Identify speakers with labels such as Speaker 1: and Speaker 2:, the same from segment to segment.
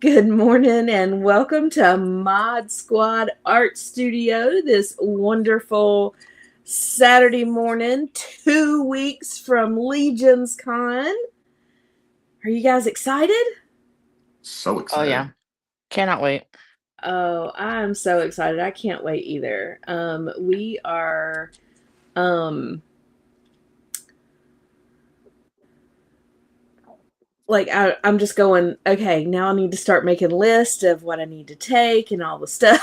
Speaker 1: Good morning and welcome to Mod Squad Art Studio this wonderful Saturday morning, 2 weeks from Legion's Con. Are you guys excited?
Speaker 2: So
Speaker 3: Oh
Speaker 2: excited.
Speaker 3: yeah, cannot wait.
Speaker 1: Oh, I'm so excited. I can't wait either. We are um I'm just going, okay, now I need to start making a list of what I need to take and all the stuff.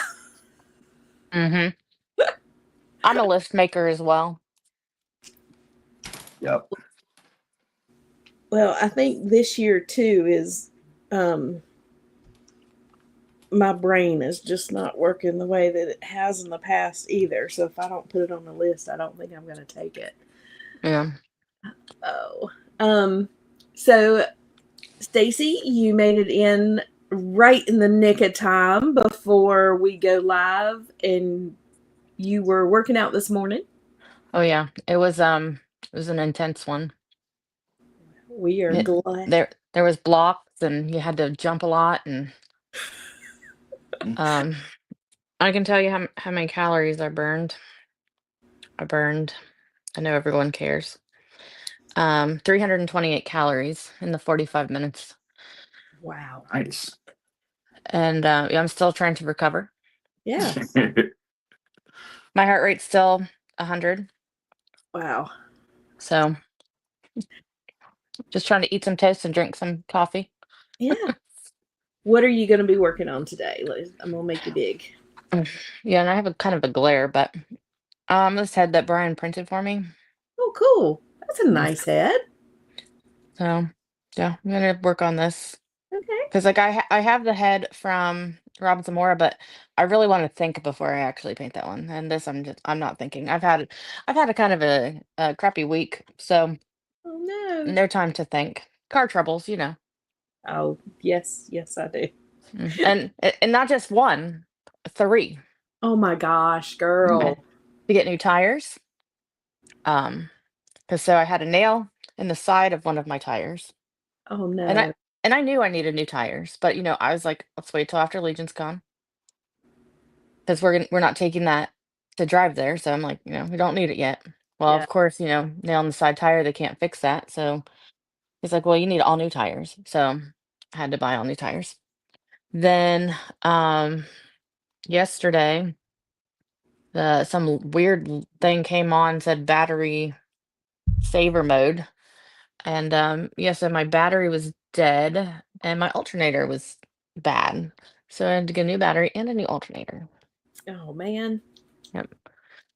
Speaker 3: hmm I'm a list maker as well.
Speaker 2: Yep.
Speaker 1: Well, I think this year too is um my brain is just not working the way that it has in the past either. So if I don't put it on the list, I don't think I'm going to take it.
Speaker 3: Yeah.
Speaker 1: Oh. Um so Stacy, you made it in right in the nick of time before we go live and you were working out this morning.
Speaker 3: Oh yeah. It was an intense one.
Speaker 1: We are
Speaker 3: It,
Speaker 1: glad.
Speaker 3: there was blocks and you had to jump a lot and
Speaker 2: Mm.
Speaker 3: um I can tell you how many calories I burned. I know everyone cares. 328 calories in the 45 minutes.
Speaker 1: Wow.
Speaker 2: Nice.
Speaker 3: And yeah, I'm still trying to recover.
Speaker 1: Yeah.
Speaker 3: My heart rate's still 100.
Speaker 1: Wow.
Speaker 3: So just trying to eat some toast and drink some coffee.
Speaker 1: Yeah. What are you going to be working on today? I'm going to make you dig.
Speaker 3: Yeah, and I have a kind of a glare, but this head that Brian printed for me.
Speaker 1: Oh, cool. That's a
Speaker 3: Mm.
Speaker 1: nice head.
Speaker 3: So yeah, I'm gonna work on this
Speaker 1: Okay.
Speaker 3: because like I have the head from Rob Zamora, but I really want to think before I actually paint that one. And this I'm not thinking. I've had a kind of a crappy week, so
Speaker 1: Oh no.
Speaker 3: no time to think. Car troubles, you know.
Speaker 1: Oh, yes, yes, I do.
Speaker 3: And not just one, three.
Speaker 1: Oh my gosh,
Speaker 3: I,
Speaker 1: girl.
Speaker 3: to get new tires. Um, because so I had a nail in the side of one of my tires.
Speaker 1: Oh
Speaker 3: And I
Speaker 1: no.
Speaker 3: and I knew I needed new tires, but, I was like, "Let's wait till after Legion's gone, because we're not taking that to drive there." So I'm like, "We don't need it yet." Well,
Speaker 1: Yeah.
Speaker 3: of course, nail in the side tire, they can't fix that. So he's like, "Well, you need all new tires." So I had to buy all new tires. Then yesterday, some weird thing came on, said battery saver mode. And yeah, so my battery was dead and my alternator was bad. So I had to get a new battery and a new alternator.
Speaker 1: Oh man.
Speaker 3: Yep.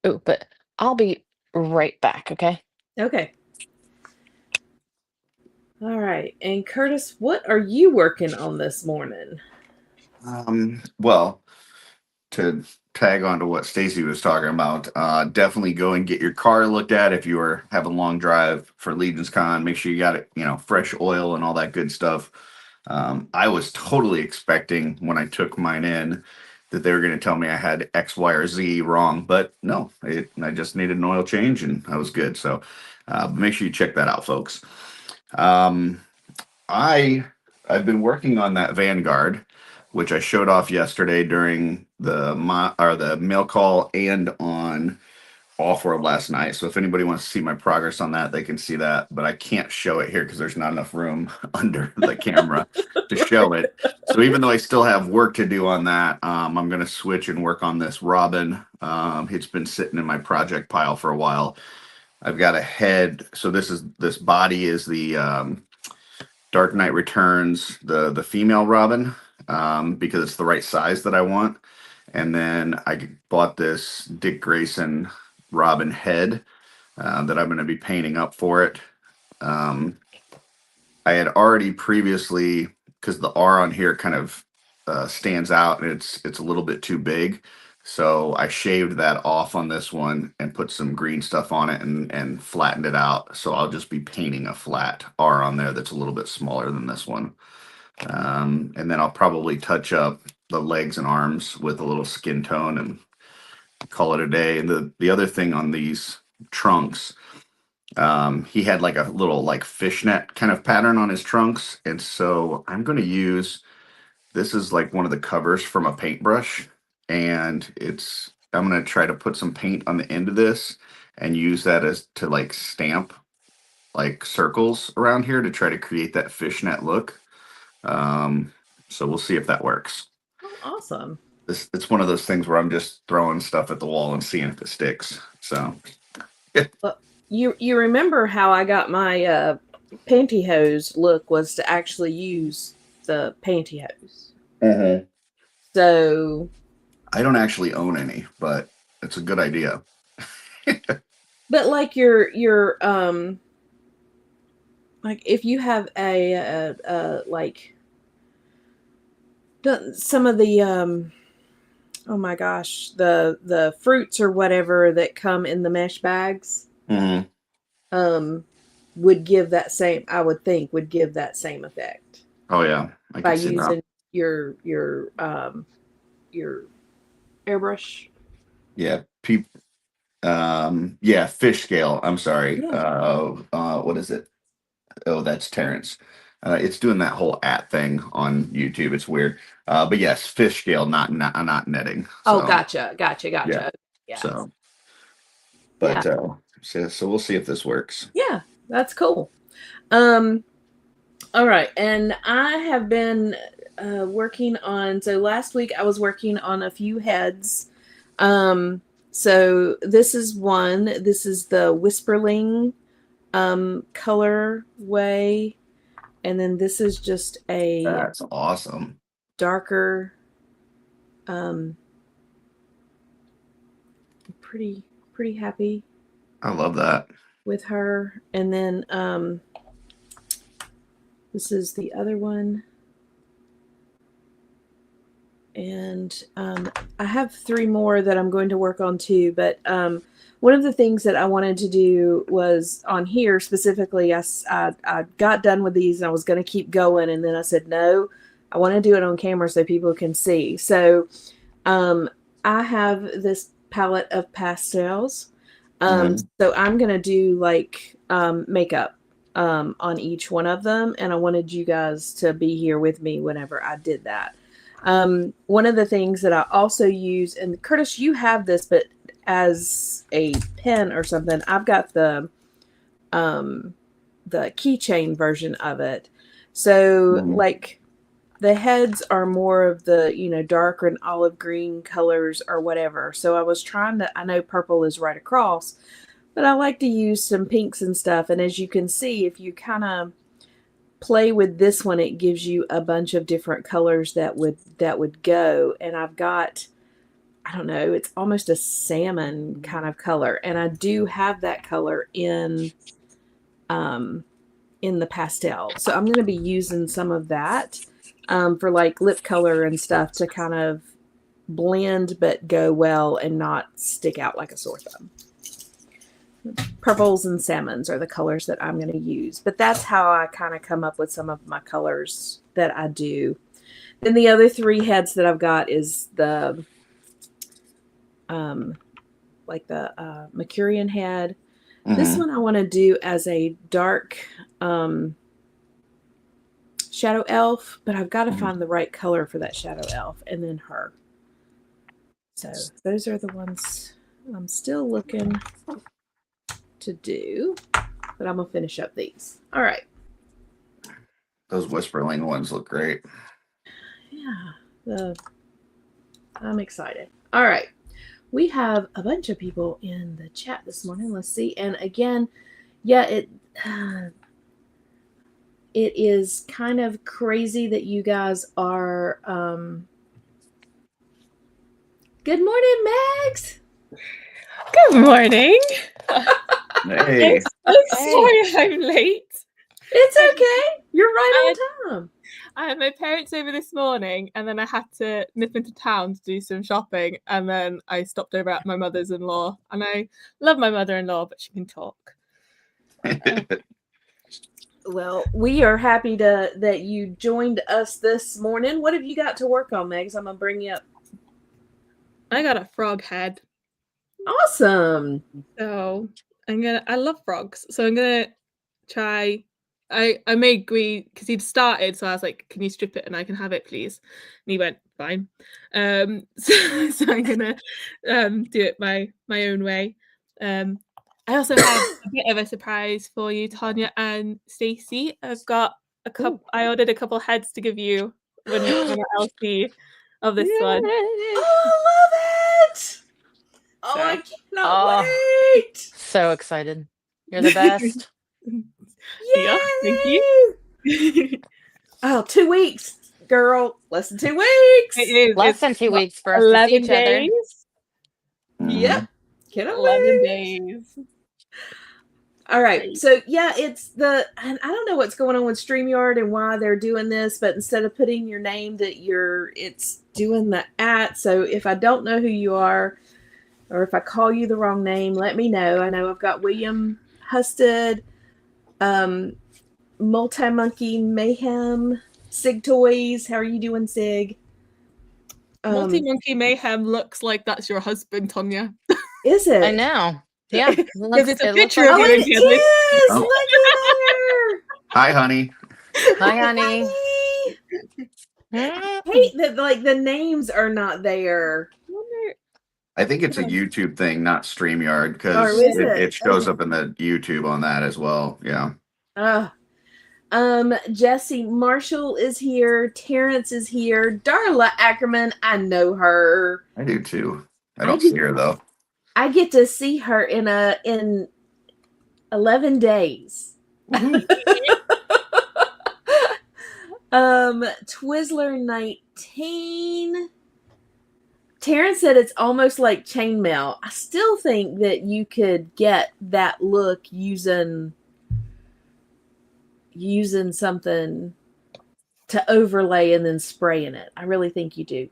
Speaker 3: Oh, but I'll be right back, okay?
Speaker 1: Okay. All right. And Curtis, what are you working on this morning?
Speaker 2: well, to tag on to what Stacy was talking about, definitely go and get your car looked at if you are have a long drive for Legion's Con. Make sure you got it, fresh oil and all that good stuff. I was totally expecting when I took mine in that they were going to tell me I had X, Y, or Z wrong, but no, I just needed an oil change and I was good. So make sure you check that out, folks. Um, I I've been working on that Vanguard, which I showed off yesterday during the mail call and on Off World last night. So if anybody wants to see my progress on that, they can see that. But I can't show it here because there's not enough room under the camera to show it. So even though I still have work to do on that, I'm going to switch and work on this Robin. It's been sitting in my project pile for a while. I've got a head. So this body is the Dark Knight Returns, the female Robin, because it's the right size that I want. And then I bought this Dick Grayson Robin head that I'm going to be painting up for it. Um, I had already previously, because the R on here kind of stands out and it's a little bit too big. So I shaved that off on this one and put some green stuff on it and flattened it out. So I'll just be painting a flat R on there that's a little bit smaller than this one. And then I'll probably touch up the legs and arms with a little skin tone and call it a day. And the other thing on these trunks, he had like a little like fishnet kind of pattern on his trunks, and so I'm going to use This is like one of the covers from a paintbrush, and I'm gonna try to put some paint on the end of this and use that as to like stamp like circles around here to try to create that fishnet look. So we'll see if that works.
Speaker 1: Oh, awesome.
Speaker 2: It's one of those things where I'm just throwing stuff at the wall and seeing if it sticks. So
Speaker 1: Well, you remember how I got my pantyhose look was to actually use the pantyhose. So,
Speaker 2: I don't actually own any, but it's a good idea.
Speaker 1: but like your like if you have a like some of the oh my gosh, the fruits or whatever that come in the mesh bags would give that same, I would think would give that same effect
Speaker 2: Oh yeah, I
Speaker 1: by
Speaker 2: can see that.
Speaker 1: using your airbrush.
Speaker 2: Yeah, yeah, fish scale. I'm sorry.
Speaker 1: Yeah.
Speaker 2: What is it? Oh, that's Terrence. It's doing that whole thing on YouTube. It's weird. But yes, fish scale, not netting.
Speaker 1: Oh,
Speaker 2: So
Speaker 1: gotcha.
Speaker 2: yeah.
Speaker 1: Yeah.
Speaker 2: So, but
Speaker 1: Yeah.
Speaker 2: so we'll see if this works.
Speaker 1: Yeah, that's cool. All right, and I have been working on. So last week I was working on a few heads. So this is one. This is the Whisperling color way, and then this is just a
Speaker 2: That's awesome.
Speaker 1: darker. Pretty happy
Speaker 2: I love that.
Speaker 1: with her, and then this is the other one. And I have 3 more that I'm going to work on too. But one of the things that I wanted to do was on here specifically, I got done with these and I was going to keep going. And then I said, no, I want to do it on camera so people can see. So I have this palette of pastels. So I'm going to do like makeup on each one of them. And I wanted you guys to be here with me whenever I did that. One of the things that I also use, and Curtis, you have this, but as a pen or something, I've got the keychain version of it. So like the heads are more of the, darker and olive green colors or whatever. So I was trying to, I know purple is right across, but I like to use some pinks and stuff. And as you can see, if you kind of play with this one, it gives you a bunch of different colors that would go. And I've got, I don't know, it's almost a salmon kind of color, and I do have that color in the pastel. So I'm going to be using some of that for like lip color and stuff to kind of blend but go well and not stick out like a sore thumb. Purples and salmons are the colors that I'm going to use, but that's how I kind of come up with some of my colors that I do. Then the other 3 heads that I've got is the like the Mercurian head. This one I want to do as a dark shadow elf, but I've got to find the right color for that shadow elf, and then her. So those are the ones I'm still looking to do, but I'm gonna finish up these. All right.
Speaker 2: Those Whisperling ones look great.
Speaker 1: Yeah, I'm excited. All right, we have a bunch of people in the chat this morning. Let's see. And again, yeah, it is kind of crazy that you guys are. Good morning, Max.
Speaker 4: Good morning.
Speaker 2: Hey.
Speaker 4: Sorry I'm late.
Speaker 1: It's okay. You're right on time.
Speaker 4: I had my parents over this morning, and then I had to nip into town to do some shopping, and then I stopped over at my mother's-in-law. And I love my mother-in-law, but she can talk.
Speaker 1: Well, we are happy that you joined us this morning. What have you got to work on, Megs? I'm gonna bring you up.
Speaker 4: I got a frog head.
Speaker 1: Awesome.
Speaker 4: So I love frogs. So I'm gonna try I made Green because he'd started, so I was like, "Can you strip it and I can have it, please?" And he went, "Fine." So I'm gonna do it my own way. I also have a bit of a surprise for you, Tanya and Stacey. I've got a couple. I ordered a couple heads to give you when I LC of this one.
Speaker 1: Oh, I love it! Oh, I
Speaker 4: So,
Speaker 1: cannot
Speaker 3: Oh.
Speaker 1: wait!
Speaker 3: So excited. You're the best.
Speaker 4: yeah, thank you.
Speaker 1: Yay! Oh, 2 weeks, girl. Less than 2 weeks.
Speaker 4: It is.
Speaker 3: Less
Speaker 4: It's
Speaker 3: than 2
Speaker 4: what,
Speaker 3: weeks for us to see
Speaker 4: 11
Speaker 3: each other.
Speaker 4: days.
Speaker 1: Yeah. Cannot
Speaker 4: 11
Speaker 1: wait.
Speaker 4: days.
Speaker 1: All right.
Speaker 4: Great.
Speaker 1: So yeah, and I don't know what's going on with StreamYard and why they're doing this, but instead of putting your name it's doing the @ So if I don't know who you are, or if I call you the wrong name, let me know. I know I've got William Husted, Multi Monkey Mayhem, Sig Toys. How are you doing, Sig?
Speaker 4: Multi Monkey Mayhem looks like that's your husband, Tanya.
Speaker 1: Is it?
Speaker 3: I know. Yeah.
Speaker 4: Because it's a
Speaker 3: it looks
Speaker 4: picture
Speaker 3: like
Speaker 4: of
Speaker 1: Oh,
Speaker 4: you
Speaker 1: it
Speaker 4: in here. With,
Speaker 1: is!
Speaker 2: Oh.
Speaker 1: Look
Speaker 2: Hi, honey.
Speaker 1: at
Speaker 3: Hi,
Speaker 1: there!
Speaker 3: honey.
Speaker 1: I hate that like the names are not there.
Speaker 2: I think it's a YouTube thing, not StreamYard,
Speaker 1: Or
Speaker 2: because
Speaker 1: is
Speaker 2: it shows
Speaker 1: Okay.
Speaker 2: up in the YouTube on that as well. Yeah.
Speaker 1: Jesse Marshall is here. Terrence is here. Darla Ackerman, I know her.
Speaker 2: I do too. I
Speaker 1: I
Speaker 2: don't
Speaker 1: do-
Speaker 2: see her though.
Speaker 1: I get to see her in 11 days. Twizzler 19. Terrence said it's almost like chainmail. I still think that you could get that look using something to overlay and then spraying it. I really think you do.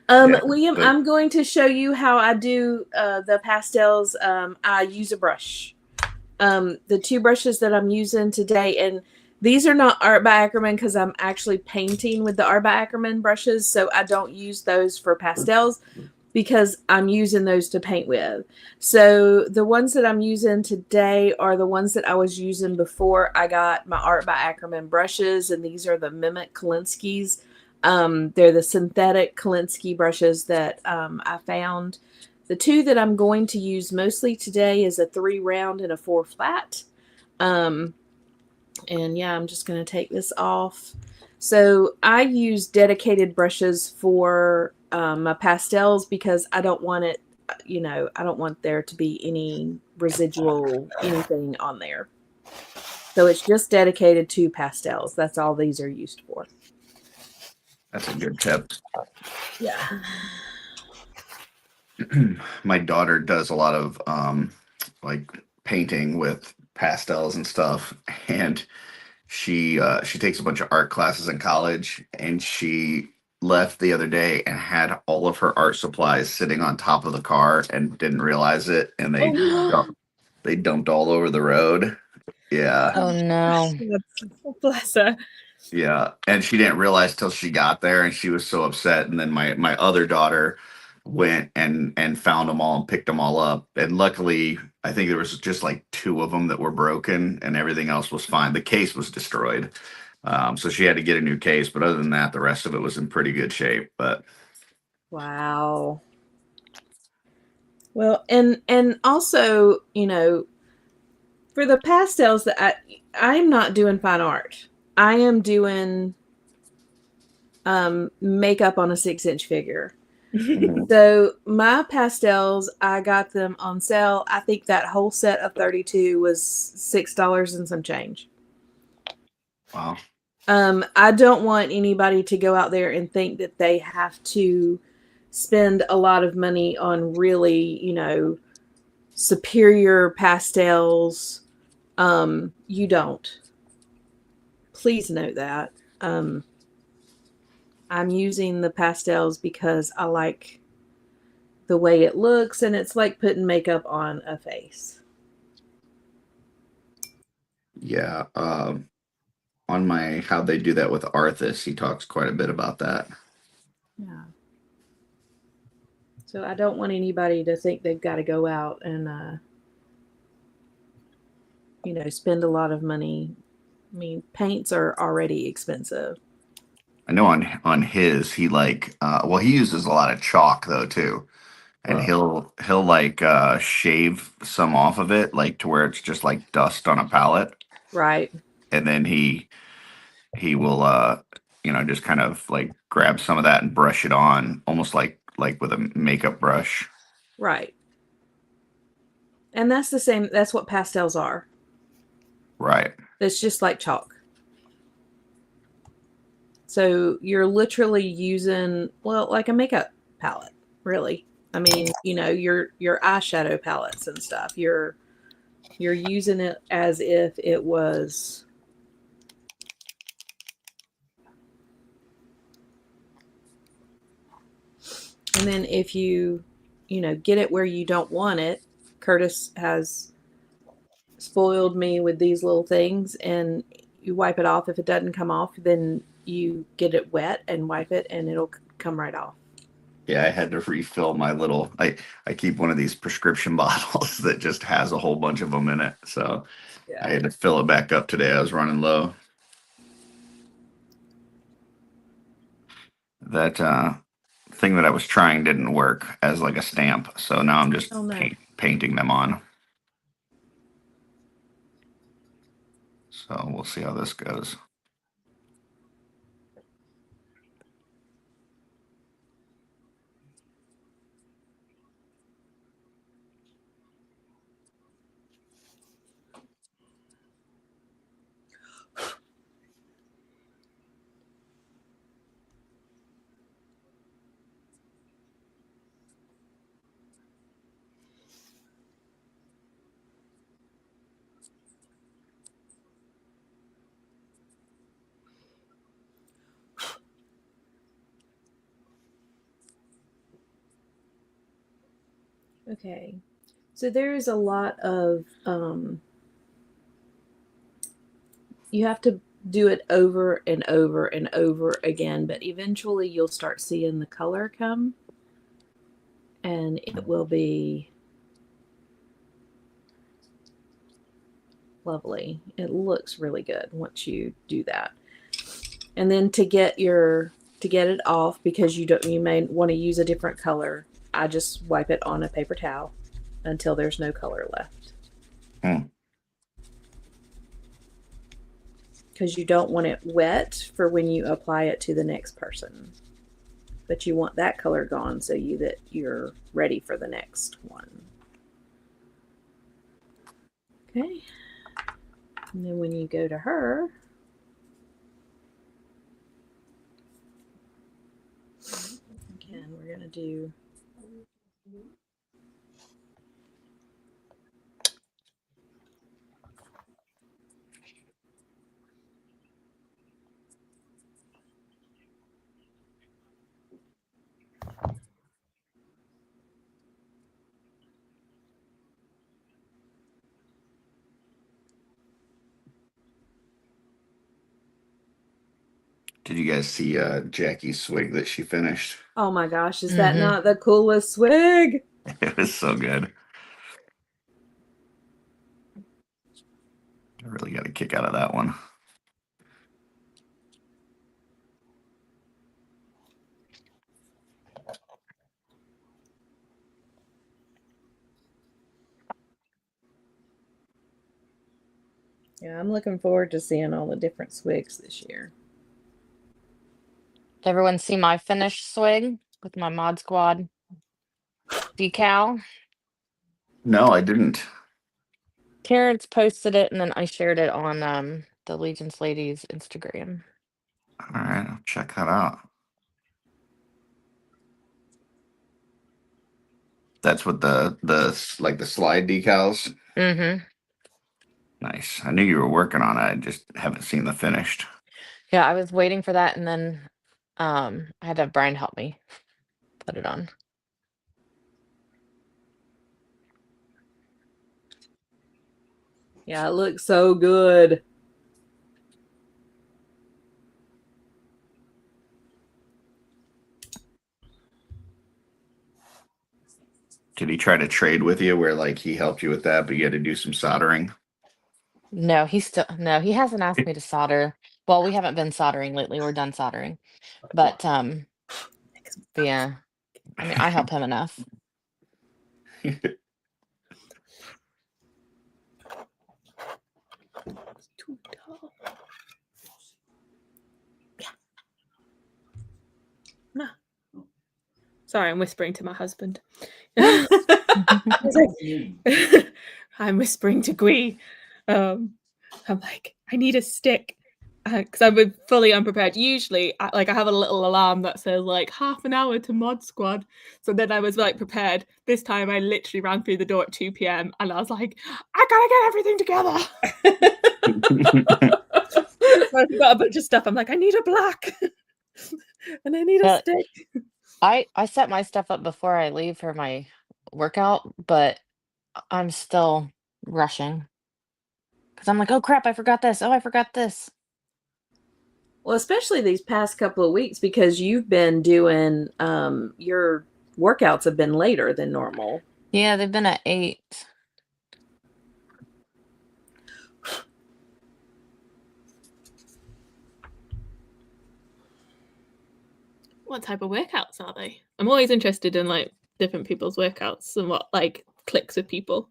Speaker 2: Yeah,
Speaker 1: William,
Speaker 2: but-
Speaker 1: I'm going to show you how I do the pastels. I use a brush. The 2 brushes that I'm using today, and these are not Art by Ackerman because I'm actually painting with the Art by Ackerman brushes, so I don't use those for pastels because I'm using those to paint with. So the ones that I'm using today are the ones that I was using before I got my Art by Ackerman brushes, and these are the Mimic Kolinsky's. They're the synthetic Kolinsky brushes that I found. The 2 that I'm going to use mostly today is a 3 round and a 4 flat. And yeah, I'm just going to take this off. So I use dedicated brushes for my pastels because I don't want it, I don't want there to be any residual anything on there. So it's just dedicated to pastels. That's all these are used for.
Speaker 2: That's a good tip.
Speaker 1: Yeah.
Speaker 2: My daughter does a lot of like painting with pastels and stuff, and she takes a bunch of art classes in college, and she left the other day and had all of her art supplies sitting on top of the car and didn't realize it, and they dumped all over the road. Yeah.
Speaker 3: Oh no.
Speaker 4: Bless her.
Speaker 2: Yeah, and she didn't realize till she got there, and she was so upset. And then my other daughter went and found them all and picked them all up. And luckily, I think there was just like 2 of them that were broken, and everything else was fine. The case was destroyed, so she had to get a new case. But other than that, the rest of it was in pretty good shape. But
Speaker 1: Wow. Well, and also, for the pastels that I'm not doing fine art. I am doing makeup on a 6-inch figure. So my pastels, I got them on sale. I think that whole set of 32 was $6 and some change.
Speaker 2: wow.
Speaker 1: I don't want anybody to go out there and think that they have to spend a lot of money on really, superior pastels. You don't. Please note that. I'm using the pastels because I like the way it looks, and it's like putting makeup on a face.
Speaker 2: Yeah. On my how they do that with Arthas, he talks quite a bit about that.
Speaker 1: Yeah. So I don't want anybody to think they've got to go out and spend a lot of money I mean, paints are already expensive.
Speaker 2: I know on his he like well he uses a lot of chalk though too. And
Speaker 1: Ugh.
Speaker 2: he'll like shave some off of it like to where it's just like dust on a palette.
Speaker 1: Right.
Speaker 2: And then he will just kind of like grab some of that and brush it on almost like with a makeup brush.
Speaker 1: Right. And that's the same. That's what pastels are.
Speaker 2: Right.
Speaker 1: It's just like chalk. So you're literally using, well, like a makeup palette, really. I mean, your eyeshadow palettes and stuff. You're using it as if it was and then if you get it where you don't want it, Curtis has spoiled me with these little things, and you wipe it off. If it doesn't come off, then you get it wet and wipe it and it'll come right off.
Speaker 2: Yeah, I had to refill my little. I keep one of these prescription bottles that just has a whole bunch of them in it. So I had to fill it back up today. I was running low. That thing that I was trying didn't work as like a stamp. So now I'm just painting them on. So we'll see how this goes.
Speaker 1: Okay. So there's a lot of you have to do it over and over and over again, but eventually you'll start seeing the color come, and it will be lovely. It looks really good once you do that. And then to get it off, because you may want to use a different color, I just wipe it on a paper towel until there's no color left. Because you don't want it wet for when you apply it to the next person, but you want that color gone so that you're ready for the next one. Okay. And then when you go to her, again, we're going to do
Speaker 2: Did you guys see Jackie's swig that she finished?
Speaker 1: Oh my gosh, is that not the coolest swig?
Speaker 2: It was so good. I really got a kick out of that one.
Speaker 1: Yeah, I'm looking forward to seeing all the different swigs this year.
Speaker 3: Did everyone see my finished swig with my Mod Squad decal?
Speaker 2: No, I didn't.
Speaker 3: Terrence posted it, and then I shared it on the Legion's Ladies Instagram.
Speaker 2: All right, I'll check that out. That's what the like the slide decals.
Speaker 3: Mm-hmm.
Speaker 2: Nice. I knew you were working on it. I just haven't seen the finished.
Speaker 3: Yeah, I was waiting for that, and then I had to have Brian help me put it on.
Speaker 1: Yeah, it looks so good.
Speaker 2: Did he try to trade with you where like he helped you with that, but you had to do some soldering?
Speaker 3: No, he hasn't asked me to solder. Well, we haven't been soldering lately. We're done soldering. But yeah. I mean, I help him enough.
Speaker 4: It's too tall. No. Sorry, I'm whispering to my husband. I'm whispering to Gwee. I'm like, I need a stick. Because I'm fully unprepared. Usually, I have a little alarm that says like half an hour to Mod Squad. So then I was like prepared. This time I literally ran through the door at 2 p.m. and I was like, I gotta get everything together. So I've got a bunch of stuff. I'm like, I need a black and I need a stick.
Speaker 3: I set my stuff up before I leave for my workout, but I'm still rushing. Because I'm like, oh crap, I forgot this. Oh, I forgot this.
Speaker 1: Well, especially these past couple of weeks because you've been doing your workouts have been later than normal.
Speaker 3: Yeah, they've been at 8.
Speaker 4: What type of workouts are they? I'm always interested in like different people's workouts and what like clicks with people.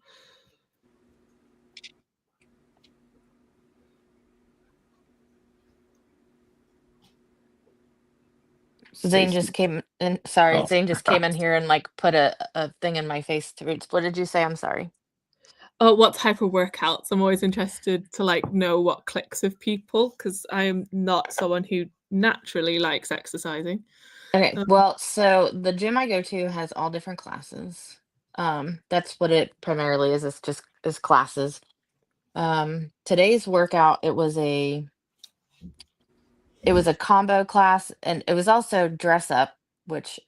Speaker 3: Zane just came in. Sorry,
Speaker 2: Oh.
Speaker 3: Zane just came in here and like put a thing in my face to read. What did you say? I'm sorry.
Speaker 4: Oh, what type of workouts? I'm always interested to like know what clicks with people because I'm not someone who naturally likes exercising.
Speaker 3: Okay, well, so the gym I go to has all different classes. That's what it primarily is. It's just is classes. Today's workout, it was a combo class, and it was also dress up, which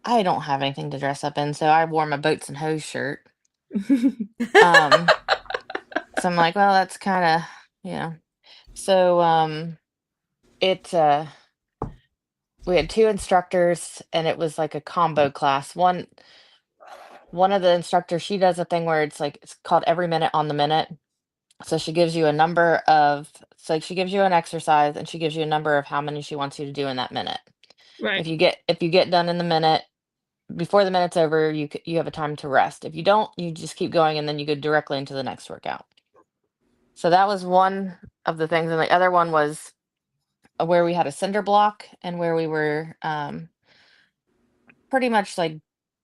Speaker 3: I don't have anything to dress up in, so I wore my boats and hose shirt. So I'm like, well, that's kind of, So we had 2 instructors, and it was like a combo class. One of the instructors, she does a thing where it's like it's called every minute on the minute. So she gives you she gives you an exercise and she gives you a number of how many she wants you to do in that minute.
Speaker 4: Right.
Speaker 3: If you get done in the minute, before the minute's over, you have a time to rest. If you don't, you just keep going and then you go directly into the next workout. So that was one of the things, and the other one was where we had a cinder block and where we were pretty much like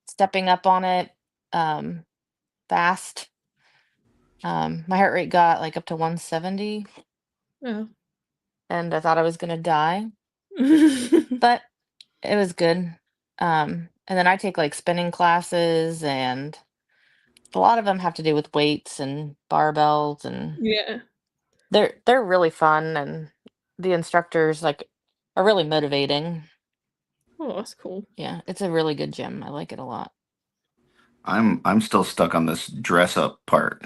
Speaker 3: stepping up on it fast. My heart rate got like up to 170.
Speaker 4: Oh.
Speaker 3: And I thought I was gonna die, but it was good. And then I take like spinning classes, and a lot of them have to do with weights and barbells, and
Speaker 4: Yeah.
Speaker 3: they're really fun, and the instructors like are really motivating.
Speaker 4: Oh, that's cool.
Speaker 3: Yeah, it's a really good gym. I like it a lot.
Speaker 2: I'm still stuck on this dress up part.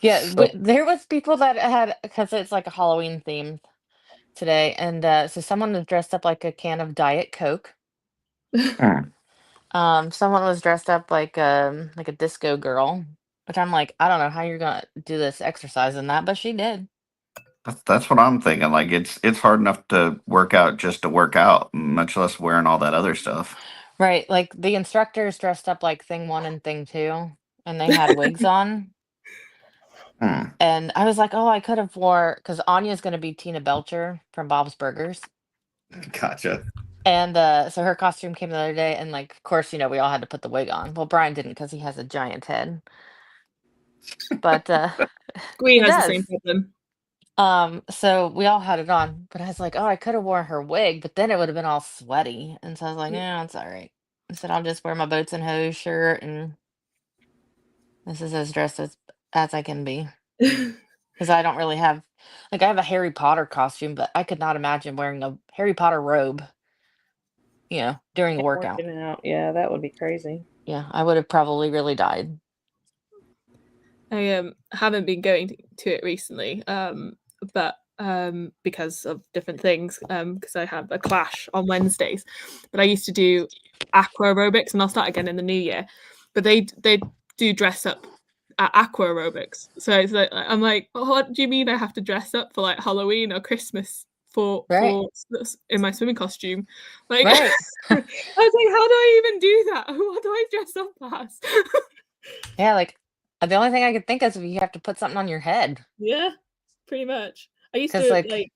Speaker 3: Yeah, but there was people that had, because it's like a Halloween theme today, and so someone was dressed up like a can of Diet Coke. Someone was dressed up like a disco girl, which I'm like, I don't know how you're gonna do this exercise in that, but she did.
Speaker 2: That's what I'm thinking. Like it's hard enough to work out just to work out, much less wearing all that other stuff.
Speaker 3: Right, like the instructors dressed up like Thing 1 and Thing 2, and they had wigs on. And I was like, oh, I could have because Anya's gonna be Tina Belcher from Bob's Burgers.
Speaker 2: Gotcha.
Speaker 3: And so her costume came the other day, and like, of course, we all had to put the wig on. Well, Brian didn't because he has a giant head. But
Speaker 4: Gwee has
Speaker 3: does.
Speaker 4: the same problem.
Speaker 3: So we all had it on, but I was like, oh, I could have worn her wig, but then it would have been all sweaty. And so I was like, yeah, it's all right. I said, I'll just wear my boats and hose shirt, and this is as dressed as I can be. Because I don't really have, I have a Harry Potter costume, but I could not imagine wearing a Harry Potter robe, during a workout.
Speaker 1: Yeah, that would be crazy.
Speaker 3: Yeah, I would have probably really died.
Speaker 4: I haven't been going to it recently, but because of different things, because I have a clash on Wednesdays. But I used to do aqua aerobics, and I'll start again in the new year. But they do dress up aqua aerobics. So it's like I'm like, oh, what do you mean I have to dress up for like Halloween or Christmas for in my swimming costume? Like,
Speaker 3: Right.
Speaker 4: I was like, how do I even do that? What do I dress up as?
Speaker 3: Yeah, like the only thing I could think is if you have to put something on your head.
Speaker 4: Yeah, pretty much. I used
Speaker 3: 'Cause,
Speaker 4: to
Speaker 3: like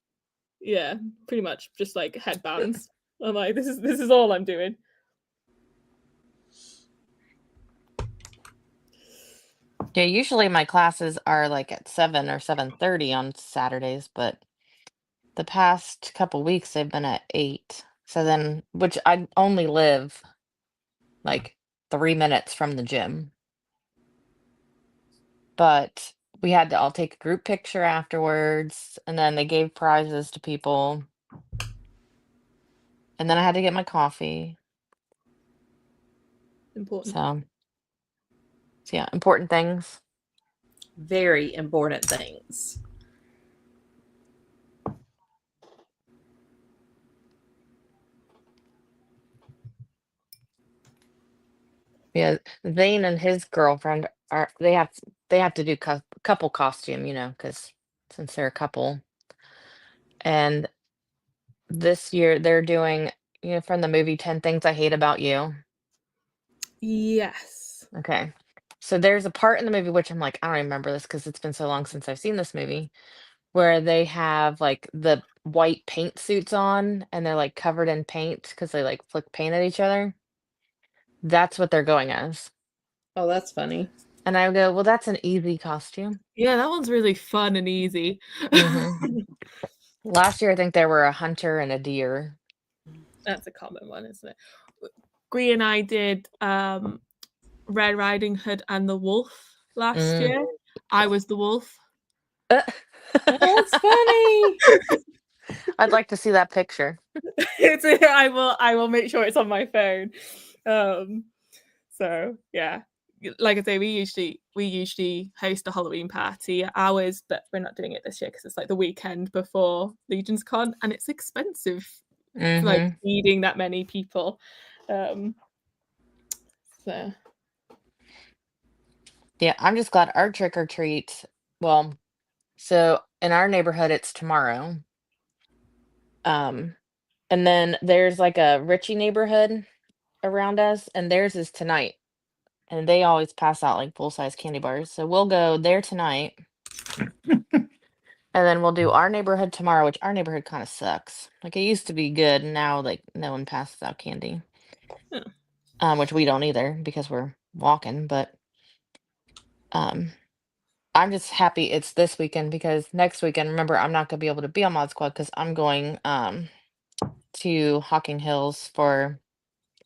Speaker 4: yeah, pretty much just like headbands. I'm like, this is all I'm doing.
Speaker 3: Yeah, usually my classes are like at 7 or 7:30 on Saturdays, but the past couple weeks they've been at 8. So then, which I only live like 3 minutes from the gym. But we had to all take a group picture afterwards, and then they gave prizes to people. And then I had to get my coffee.
Speaker 4: Important.
Speaker 3: So yeah, important things.
Speaker 1: Very important things.
Speaker 3: Yeah, Zane and his girlfriend they have to do couple costume, because since they're a couple. And this year they're doing, from the movie 10 Things I Hate About You.
Speaker 4: Yes.
Speaker 3: Okay. So there's a part in the movie which I'm like, I don't remember this because it's been so long since I've seen this movie, where they have like the white paint suits on and they're like covered in paint because they like flick paint at each other. That's what they're going as.
Speaker 1: Oh, that's funny.
Speaker 3: And I go, well, that's an easy costume.
Speaker 4: Yeah, that one's really fun and easy.
Speaker 3: Last year, I think there were a hunter and a deer.
Speaker 4: That's a common one, isn't it? Gree and I did Red Riding Hood and the Wolf last year. I was the wolf.
Speaker 1: That's funny.
Speaker 3: I'd like to see that picture.
Speaker 4: I will make sure it's on my phone. So yeah, like I say, we usually host a Halloween party at ours, but we're not doing it this year because it's like the weekend before Legion's Con, and it's expensive, like feeding that many people. So
Speaker 3: yeah, I'm just glad our trick or treat. Well, so in our neighborhood, it's tomorrow. And then there's like a Ritchie neighborhood around us, and theirs is tonight. And they always pass out like full-size candy bars. So we'll go there tonight. And then we'll do our neighborhood tomorrow, which our neighborhood kind of sucks. Like it used to be good, and now like no one passes out candy. Which we don't either because we're walking, but I'm just happy it's this weekend because next weekend, remember, I'm not gonna be able to be on Mod Squad because I'm going to Hocking Hills for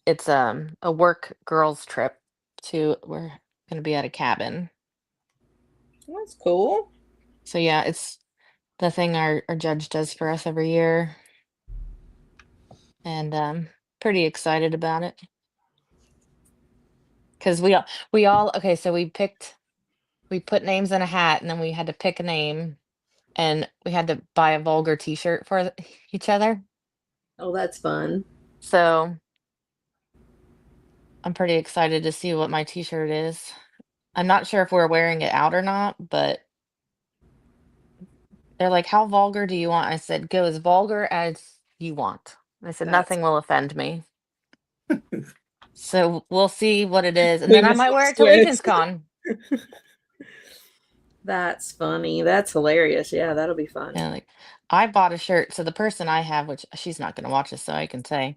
Speaker 3: it's a work girls trip we're gonna be at a cabin.
Speaker 1: That's cool.
Speaker 3: So yeah, it's the thing our judge does for us every year. And pretty excited about it. Because we all okay, so we put names in a hat and then we had to pick a name and we had to buy a vulgar t-shirt for each other.
Speaker 1: Oh, that's fun.
Speaker 3: So I'm pretty excited to see what my t-shirt is. I'm not sure if we're wearing it out or not, but they're like, how vulgar do you want? I said, go as vulgar as you want. I said, nothing will offend me. So we'll see what it is. And then I might wear it to Legion's Con.
Speaker 1: That's funny. That's hilarious. Yeah, that'll be fun.
Speaker 3: Yeah, like I bought a shirt. So the person I have, which she's not gonna watch this, so I can say.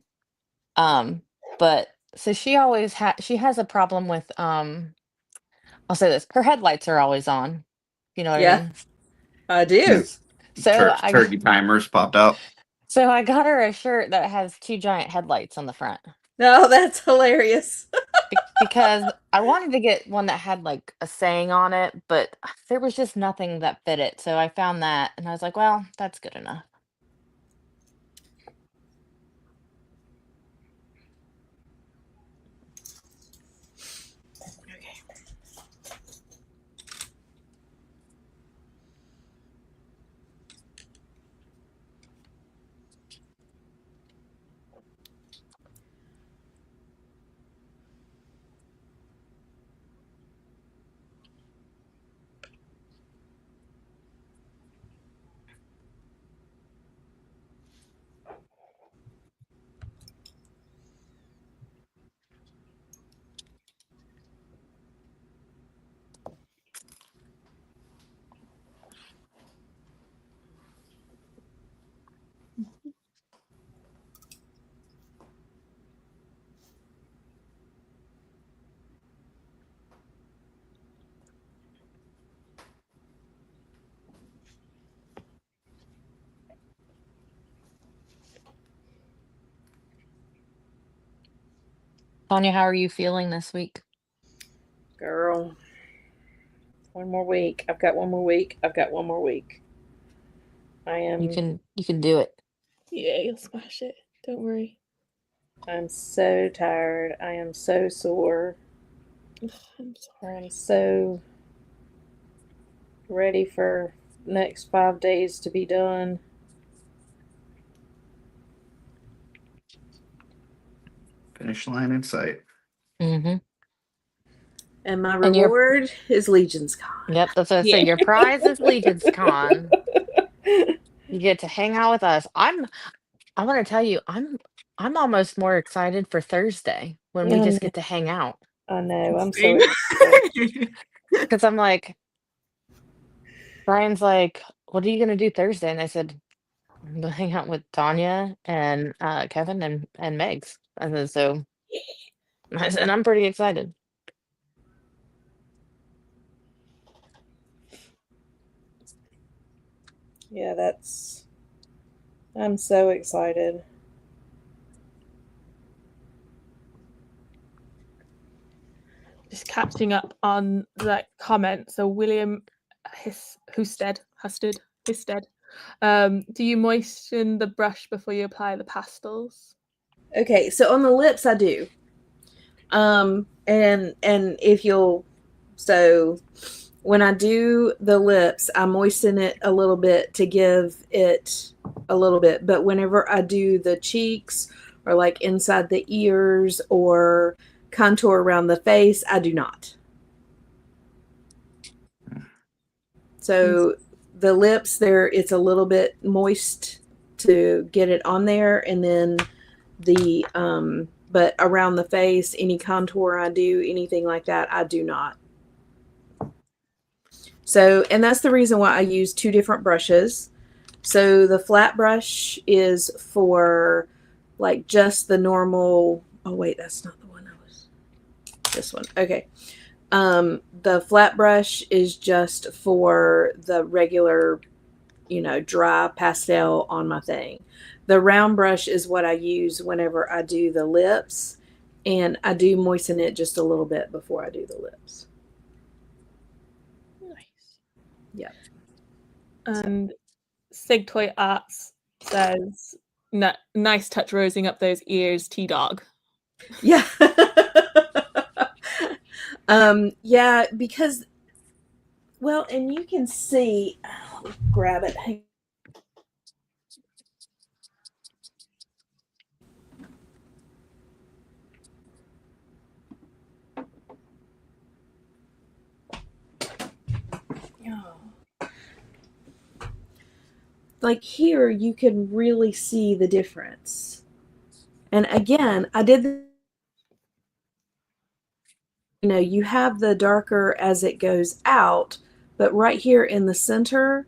Speaker 3: But so she always she has a problem with I'll say this, her headlights are always on. You know what I mean?
Speaker 1: I do.
Speaker 3: So
Speaker 2: turkey timers popped out.
Speaker 3: So I got her a shirt that has 2 giant headlights on the front.
Speaker 1: No, that's hilarious.
Speaker 3: Because I wanted to get one that had like a saying on it, but there was just nothing that fit it. So I found that and I was like, well, that's good enough. Tanya, how are you feeling this week?
Speaker 1: Girl, one more week. I've got one more week. I've got one more week.
Speaker 3: You can do it.
Speaker 4: Yeah, you'll smash it. Don't worry.
Speaker 1: I'm so tired. I am so sore.
Speaker 4: Ugh, I'm sorry.
Speaker 1: I'm so ready for next 5 days to be done.
Speaker 2: Finish line in sight.
Speaker 3: Mm-hmm.
Speaker 1: And my
Speaker 3: And your
Speaker 1: reward is Legion's Con.
Speaker 3: Yep, that's what I say.
Speaker 4: Yeah.
Speaker 3: Your prize is Legion's Con. You get to hang out with us. I want to tell you, I'm almost more excited for Thursday when we just get to hang out.
Speaker 1: I know. I'm so
Speaker 4: Same.
Speaker 1: excited.
Speaker 3: Because I'm like, Brian's like, what are you gonna do Thursday? And I said, I'm gonna hang out with Tanya and Kevin and Megs. And then so I said, I'm pretty excited.
Speaker 1: Yeah, I'm so excited.
Speaker 4: Just catching up on that comment. So William Husted. Do you moisten the brush before you apply the pastels?
Speaker 1: Okay, so on the lips I do. And if you'll, so when I do the lips, I moisten it a little bit to give it a little bit. But whenever I do the cheeks or like inside the ears or contour around the face, I do not. So the lips there, it's a little bit moist to get it on there. And then the, but around the face, any contour I do, anything like that, I do not. So, and that's the reason why I use two different brushes. So the flat brush is for like just the normal, oh wait, that's not the one I was, this one. Okay. The flat brush is just for the regular, dry pastel on my thing. The round brush is what I use whenever I do the lips, and I do moisten it just a little bit before I do the lips.
Speaker 4: Nice.
Speaker 1: Yeah.
Speaker 4: And Sigtoy Arts says, nice touch rosing up those ears, T-Dog.
Speaker 1: Yeah. Yeah, because, well, and you can see, grab it. Like here, you can really see the difference. And again, I did, you have the darker as it goes out, but right here in the center,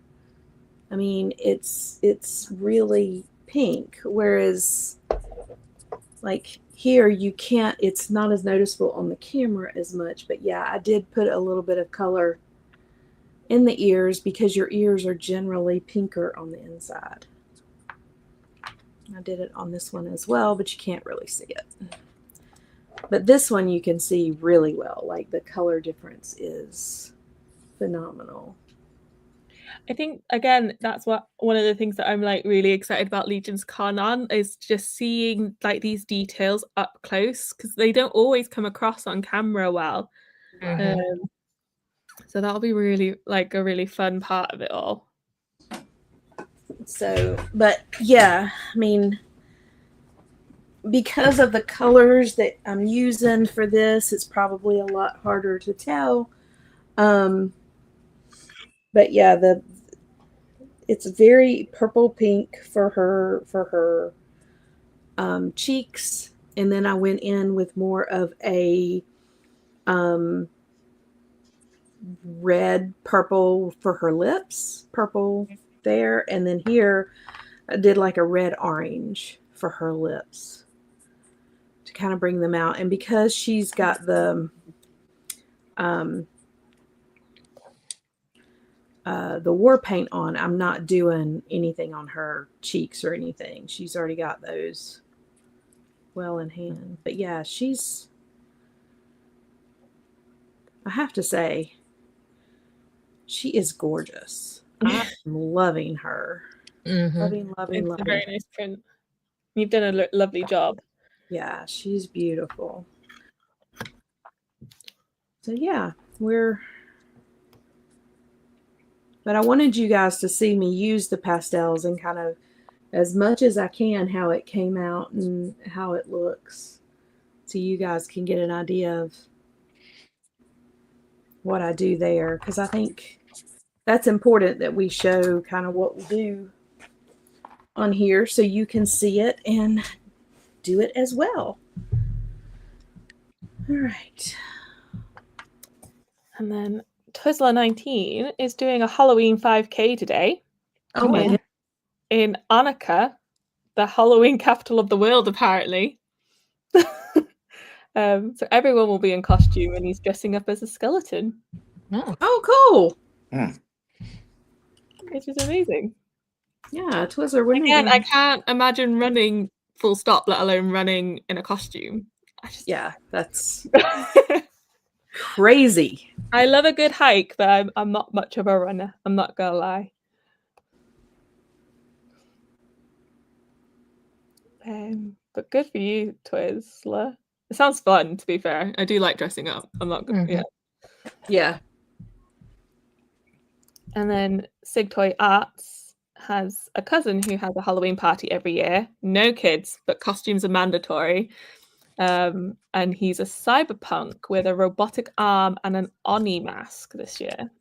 Speaker 1: I mean, it's really pink. Whereas like here, you can't, it's not as noticeable on the camera as much. But yeah, I did put a little bit of color in the ears because your ears are generally pinker on the inside. I did it on this one as well, but you can't really see it. But this one you can see really well. Like the color difference is phenomenal.
Speaker 4: I think, again, that's one of the things that I'm like really excited about Legion's Con on is just seeing like these details up close, because they don't always come across on camera well.
Speaker 3: Mhm.
Speaker 4: So that'll be really like a really fun part of it all.
Speaker 1: So, but yeah, I mean, because of the colors that I'm using for this, it's probably a lot harder to tell. But yeah, it's very purple pink for her cheeks, and then I went in with more of a red purple for her lips, purple there, and then here I did like a red orange for her lips to kind of bring them out. And because she's got the war paint on, I'm not doing anything on her cheeks or anything. She's already got those well in hand. But yeah, she's I have to say, she is gorgeous. I'm loving her.
Speaker 3: Mm-hmm.
Speaker 1: Loving.
Speaker 4: It's a very nice print. You've done a lovely job.
Speaker 1: Yeah, she's beautiful. So yeah, but I wanted you guys to see me use the pastels and kind of, as much as I can, how it came out and how it looks, so you guys can get an idea of what I do there, because I think that's important that we show kind of what we do on here so you can see it and do it as well. All right.
Speaker 4: And then Twizzler 19 is doing a Halloween 5K today.
Speaker 1: Oh my goodness.
Speaker 4: In Annaka, the Halloween capital of the world, apparently. So everyone will be in costume, and he's dressing up as a skeleton.
Speaker 1: Oh, cool.
Speaker 4: Which is amazing.
Speaker 1: Yeah, Twizzler.
Speaker 4: Again, I can't imagine running full stop, let alone running in a costume.
Speaker 1: Yeah, that's crazy.
Speaker 4: I love a good hike, but I'm not much of a runner. I'm not gonna lie. But good for you, Twizzler. It sounds fun, to be fair. I do like dressing up. I'm not good.
Speaker 1: Yeah.
Speaker 4: And then Sig Toy Arts has a cousin who has a Halloween party every year. No kids, but costumes are mandatory. And he's a cyberpunk with a robotic arm and an Oni mask this year.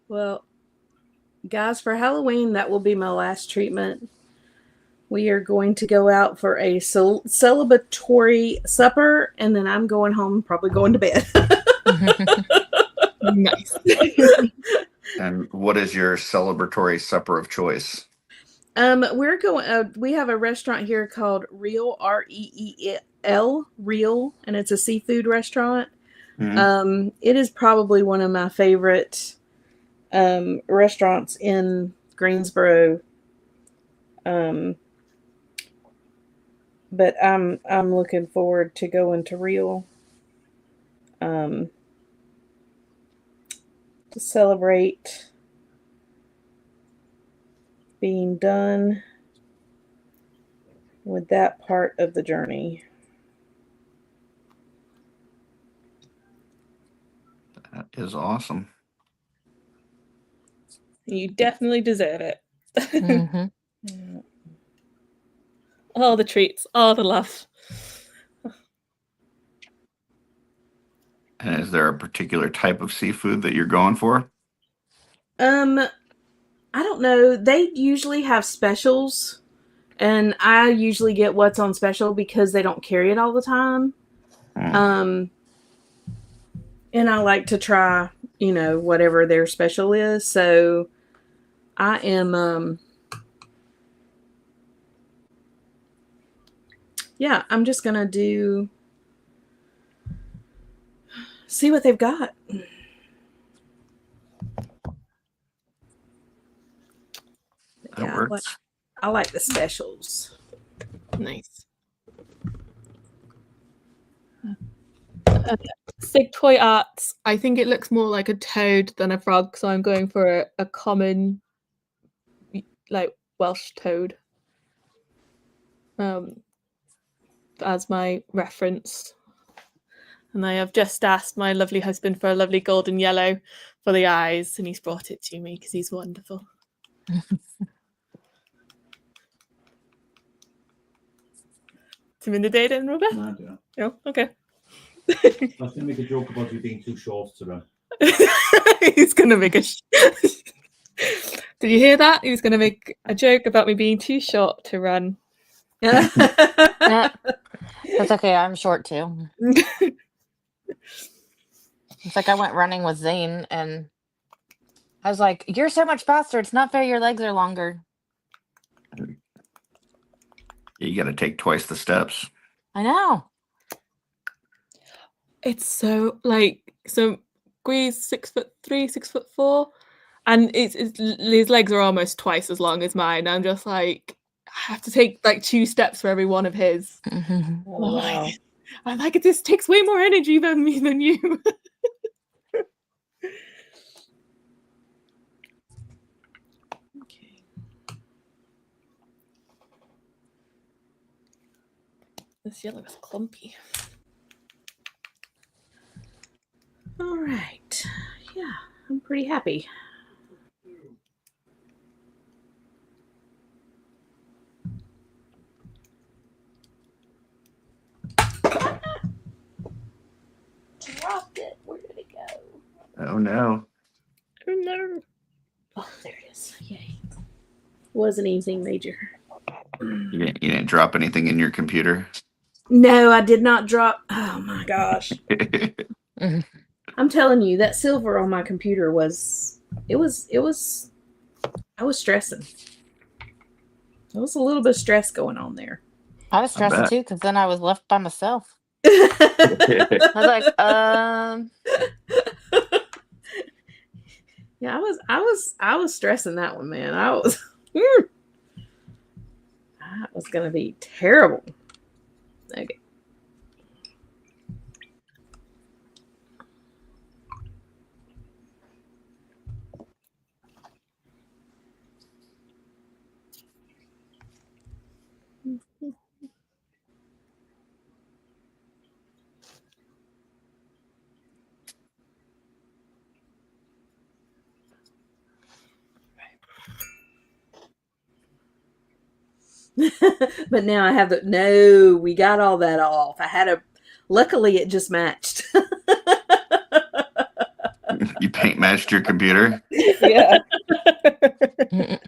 Speaker 1: Well, guys, for Halloween, that will be my last treatment. We are going to go out for a celebratory supper, and then I'm going home, probably going to bed.
Speaker 4: Nice.
Speaker 2: And what is your celebratory supper of choice?
Speaker 1: We're going. We have a restaurant here called Reel, REEL, Reel, and it's a seafood restaurant.
Speaker 2: Mm-hmm.
Speaker 1: It is probably one of my favorite restaurants in Greensboro. But I'm looking forward to going to Reel to celebrate being done with that part of the journey.
Speaker 2: That is awesome.
Speaker 4: You definitely deserve it.
Speaker 3: Mm-hmm.
Speaker 1: Yeah.
Speaker 4: All the treats, all the love.
Speaker 2: And is there a particular type of seafood that you're going for?
Speaker 1: I don't know. They usually have specials, and I usually get what's on special because they don't carry it all the time. And I like to try, whatever their special is. So I am, I'm just going to see what they've got.
Speaker 2: That works.
Speaker 1: I like the specials.
Speaker 4: Nice. Sig Toy Arts, I think it looks more like a toad than a frog, so I'm going for a common, like, Welsh toad as my reference. And I have just asked my lovely husband for a lovely golden yellow for the eyes, and he's brought it to me because he's wonderful. Tim in the day then, Robert?
Speaker 5: No, I don't.
Speaker 4: No? Okay.
Speaker 5: I was going to make a joke about you being too short to run.
Speaker 4: He's going to make a... Did you hear that? He was going to make a joke about me being too short to run.
Speaker 3: That's okay. I'm short too. It's like I went running with Zane, and I was like, "You're so much faster. It's not fair. Your legs are longer."
Speaker 2: You got to take twice the steps.
Speaker 3: I know.
Speaker 4: It's so so Gui's 6'3", 6'4", and it's his legs are almost twice as long as mine. I'm just like, have to take like 2 steps for every one of his.
Speaker 3: Mhm.
Speaker 1: Oh, wow.
Speaker 4: I'm like, this takes way more energy than me than you. Okay. This yellow is clumpy.
Speaker 1: All right. Yeah, I'm pretty happy. Dropped it. Where did it go?
Speaker 2: Oh no.
Speaker 4: Oh no.
Speaker 1: Oh, there it is. Yay. Wasn't anything major.
Speaker 2: You didn't drop anything in your computer?
Speaker 1: No, I did not drop. Oh my gosh.
Speaker 3: Mhm.
Speaker 1: I'm telling you, that silver on my computer was I was stressing. There was a little bit of stress going on there.
Speaker 3: I was stressing
Speaker 2: bet.
Speaker 3: too because then I was left by myself. I was like,
Speaker 1: Yeah, I was stressing that one, man. I was that was gonna be terrible. Okay. But now I have no, we got all that off. Luckily it just matched.
Speaker 2: You paint matched your computer?
Speaker 1: Yeah.
Speaker 3: mm,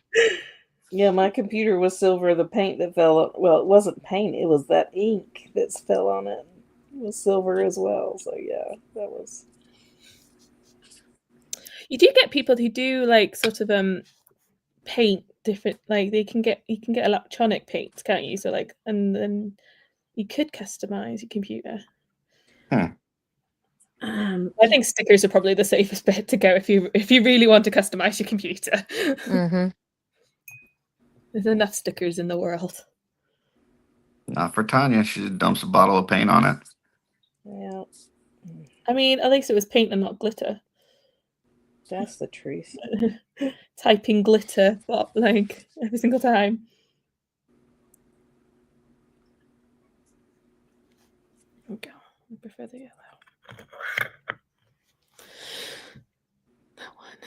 Speaker 1: Yeah, my computer was silver. The paint that fell on, well, it wasn't paint, it was that ink that fell on it. It was silver as well. So yeah, that was.
Speaker 4: You do get people who do like sort of paint different, like you can get electronic paints, can't you? So like, and then you could customize your computer. I think stickers are probably the safest bet to go if you really want to customize your computer.
Speaker 3: mhm.
Speaker 4: There's enough stickers in the world.
Speaker 2: Not for Tanya. She just dumps a bottle of paint on it.
Speaker 1: Yeah,
Speaker 4: I mean, at least it was paint and not glitter.
Speaker 1: that's the truth.
Speaker 4: Typing glitter, but like every single time. There we go. I prefer the yellow. That one.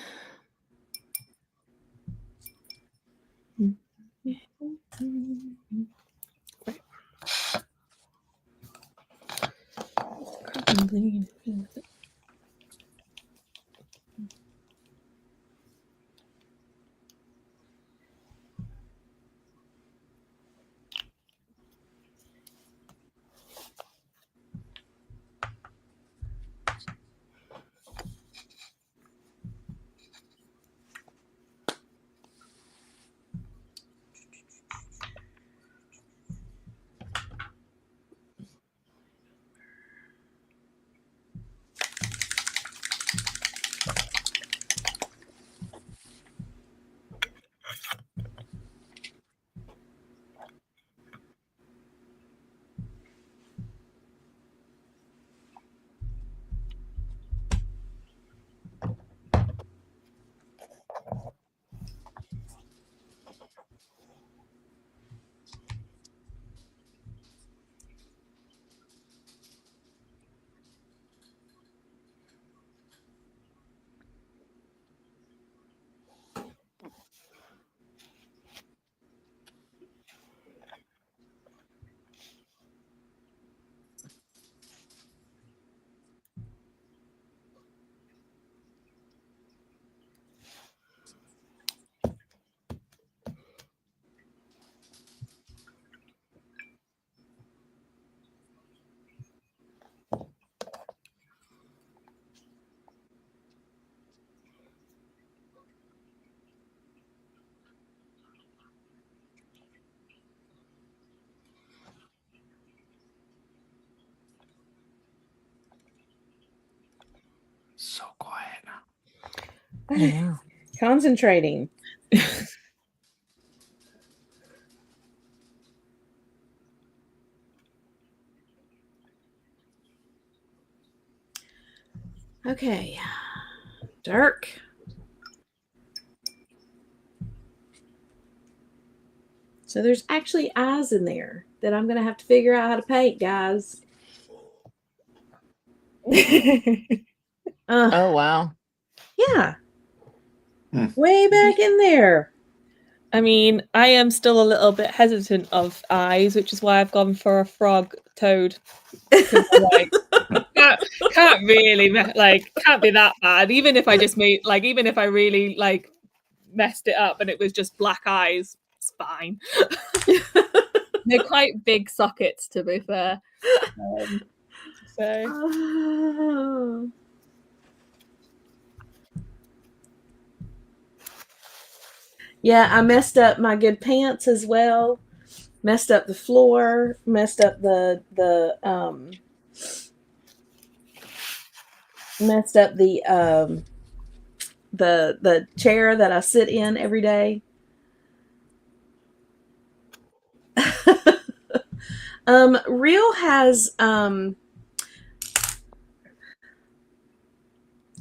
Speaker 4: Right.
Speaker 2: So quiet.
Speaker 3: Yeah.
Speaker 1: Concentrating. Okay. Dirk. So there's actually eyes in there that I'm going to have to figure out how to paint, guys.
Speaker 3: Oh wow.
Speaker 1: Yeah.
Speaker 2: Hmm.
Speaker 1: Way back in there.
Speaker 4: I mean, I am still a little bit hesitant of eyes, which is why I've gone for a frog toad. 'Cause I'm like, can't really can't be that bad. Even if I just made even if I really messed it up and it was just black eyes, it's fine. They're quite big sockets, to be fair. So
Speaker 1: Oh. Yeah, I messed up my good pants as well. Messed up the floor. Messed up messed up the chair that I sit in every day. Real has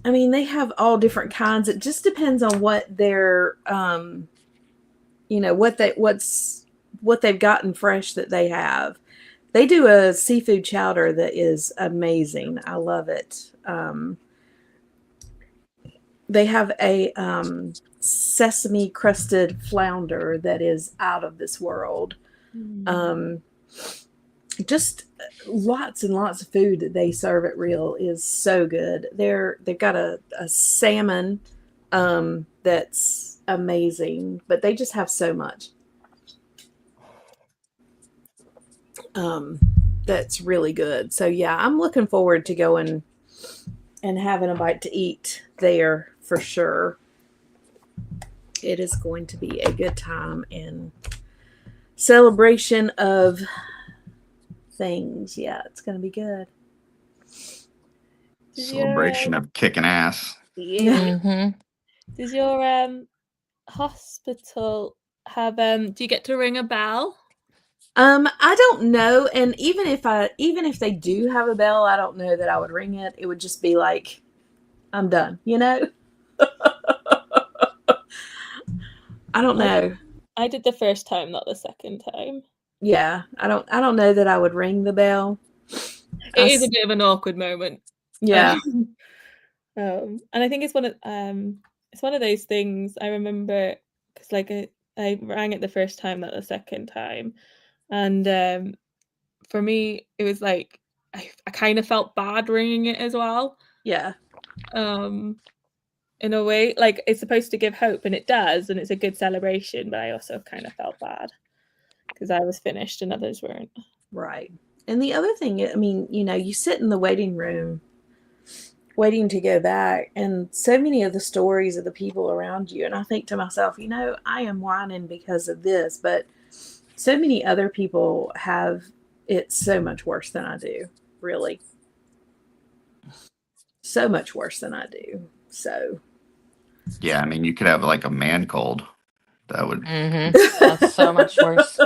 Speaker 1: I mean, they have all different kinds. It just depends on what their what they've gotten fresh that they have. They do a seafood chowder that is amazing. I love it. They have a sesame crusted flounder that is out of this world. Just lots and lots of food that they serve at Real is so good. They've got a salmon that's amazing, but they just have so much that's really good. So yeah, I'm looking forward to going and having a bite to eat there for sure. It is going to be a good time and celebration of things. Yeah, it's going to be good.
Speaker 2: Celebration of kicking ass.
Speaker 4: yeah.
Speaker 3: Mm-hmm.
Speaker 4: Does your hospital have do you get to ring a bell?
Speaker 1: I don't know, and even if they do have a bell, I don't know that I would ring it. It would just be like, I'm done, you know? I don't know.
Speaker 4: I did the first time, not the second time.
Speaker 1: Yeah, I don't know that I would ring the bell.
Speaker 4: It is a bit of an awkward moment.
Speaker 1: Yeah.
Speaker 4: And I think it's one of those things I remember because I rang it the first time, not the second time, and for me it was like I kind of felt bad ringing it as well.
Speaker 1: Yeah.
Speaker 4: In a way, like it's supposed to give hope, and it does, and it's a good celebration. But I also kind of felt bad because I was finished and others weren't.
Speaker 1: Right. And the other thing, I mean, you sit in the waiting room waiting to go back, and so many of the stories of the people around you, and I think to myself, I am whining because of this, but so many other people have it so much worse than I do, really. So much worse than I do. So
Speaker 2: Yeah, I mean, you could have like a man cold. That would.
Speaker 3: That's so much worse.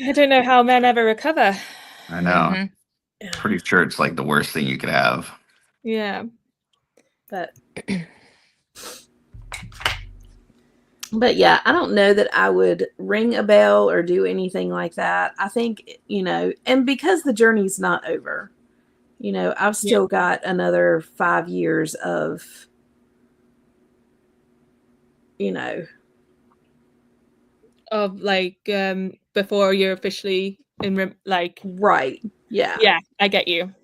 Speaker 4: I don't know how men ever recover.
Speaker 2: I know. Pretty sure it's like the worst thing you could have.
Speaker 4: Yeah.
Speaker 1: But yeah, I don't know that I would ring a bell or do anything like that. I think, and because the journey's not over, I've still got another 5 years of,
Speaker 4: of before you're officially in
Speaker 1: right. Yeah,
Speaker 4: I get you.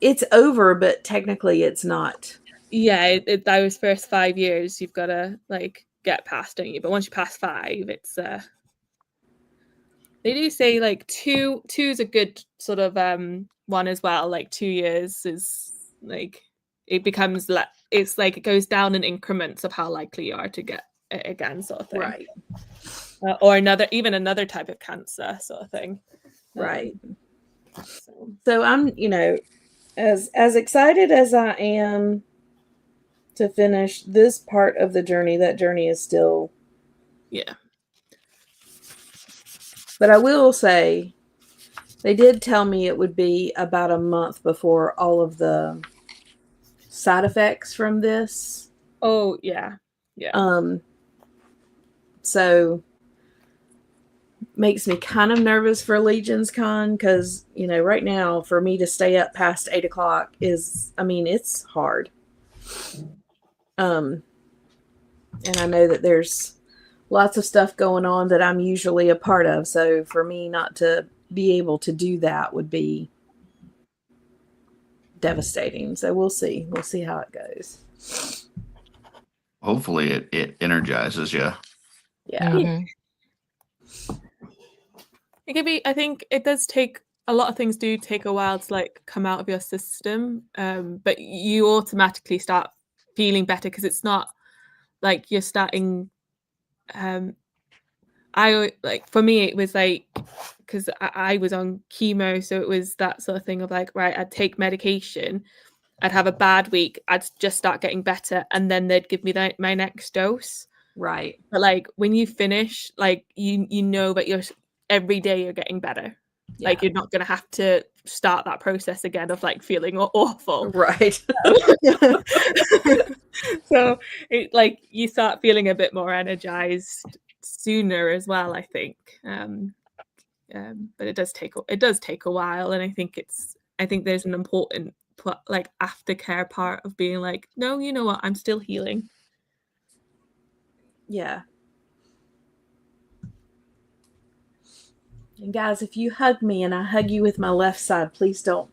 Speaker 1: It's over, but technically it's not.
Speaker 4: Yeah, those first 5 years you've got to get past, don't you? But once you pass 5, it's they do say two is a good sort of one as well. 2 years is it becomes it's it goes down in increments of how likely you are to get it again, sort of thing.
Speaker 1: Right.
Speaker 4: Or another type of cancer, sort of thing.
Speaker 1: Right. So I'm, as excited as I am to finish this part of the journey, that journey is still.
Speaker 4: Yeah.
Speaker 1: But I will say, They did tell me it would be about a month before all of the side effects from this.
Speaker 4: Oh yeah.
Speaker 1: So makes me kind of nervous for Legion's Con because, you know, right now for me to stay up past 8 o'clock is, I mean, it's hard. And I know that there's lots of stuff going on that I'm usually a part of. So for me not to be able to do that would be devastating. So we'll see. We'll see how it goes.
Speaker 2: Hopefully it energizes you.
Speaker 1: Yeah.
Speaker 3: Mhm.
Speaker 4: It could be. I think it does take a lot of things. Do take a while to like come out of your system, but you automatically start feeling better because it's not like you're starting. I like for me it was like because I was on chemo, so it was that sort of thing of like, right, I'd take medication, I'd have a bad week, I'd just start getting better, and then they'd give me my next dose.
Speaker 1: Right.
Speaker 4: But like when you finish, like you know that you're every day you're getting better.
Speaker 1: Yeah.
Speaker 4: Like you're not gonna have to start that process again of like feeling awful.
Speaker 1: Right.
Speaker 4: So it like you start feeling a bit more energized sooner as well, I think. But it does take a while, and I think there's an important like aftercare part of being like, no, you know what, I'm still healing.
Speaker 1: Yeah. And guys, if you hug me and I hug you with my left side, please don't.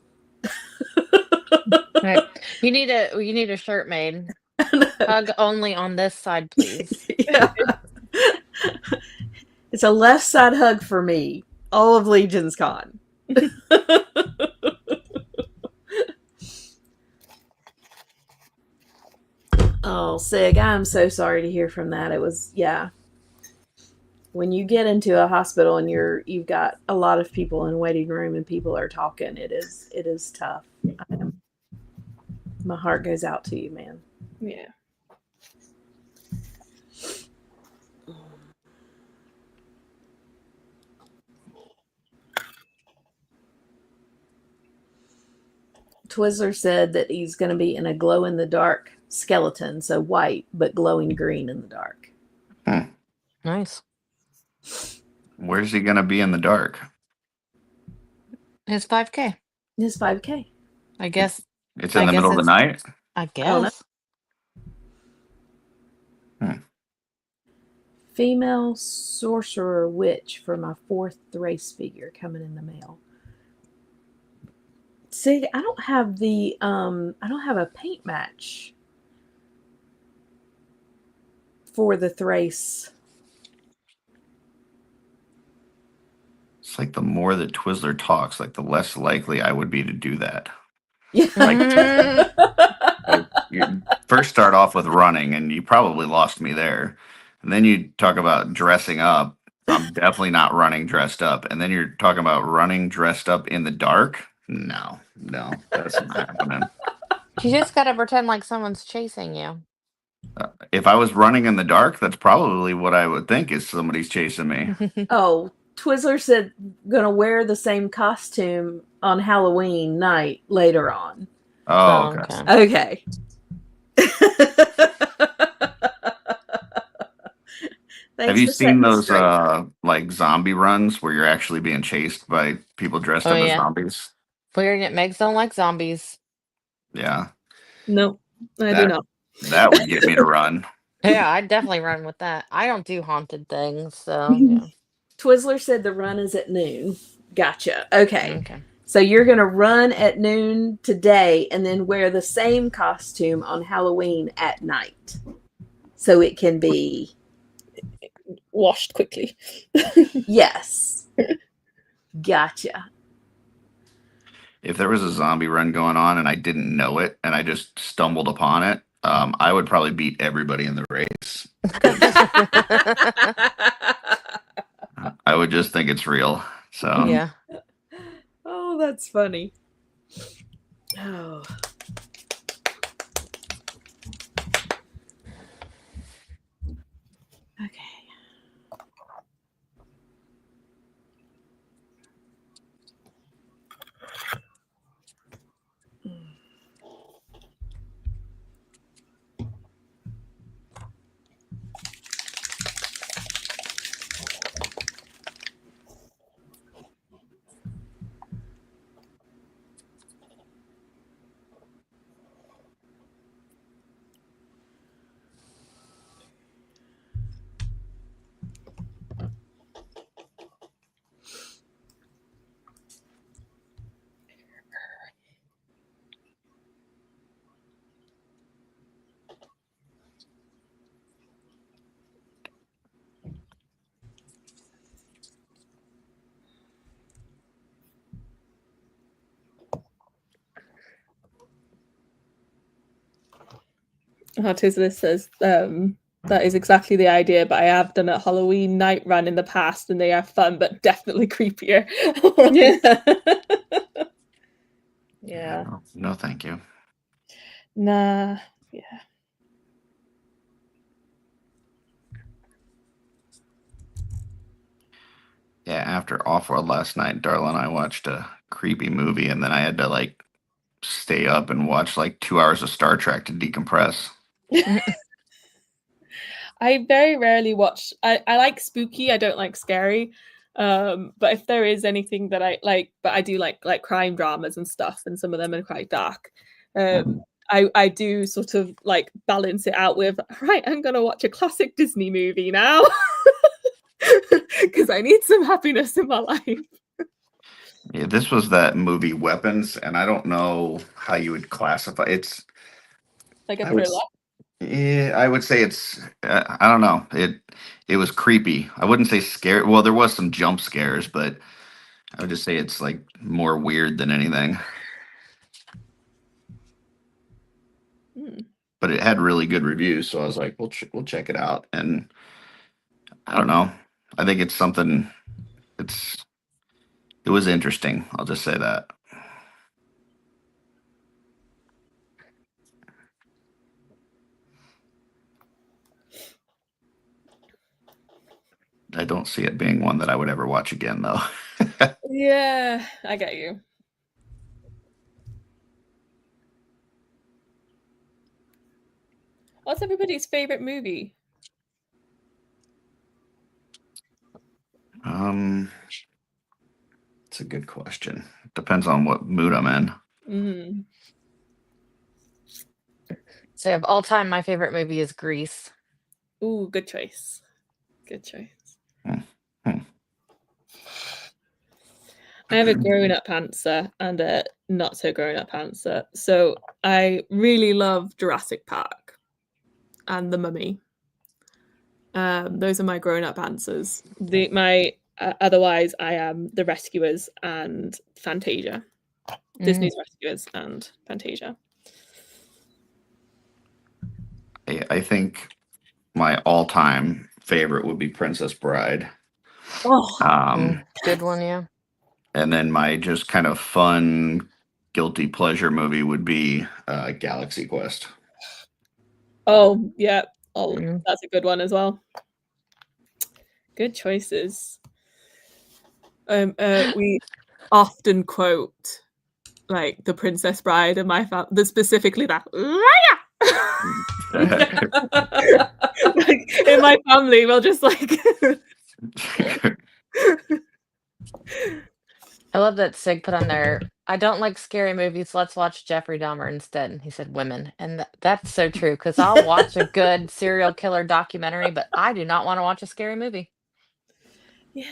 Speaker 3: Right. You need a shirt made. Hug only on this side, please.
Speaker 1: Yeah. It's a left side hug for me. All of Legion's Con. Oh, Sig, I'm so sorry to hear from that. It was, yeah. When you get into a hospital and you've got a lot of people in waiting room and people are talking, it is tough. My heart goes out to you, man.
Speaker 4: Yeah.
Speaker 1: Twizzler said that he's going to be in a glow in the dark skeleton, so white but glowing green in the dark.
Speaker 3: Nice.
Speaker 2: Where's he gonna be in the dark?
Speaker 3: His 5K.
Speaker 1: His 5K.
Speaker 3: I guess.
Speaker 2: It's in the middle of the night.
Speaker 3: I
Speaker 1: don't know.
Speaker 3: guess.
Speaker 1: Female sorcerer witch for my 4th race figure coming in the mail. See, I don't have a paint match for the Thrace.
Speaker 2: It's like the more that Twizzler talks, like the less likely I would be to do that.
Speaker 1: Yeah.
Speaker 2: Like, you first start off with running, and you probably lost me there. And then you talk about dressing up. I'm definitely not running dressed up. And then you're talking about running dressed up in the dark. No, that's not happening.
Speaker 3: You just gotta pretend like someone's chasing you.
Speaker 2: If I was running in the dark, that's probably what I would think is somebody's chasing me.
Speaker 1: Oh, Twizzler said gonna wear the same costume on Halloween night later on.
Speaker 2: Oh, okay.
Speaker 1: Okay.
Speaker 2: Have you seen those like zombie runs where you're actually being chased by people dressed up as zombies?
Speaker 3: Weird, yet Megs don't like zombies.
Speaker 2: Yeah.
Speaker 4: No, I do not.
Speaker 2: That would get me to run.
Speaker 3: Yeah, I'd definitely run with that. I don't do haunted things, so yeah.
Speaker 1: Twizzler said the run is at noon. Gotcha. Okay. So you're going to run at noon today and then wear the same costume on Halloween at night. So it can be
Speaker 4: washed quickly.
Speaker 1: Yes. Gotcha.
Speaker 2: If there was a zombie run going on and I didn't know it and I just stumbled upon it, I would probably beat everybody in the race. I would just think it's real. So
Speaker 3: yeah.
Speaker 1: Oh, that's funny. Oh. Okay.
Speaker 4: Artisalis says that is exactly the idea, but I have done a Halloween night run in the past and they are fun, but definitely creepier.
Speaker 1: Yeah. Yeah.
Speaker 2: No, thank you.
Speaker 4: Nah, yeah.
Speaker 2: Yeah, after Offworld last night, Darla and I watched a creepy movie, and then I had to like stay up and watch like 2 hours of Star Trek to decompress.
Speaker 4: I very rarely watch. I like spooky. I don't like scary. But if there is anything that I like, but I do like crime dramas and stuff, and some of them are quite dark. I do sort of like balance it out with, right, I'm gonna watch a classic Disney movie now because I need some happiness in my life.
Speaker 2: Yeah, this was that movie Weapons, and I don't know how you would classify it's.
Speaker 4: Like a
Speaker 2: I would,
Speaker 4: thriller.
Speaker 2: yeah, I would say it's. I don't know. It was creepy. I wouldn't say scary. Well, there was some jump scares, but I would just say it's like more weird than anything. But it had really good reviews, so I was like, we'll check it out. And I don't know. I think it's something. It was interesting. I'll just say that. I don't see it being one that I would ever watch again, though.
Speaker 4: Yeah, I get you. What's everybody's favorite movie?
Speaker 2: It's a good question. Depends on what mood I'm in.
Speaker 4: Mm-hmm.
Speaker 3: So of all time, my favorite movie is Grease.
Speaker 4: Ooh, good choice. Good choice. I have a grown-up answer and a not so grown-up answer. So I really love Jurassic Park and The Mummy. Those are my grown-up answers. Otherwise, I am The Rescuers and Fantasia. Disney's Rescuers and Fantasia.
Speaker 2: I think my all-time favorite would be Princess Bride.
Speaker 4: Oh,
Speaker 3: Good one, yeah.
Speaker 2: And then my just kind of fun, guilty pleasure movie would be Galaxy Quest.
Speaker 4: oh yeah. Oh, that's a good one as well. Good choices. We often quote like the Princess Bride and my family, specifically that. Like in my family, we'll just like.
Speaker 3: I love that Sig put on there. I don't like scary movies. Let's watch Jeffrey Dahmer instead. And he said women. And that's so true because I'll watch a good serial killer documentary, but I do not want to watch a scary movie.
Speaker 4: Yeah.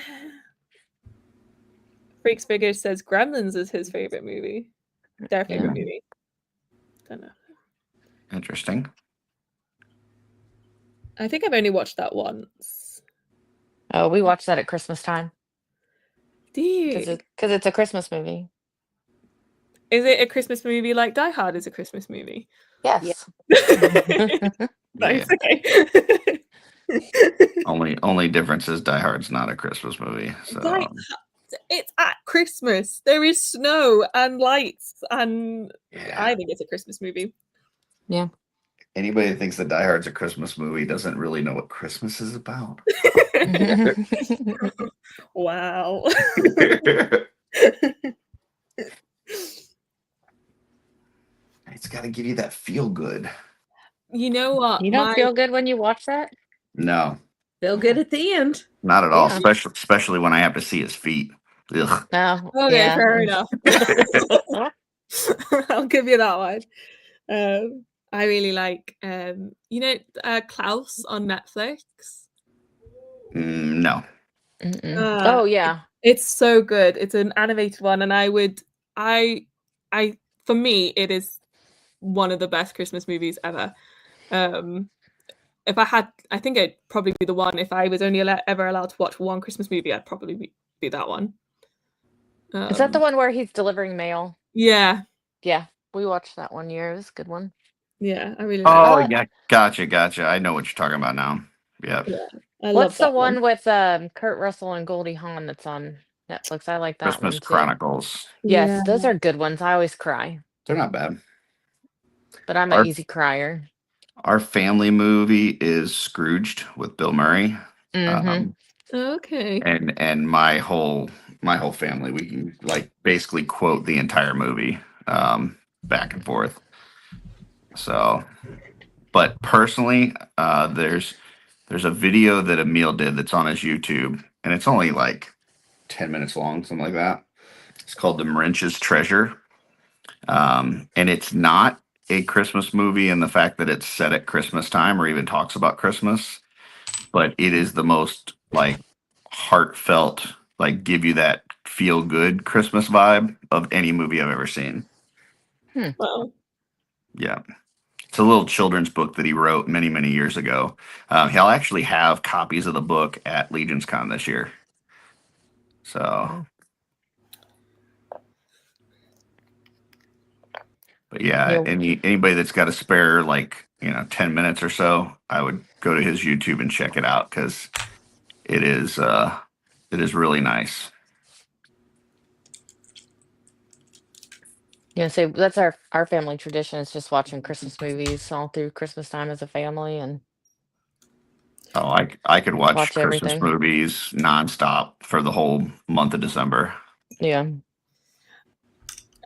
Speaker 4: Freaks Figure says Gremlins is his favorite movie. Their favorite movie. Don't know.
Speaker 2: Interesting.
Speaker 4: I think I've only watched that once.
Speaker 3: Oh, we watched that at Christmas time.
Speaker 4: Do you?
Speaker 3: Because it's a Christmas movie.
Speaker 4: Is it a Christmas movie like Die Hard is a Christmas movie?
Speaker 3: Yes.
Speaker 4: Nice.
Speaker 2: Yeah.
Speaker 4: Okay.
Speaker 2: Only difference is Die Hard's not a Christmas movie. So
Speaker 4: it's at Christmas. There is snow and lights, and I think it's a Christmas movie.
Speaker 3: Yeah.
Speaker 2: Anybody that thinks that Die Hard's a Christmas movie doesn't really know what Christmas is about.
Speaker 4: Wow.
Speaker 2: It's got to give you that feel good.
Speaker 4: You know what?
Speaker 3: You don't feel good when you watch that?
Speaker 2: No.
Speaker 1: Feel good at the end.
Speaker 2: Not at all. Especially when I have to see his feet. Ugh.
Speaker 3: Oh,
Speaker 4: okay,
Speaker 3: yeah.
Speaker 4: fair enough. I'll give you that one. I really like, Klaus on Netflix.
Speaker 2: No.
Speaker 3: Oh yeah,
Speaker 4: it's so good. It's an animated one, and for me, it is one of the best Christmas movies ever. If I think it'd probably be the one. If I was only ever allowed to watch one Christmas movie, I'd probably be that one.
Speaker 3: Is that the one where he's delivering mail?
Speaker 4: Yeah.
Speaker 3: Yeah, we watched that one year. It was a good one.
Speaker 4: Yeah, I really like
Speaker 2: Oh,
Speaker 3: Uh,
Speaker 2: yeah. Gotcha. I know what you're talking about now. Yeah.
Speaker 4: that. Yeah, I love
Speaker 3: what's the
Speaker 4: that one.
Speaker 3: one with Kurt Russell and Goldie Hawn that's on Netflix? I like that
Speaker 2: Christmas
Speaker 3: one too.
Speaker 2: Chronicles.
Speaker 3: Yes,
Speaker 4: Yeah.
Speaker 3: those are good ones. I always cry,
Speaker 2: They're not bad.
Speaker 3: but I'm an
Speaker 2: Our
Speaker 3: easy crier.
Speaker 2: our family movie is Scrooged with Bill Murray.
Speaker 3: Mm-hmm.
Speaker 4: Okay.
Speaker 2: And my whole family, we can like basically quote the entire movie back and forth. So, but personally, there's a video that Emil did that's on his YouTube, and it's only like 10 minutes long, something like that. It's called The Grinch's Treasure. And it's not a Christmas movie in the fact that it's set at Christmas time or even talks about Christmas, but it is the most like heartfelt, like give you that feel good Christmas vibe of any movie I've ever seen.
Speaker 4: Well,
Speaker 2: Yeah. It's a little children's book that he wrote many, many years ago. He'll actually have copies of the book at Legion's Con this year. So, but yeah,
Speaker 3: Yeah.
Speaker 2: anybody that's got a spare like 10 minutes or so, I would go to his YouTube and check it out because it is really nice.
Speaker 3: Yeah, so that's our family tradition is just watching Christmas movies all through Christmas time as a family and
Speaker 2: Oh, I could watch
Speaker 3: watch
Speaker 2: Christmas
Speaker 3: everything.
Speaker 2: movies nonstop for the whole month of December.
Speaker 3: Yeah.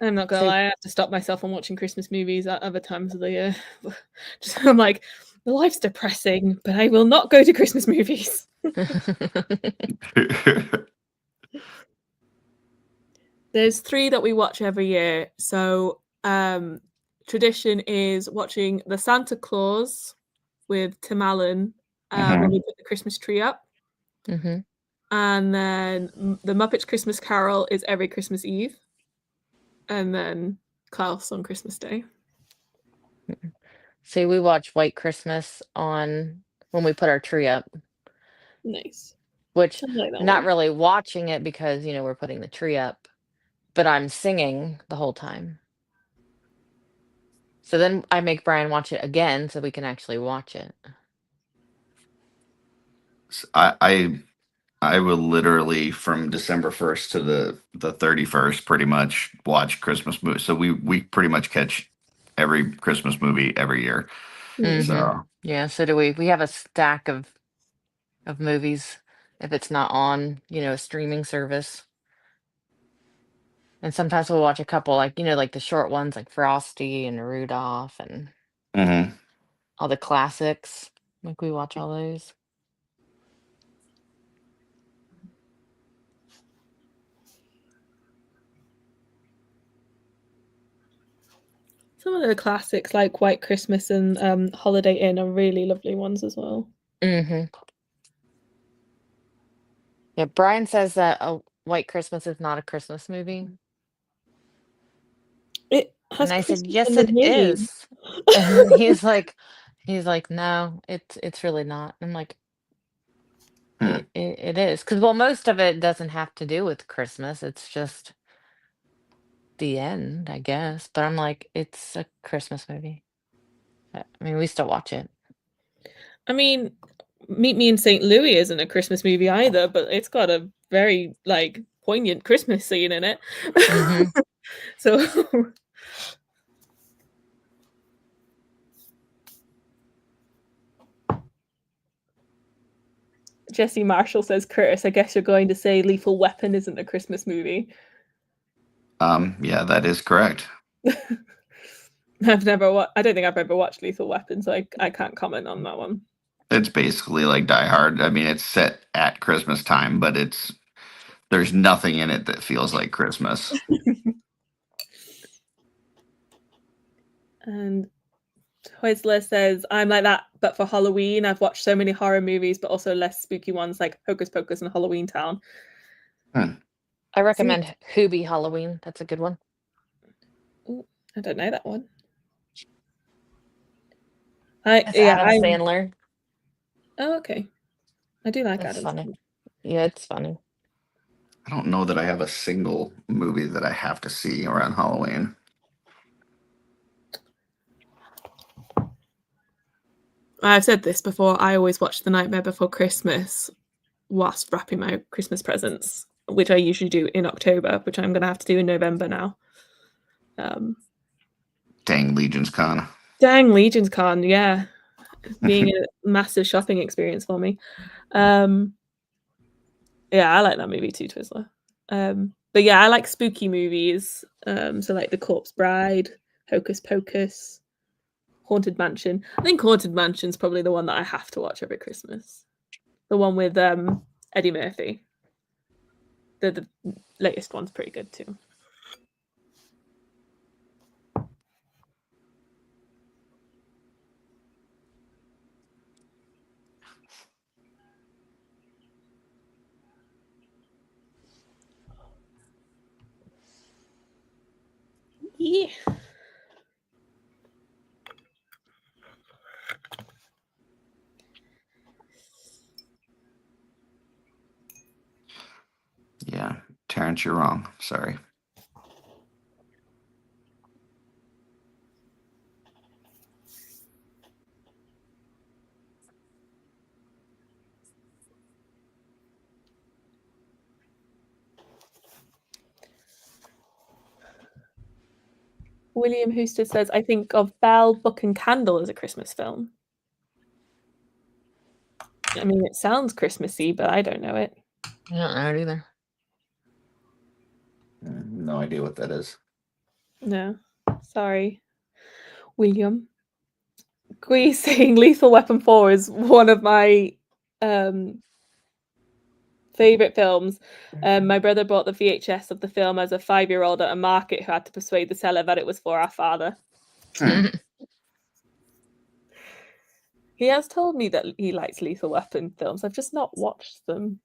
Speaker 4: I'm not gonna
Speaker 3: So-
Speaker 4: lie, I have to stop myself from watching Christmas movies at other times of the year. I'm like, the life's depressing, but I will not go to Christmas movies. There's 3 that we watch every year. So tradition is watching The Santa Claus with Tim Allen when we put the Christmas tree up.
Speaker 3: Mm-hmm.
Speaker 4: And then The Muppets Christmas Carol is every Christmas Eve. And then Klaus on Christmas Day.
Speaker 3: See, we watch White Christmas on when we put our tree up,
Speaker 4: Nice.
Speaker 3: which
Speaker 4: I like that
Speaker 3: not
Speaker 4: one.
Speaker 3: really watching it because, we're putting the tree up, but I'm singing the whole time. So then I make Brian watch it again so we can actually watch it.
Speaker 2: I will literally from December 1st to the 31st pretty much watch Christmas movies. So we pretty much catch every Christmas movie every year.
Speaker 4: Nice.
Speaker 2: So
Speaker 3: Yeah, so do we. We have a stack of movies if it's not on, a streaming service. And sometimes we'll watch a couple like, like the short ones like Frosty and Rudolph and
Speaker 2: mhm.
Speaker 3: all the classics. Like we watch all those.
Speaker 4: Some of the classics like White Christmas and Holiday Inn are really lovely ones as well.
Speaker 3: Mm-hmm. Yeah, Brian says that White Christmas is not a Christmas movie.
Speaker 4: It has
Speaker 3: And I said,
Speaker 4: Christmas
Speaker 3: yes,
Speaker 4: in the
Speaker 3: it
Speaker 4: name.
Speaker 3: is. And he's like, no, it's really not. I'm like, it is. Because, well, most of it doesn't have to do with Christmas. It's just the end, I guess. But I'm like, it's a Christmas movie. I mean, we still watch it.
Speaker 4: I mean, Meet Me in St. Louis isn't a Christmas movie either, but it's got a very poignant Christmas scene in it.
Speaker 3: Mhm.
Speaker 4: So Jesse Marshall says, Curtis, I guess you're going to say Lethal Weapon isn't a Christmas movie.
Speaker 2: Yeah, that is correct.
Speaker 4: I don't think I've ever watched Lethal Weapon, so I can't comment on that one.
Speaker 2: It's basically like Die Hard. I mean, it's set at Christmas time, but there's nothing in it that feels like Christmas.
Speaker 4: And Twizzler says, I'm like that, but for Halloween, I've watched so many horror movies, but also less spooky ones like Hocus Pocus and Halloween Town.
Speaker 3: I recommend Hubie Halloween. That's a good one.
Speaker 4: Ooh, I don't know that one.
Speaker 3: That's Adam Sandler.
Speaker 4: Oh, okay. I do like
Speaker 3: That's
Speaker 4: Adam
Speaker 3: funny.
Speaker 4: Sandler.
Speaker 3: Yeah, it's funny.
Speaker 2: I don't know that I have a single movie that I have to see around Halloween.
Speaker 4: I've said this before. I always watch The Nightmare Before Christmas whilst wrapping my Christmas presents, which I usually do in October, which I'm going to have to do in November now.
Speaker 2: Dang, Legion's Con.
Speaker 4: Dang, Legion's Con, yeah. Being a massive shopping experience for me. Yeah, I like that movie too, Twizzler. But yeah, I like spooky movies. So like The Corpse Bride, Hocus Pocus, Haunted Mansion. I think Haunted Mansion's probably the one that I have to watch every Christmas. The one with Eddie Murphy. The latest one's pretty good too. Yeah.
Speaker 2: Yeah, Terrence, you're wrong. Sorry.
Speaker 4: William Hooster says, I think of Belle, Book and Candle as a Christmas film. I mean, it sounds Christmassy, but I don't know it.
Speaker 3: I don't know it either.
Speaker 2: No idea what that is.
Speaker 4: No, sorry, William. Gui saying Lethal Weapon 4 is one of my favorite films. My brother bought the VHS of the film as a 5-year-old at a market who had to persuade the seller that it was for our father. He has told me that he likes Lethal Weapon films. I've just not watched them.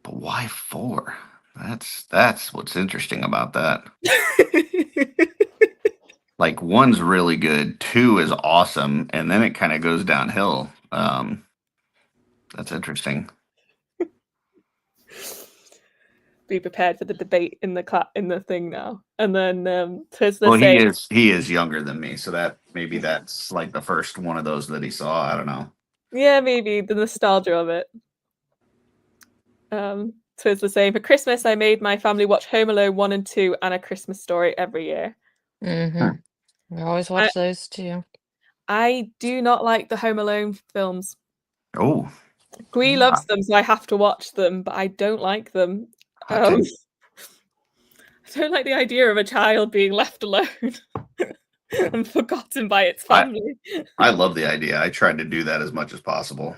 Speaker 2: But why 4? That's what's interesting about that. Like 1's really good, 2 is awesome, and then it kind of goes downhill. That's interesting.
Speaker 4: Be prepared for the debate in the thing now. And then
Speaker 2: he is younger than me, so that maybe that's like the first one of those that he saw. I don't know.
Speaker 4: Yeah, maybe the nostalgia of it. Twizzler saying, for Christmas, I made my family watch Home Alone 1 and 2 and A Christmas Story every year.
Speaker 3: We always watch those too.
Speaker 4: I do not like the Home Alone films.
Speaker 2: Oh.
Speaker 4: Gui loves them, so I have to watch them, but I don't like them. I don't like the idea of a child being left alone and forgotten by its family.
Speaker 2: I love the idea. I tried to do that as much as possible.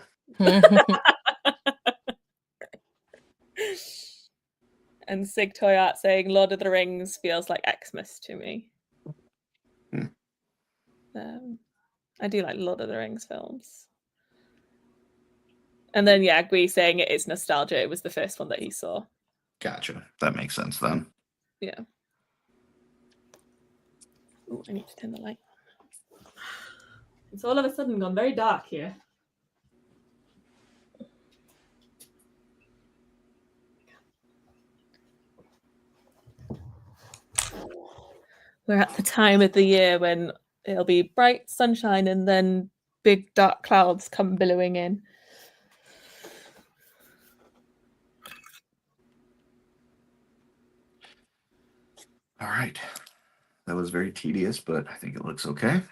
Speaker 4: And Sig Toyart saying Lord of the Rings feels like Xmas to me. I do like Lord of the Rings films. And then, yeah, Gui saying it is nostalgia. It was the first one that he saw.
Speaker 2: Gotcha. That makes sense then.
Speaker 4: Yeah. Oh, I need to turn the light. It's all of a sudden gone very dark here. We're at the time of the year when it'll be bright sunshine and then big dark clouds come billowing in.
Speaker 2: All right. That was very tedious, but I think it looks okay.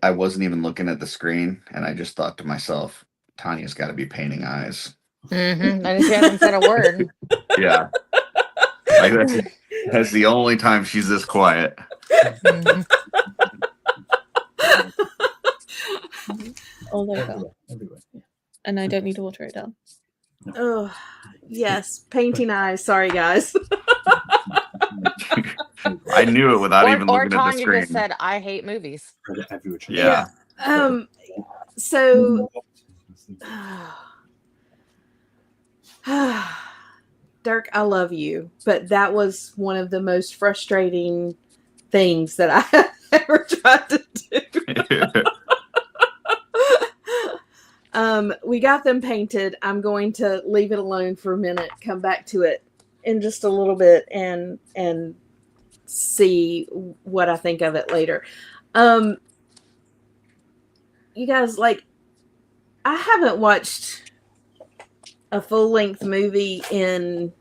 Speaker 2: I wasn't even looking at the screen, and I just thought to myself, Tanya's got to be painting eyes.
Speaker 3: And she hasn't said a word.
Speaker 2: Yeah. That's the only time she's this quiet.
Speaker 4: And I don't need to water it down.
Speaker 1: Oh, yes. Painting eyes. Sorry, guys.
Speaker 2: I knew it without even looking at the
Speaker 3: Tanya
Speaker 2: screen.
Speaker 3: just said, I hate movies.
Speaker 2: Yeah.
Speaker 1: So Dirk, I love you, but that was one of the most frustrating things that I have ever tried to do. We got them painted. I'm going to leave it alone for a minute, come back to it in just a little bit and see what I think of it later. You guys, like, I haven't watched a full-length movie in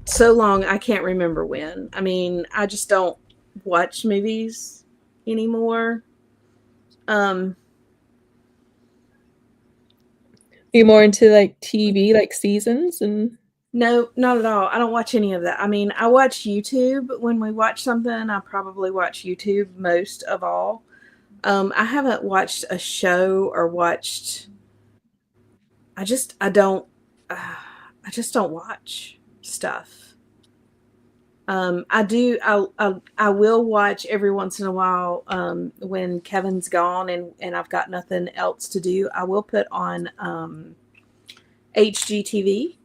Speaker 1: so long I can't remember when. I mean, I just don't watch movies anymore.
Speaker 4: Are you more into like TV, like seasons and?
Speaker 1: No, not at all. I don't watch any of that. I mean, I watch YouTube. When we watch something, I probably watch YouTube most of all. I haven't watched a show or watched. I just don't watch stuff. I will watch every once in a while when Kevin's gone and I've got nothing else to do. I will put on HGTV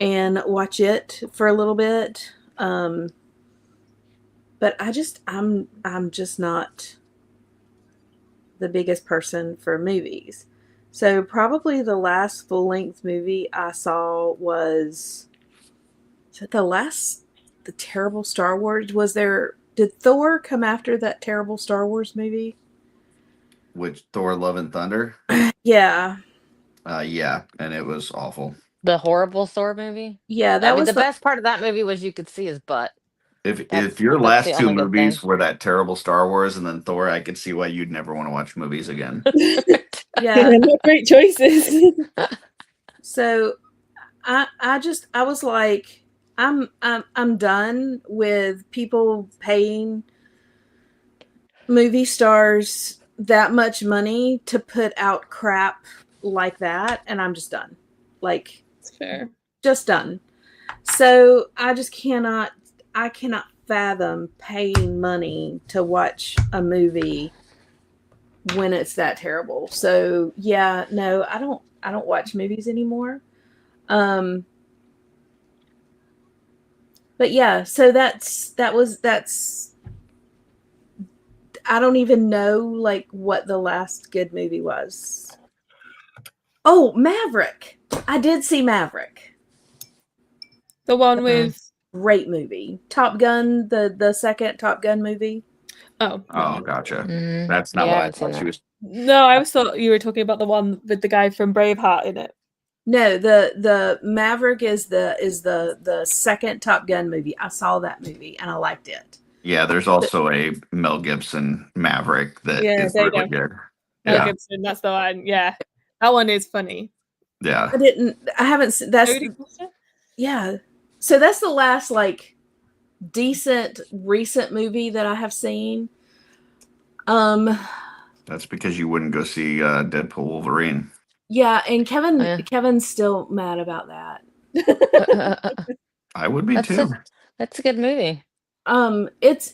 Speaker 1: and watch it for a little bit. But I'm just not the biggest person for movies. So probably the last full-length movie I saw was it the terrible Star Wars? Did Thor come after that terrible Star Wars movie?
Speaker 2: Which Thor: Love and Thunder?
Speaker 1: Yeah.
Speaker 2: Yeah, and it was awful.
Speaker 3: The horrible Thor movie.
Speaker 1: Yeah, that was
Speaker 3: the best part of that movie was you could see his butt.
Speaker 2: If your
Speaker 3: that's
Speaker 2: last
Speaker 3: the
Speaker 2: two
Speaker 3: only good
Speaker 2: movies
Speaker 3: thing.
Speaker 2: were that terrible Star Wars and then Thor, I could see why you'd never want to watch movies again.
Speaker 1: Yeah.
Speaker 4: Not great choices.
Speaker 1: So I was like, I'm done with people paying movie stars that much money to put out crap like that, and I'm just done. Like,
Speaker 4: It's fair.
Speaker 1: just done. So I cannot fathom paying money to watch a movie when it's that terrible. So yeah, no, I don't watch movies anymore. But yeah, so that's I don't even know like what the last good movie was. Oh, Maverick. I did see Maverick.
Speaker 4: The one with
Speaker 1: Great movie. Top Gun, the second Top Gun movie.
Speaker 4: oh
Speaker 2: Gotcha.
Speaker 3: Mm,
Speaker 2: That's not
Speaker 3: yeah, I
Speaker 2: what I
Speaker 3: haven't seen
Speaker 2: thought she
Speaker 3: that.
Speaker 2: was.
Speaker 4: no, I always thought you were talking about the one with the guy from Braveheart in it.
Speaker 1: No, the Maverick is the second Top Gun movie. I saw that movie and I liked it.
Speaker 2: Yeah, there's also a Mel Gibson Maverick that
Speaker 4: Yeah,
Speaker 2: is
Speaker 4: there you
Speaker 2: really
Speaker 4: go.
Speaker 2: good.
Speaker 4: Mel
Speaker 2: Yeah,
Speaker 4: Gibson, that's the one. Yeah, that one is funny.
Speaker 2: yeah.
Speaker 1: I haven't seen that's
Speaker 4: Jodie Foster?
Speaker 1: yeah. So that's the last like decent recent movie that I have seen.
Speaker 2: That's because you wouldn't go see Deadpool Wolverine.
Speaker 1: Yeah, and
Speaker 3: Yeah.
Speaker 1: Kevin's still mad about that.
Speaker 2: I would be too.
Speaker 3: That's a good movie.
Speaker 1: It's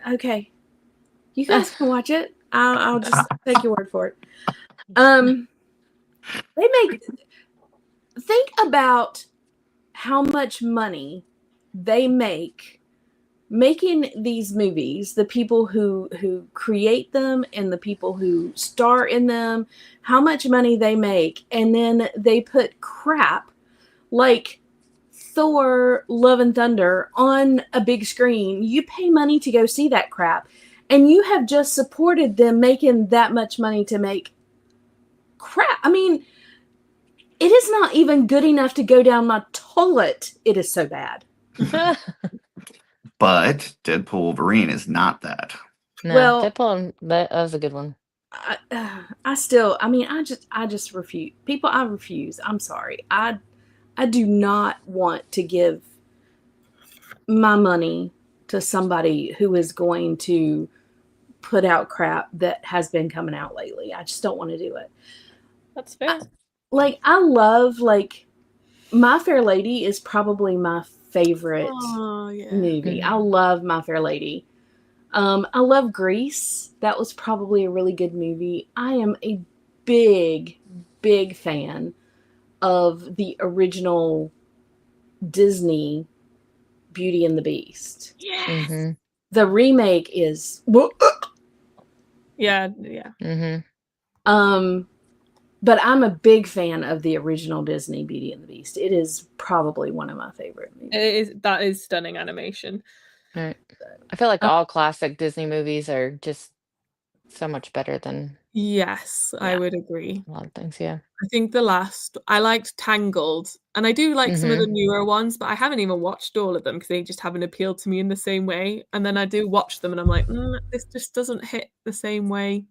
Speaker 1: okay. You guys can watch it. I'll just take your word for it. Think about how much money they make making these movies, the people who create them and the people who star in them, how much money they make, and then they put crap like Thor Love and Thunder on a big screen. You pay money to go see that crap, and you have just supported them making that much money to make crap. I mean, it is not even good enough to go down my toilet. It is so bad.
Speaker 2: But Deadpool Wolverine is not that.
Speaker 3: No,
Speaker 1: Well-
Speaker 3: Deadpool, that was a good one.
Speaker 1: I just refuse. People, I refuse. I'm sorry. I do not want to give my money to somebody who is going to put out crap that has been coming out lately. I just don't want to do it.
Speaker 4: That's fair.
Speaker 1: Like, I love, like, My Fair Lady is probably my favorite
Speaker 4: Oh yeah.
Speaker 1: movie.
Speaker 3: Mhm.
Speaker 1: I love My Fair Lady. I love Grease. That was probably a really good movie. I am a big fan of the original Disney Beauty and the Beast.
Speaker 4: Yes.
Speaker 3: Mm-hmm.
Speaker 1: The remake is
Speaker 4: Yeah.
Speaker 3: Mm-hmm.
Speaker 1: but I'm a big fan of the original Disney Beauty and the Beast. It is probably one of my favorite movies.
Speaker 4: That is stunning animation.
Speaker 3: Right. I feel like all classic Disney movies are just so much better than
Speaker 4: Yes, I
Speaker 1: Yeah.
Speaker 4: would agree.
Speaker 3: a lot of things. Yeah.
Speaker 4: I think I liked Tangled, and I do like some of the newer ones, but I haven't even watched all of them because they just haven't appealed to me in the same way. And then I do watch them, and I'm like, this just doesn't hit the same way.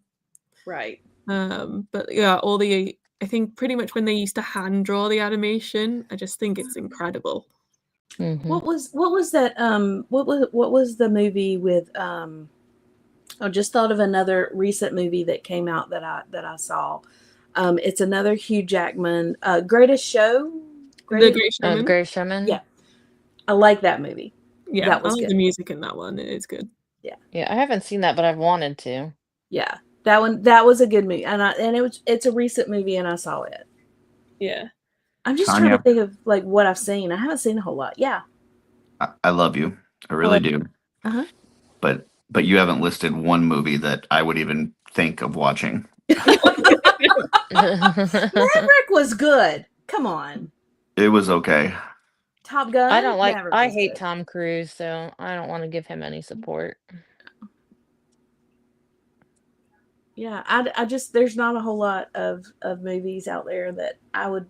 Speaker 1: Right.
Speaker 4: But yeah, I think pretty much when they used to hand draw the animation, I just think it's incredible.
Speaker 3: Mm-hmm.
Speaker 1: What was that what was the movie with I just thought of another recent movie that came out that I saw. It's another Hugh Jackman, Greatest Show.
Speaker 4: The Great Showman.
Speaker 3: The Greatest Showman.
Speaker 1: Yeah. I like that movie.
Speaker 4: Yeah,
Speaker 1: That was
Speaker 4: I like
Speaker 1: good.
Speaker 4: the music in that one. It is good.
Speaker 3: Yeah, I haven't seen that, but I've wanted to.
Speaker 1: Yeah. That was a good movie. And it's a recent movie and I saw it.
Speaker 4: Yeah.
Speaker 1: I'm just trying to think of like what I've seen. I haven't seen a whole lot. Yeah.
Speaker 2: I love you. I really do.
Speaker 1: Uh-huh.
Speaker 2: But you haven't listed one movie that I would even think of watching.
Speaker 1: Maverick was good. Come on.
Speaker 2: It was okay.
Speaker 1: Top Gun.
Speaker 3: I don't like.
Speaker 1: Maverick
Speaker 3: I
Speaker 1: was
Speaker 3: hate
Speaker 1: good.
Speaker 3: Tom Cruise, so I don't want to give him any support.
Speaker 1: Yeah, I just there's not a whole lot of movies out there that I would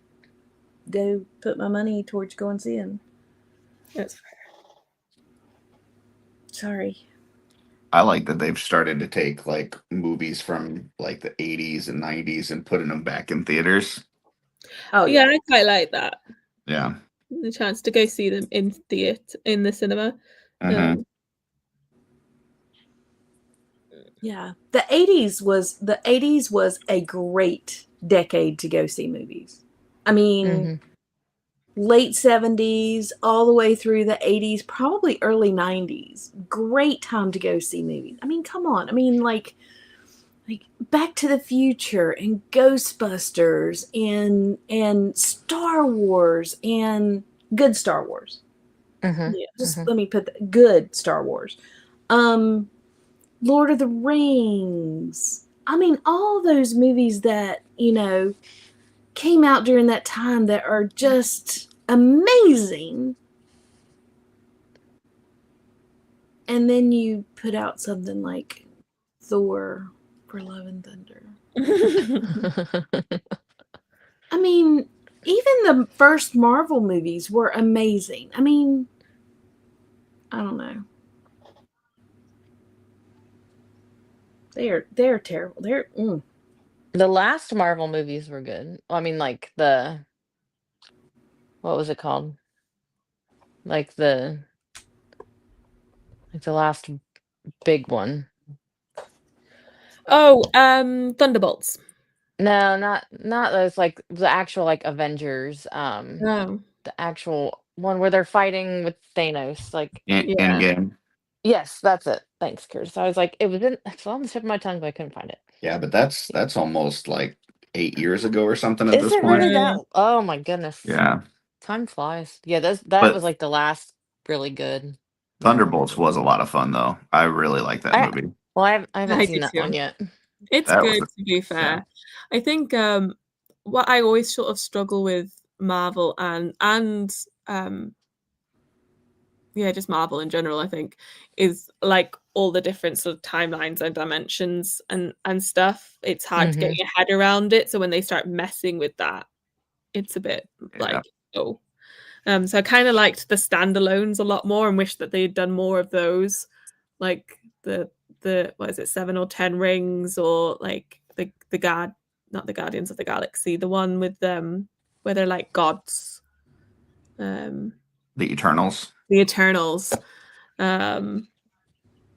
Speaker 1: go put my money towards going seeing.
Speaker 4: That's fair.
Speaker 1: Sorry.
Speaker 2: I like that they've started to take like movies from like the 80s and 90s and putting them back in theaters.
Speaker 1: Oh
Speaker 4: Yeah, I quite like that.
Speaker 2: Yeah.
Speaker 4: The chance to go see them in the cinema.
Speaker 2: Mhm.
Speaker 1: Yeah. The 80s was a great decade to go see movies. I mean, late 70s all the way through the 80s, probably early 90s. Great time to go see movies. I mean, come on. I mean, like Back to the Future and Ghostbusters and Star Wars and good Star Wars.
Speaker 3: Mm-hmm.
Speaker 1: Yeah, just let me put that, good Star Wars. Lord of the Rings. I mean, all those movies that, came out during that time that are just amazing. And then you put out something like Thor for Love and Thunder. I mean, even the first Marvel movies were amazing. I mean, I don't know. They're terrible.
Speaker 3: The last Marvel movies were good. I mean, like what was it called? Like the last big one.
Speaker 4: Oh, Thunderbolts.
Speaker 3: No, not those. Like the actual like Avengers.
Speaker 4: Oh.
Speaker 3: The actual one where they're fighting with Thanos. Like
Speaker 2: Endgame.
Speaker 3: Yes, that's it. Thanks, Curtis. I was like, it's on the tip of my tongue, but I couldn't find it.
Speaker 2: Yeah, but that's almost like 8 years ago or something at
Speaker 3: Is
Speaker 2: this
Speaker 3: it
Speaker 2: point.
Speaker 3: really that? Oh my goodness.
Speaker 2: Yeah.
Speaker 3: Time flies. Yeah, that
Speaker 2: But-
Speaker 3: was like the last really good.
Speaker 2: Thunderbolts was a lot of fun though. I really like that movie.
Speaker 3: Well, I haven't
Speaker 4: I
Speaker 3: seen
Speaker 4: did
Speaker 3: that
Speaker 4: too.
Speaker 3: one yet.
Speaker 4: It's
Speaker 2: That was
Speaker 4: good, to be fair. I think what I always sort of struggle with Marvel and just Marvel in general, I think, is like all the different sort of timelines and dimensions and stuff. It's hard to get your head around it. So when they start messing with that, it's a bit like, oh. So I kind of liked the standalones a lot more and wish that they'd done more of those, like the what is it, 7 or 10 rings, or like not the Guardians of the Galaxy, the one with where they're like gods.
Speaker 2: The Eternals.
Speaker 4: The Eternals.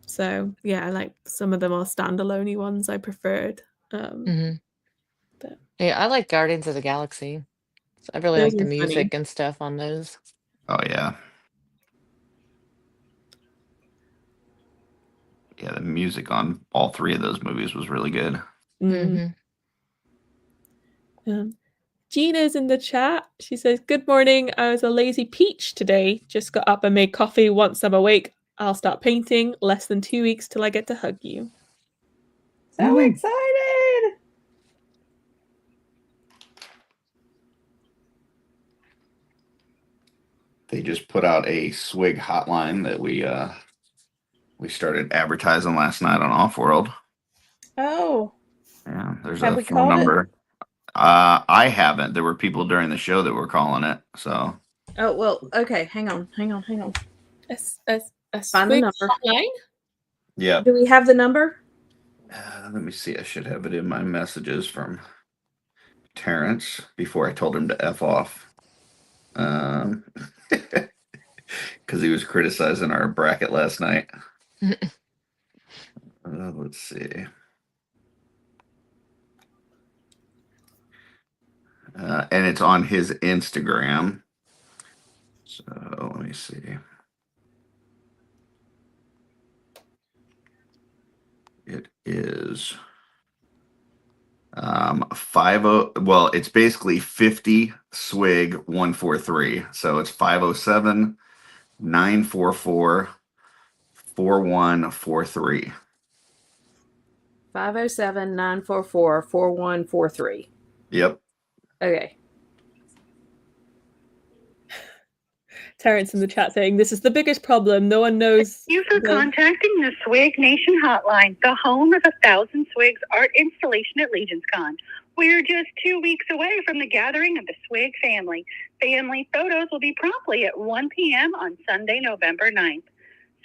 Speaker 4: So yeah, I like some of the more standalone ones I preferred.
Speaker 3: Yeah, I like Guardians of the Galaxy. So I really like the music and stuff on those.
Speaker 2: Oh yeah. Yeah, the music on all 3 of those movies was really good.
Speaker 4: Gina's in the chat. She says, "Good morning. I was a lazy peach today. Just got up and made coffee. Once I'm awake, I'll start painting. Less than 2 weeks till I get to hug you."
Speaker 1: So excited.
Speaker 2: They just put out a swig hotline that we started advertising last night on Offworld.
Speaker 1: Oh,
Speaker 2: Yeah, there's
Speaker 1: have
Speaker 2: a
Speaker 1: we
Speaker 2: phone
Speaker 1: called
Speaker 2: number. I haven't. There were people during the show that were calling it. So
Speaker 1: it? Oh, well, okay. Hang on.
Speaker 4: A
Speaker 1: Find the
Speaker 4: swig
Speaker 1: number.
Speaker 4: hotline?
Speaker 2: yeah.
Speaker 1: Do we have the number?
Speaker 2: Let me see. I should have it in my messages from Terrence before I told him to F off. Because he was criticizing our bracket last night. Let's see. And it's on his Instagram. So let me see. It is 50. Well, it's basically 50 swig 143. So it's 507 944 4143.
Speaker 1: 507-944-4143.
Speaker 2: Yep.
Speaker 1: Okay.
Speaker 4: Terrence in the chat saying, "This is the biggest problem. No one knows."
Speaker 6: Thank you for contacting the Swig Nation Hotline, the home of 1,000 Swigs art installation at LegionsCon. We're just 2 weeks away from the gathering of the Swig family. Family photos will be promptly at 1 p.m. on Sunday, November 9th.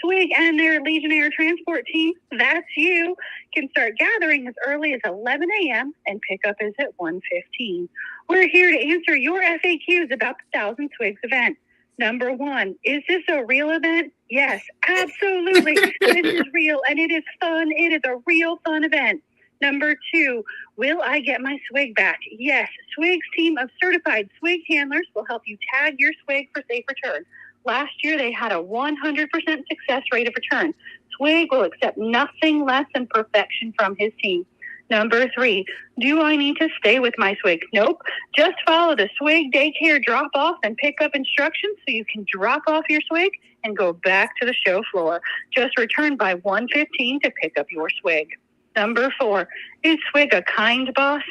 Speaker 6: Swig and their Legionnaire transport team, that's you, can start gathering as early as 11 a.m. and pickup is at 1:15. We're here to answer your FAQs about the 1,000 Swigs event. Number 1, is this a real event? Yes, absolutely. This is real and it is fun. It is a real fun event. Number 2, will I get my swig back? Yes, Swig's team of certified swig handlers will help you tag your swig for safe return. Last year, they had a 100% success rate of return. Swig will accept nothing less than perfection from his team. Number 3, do I need to stay with my swig? Nope. Just follow the swig daycare drop-off and pick-up instructions so you can drop off your swig and go back to the show floor. Just return by 1:15 to pick up your swig. Number 4, is Swig a kind boss?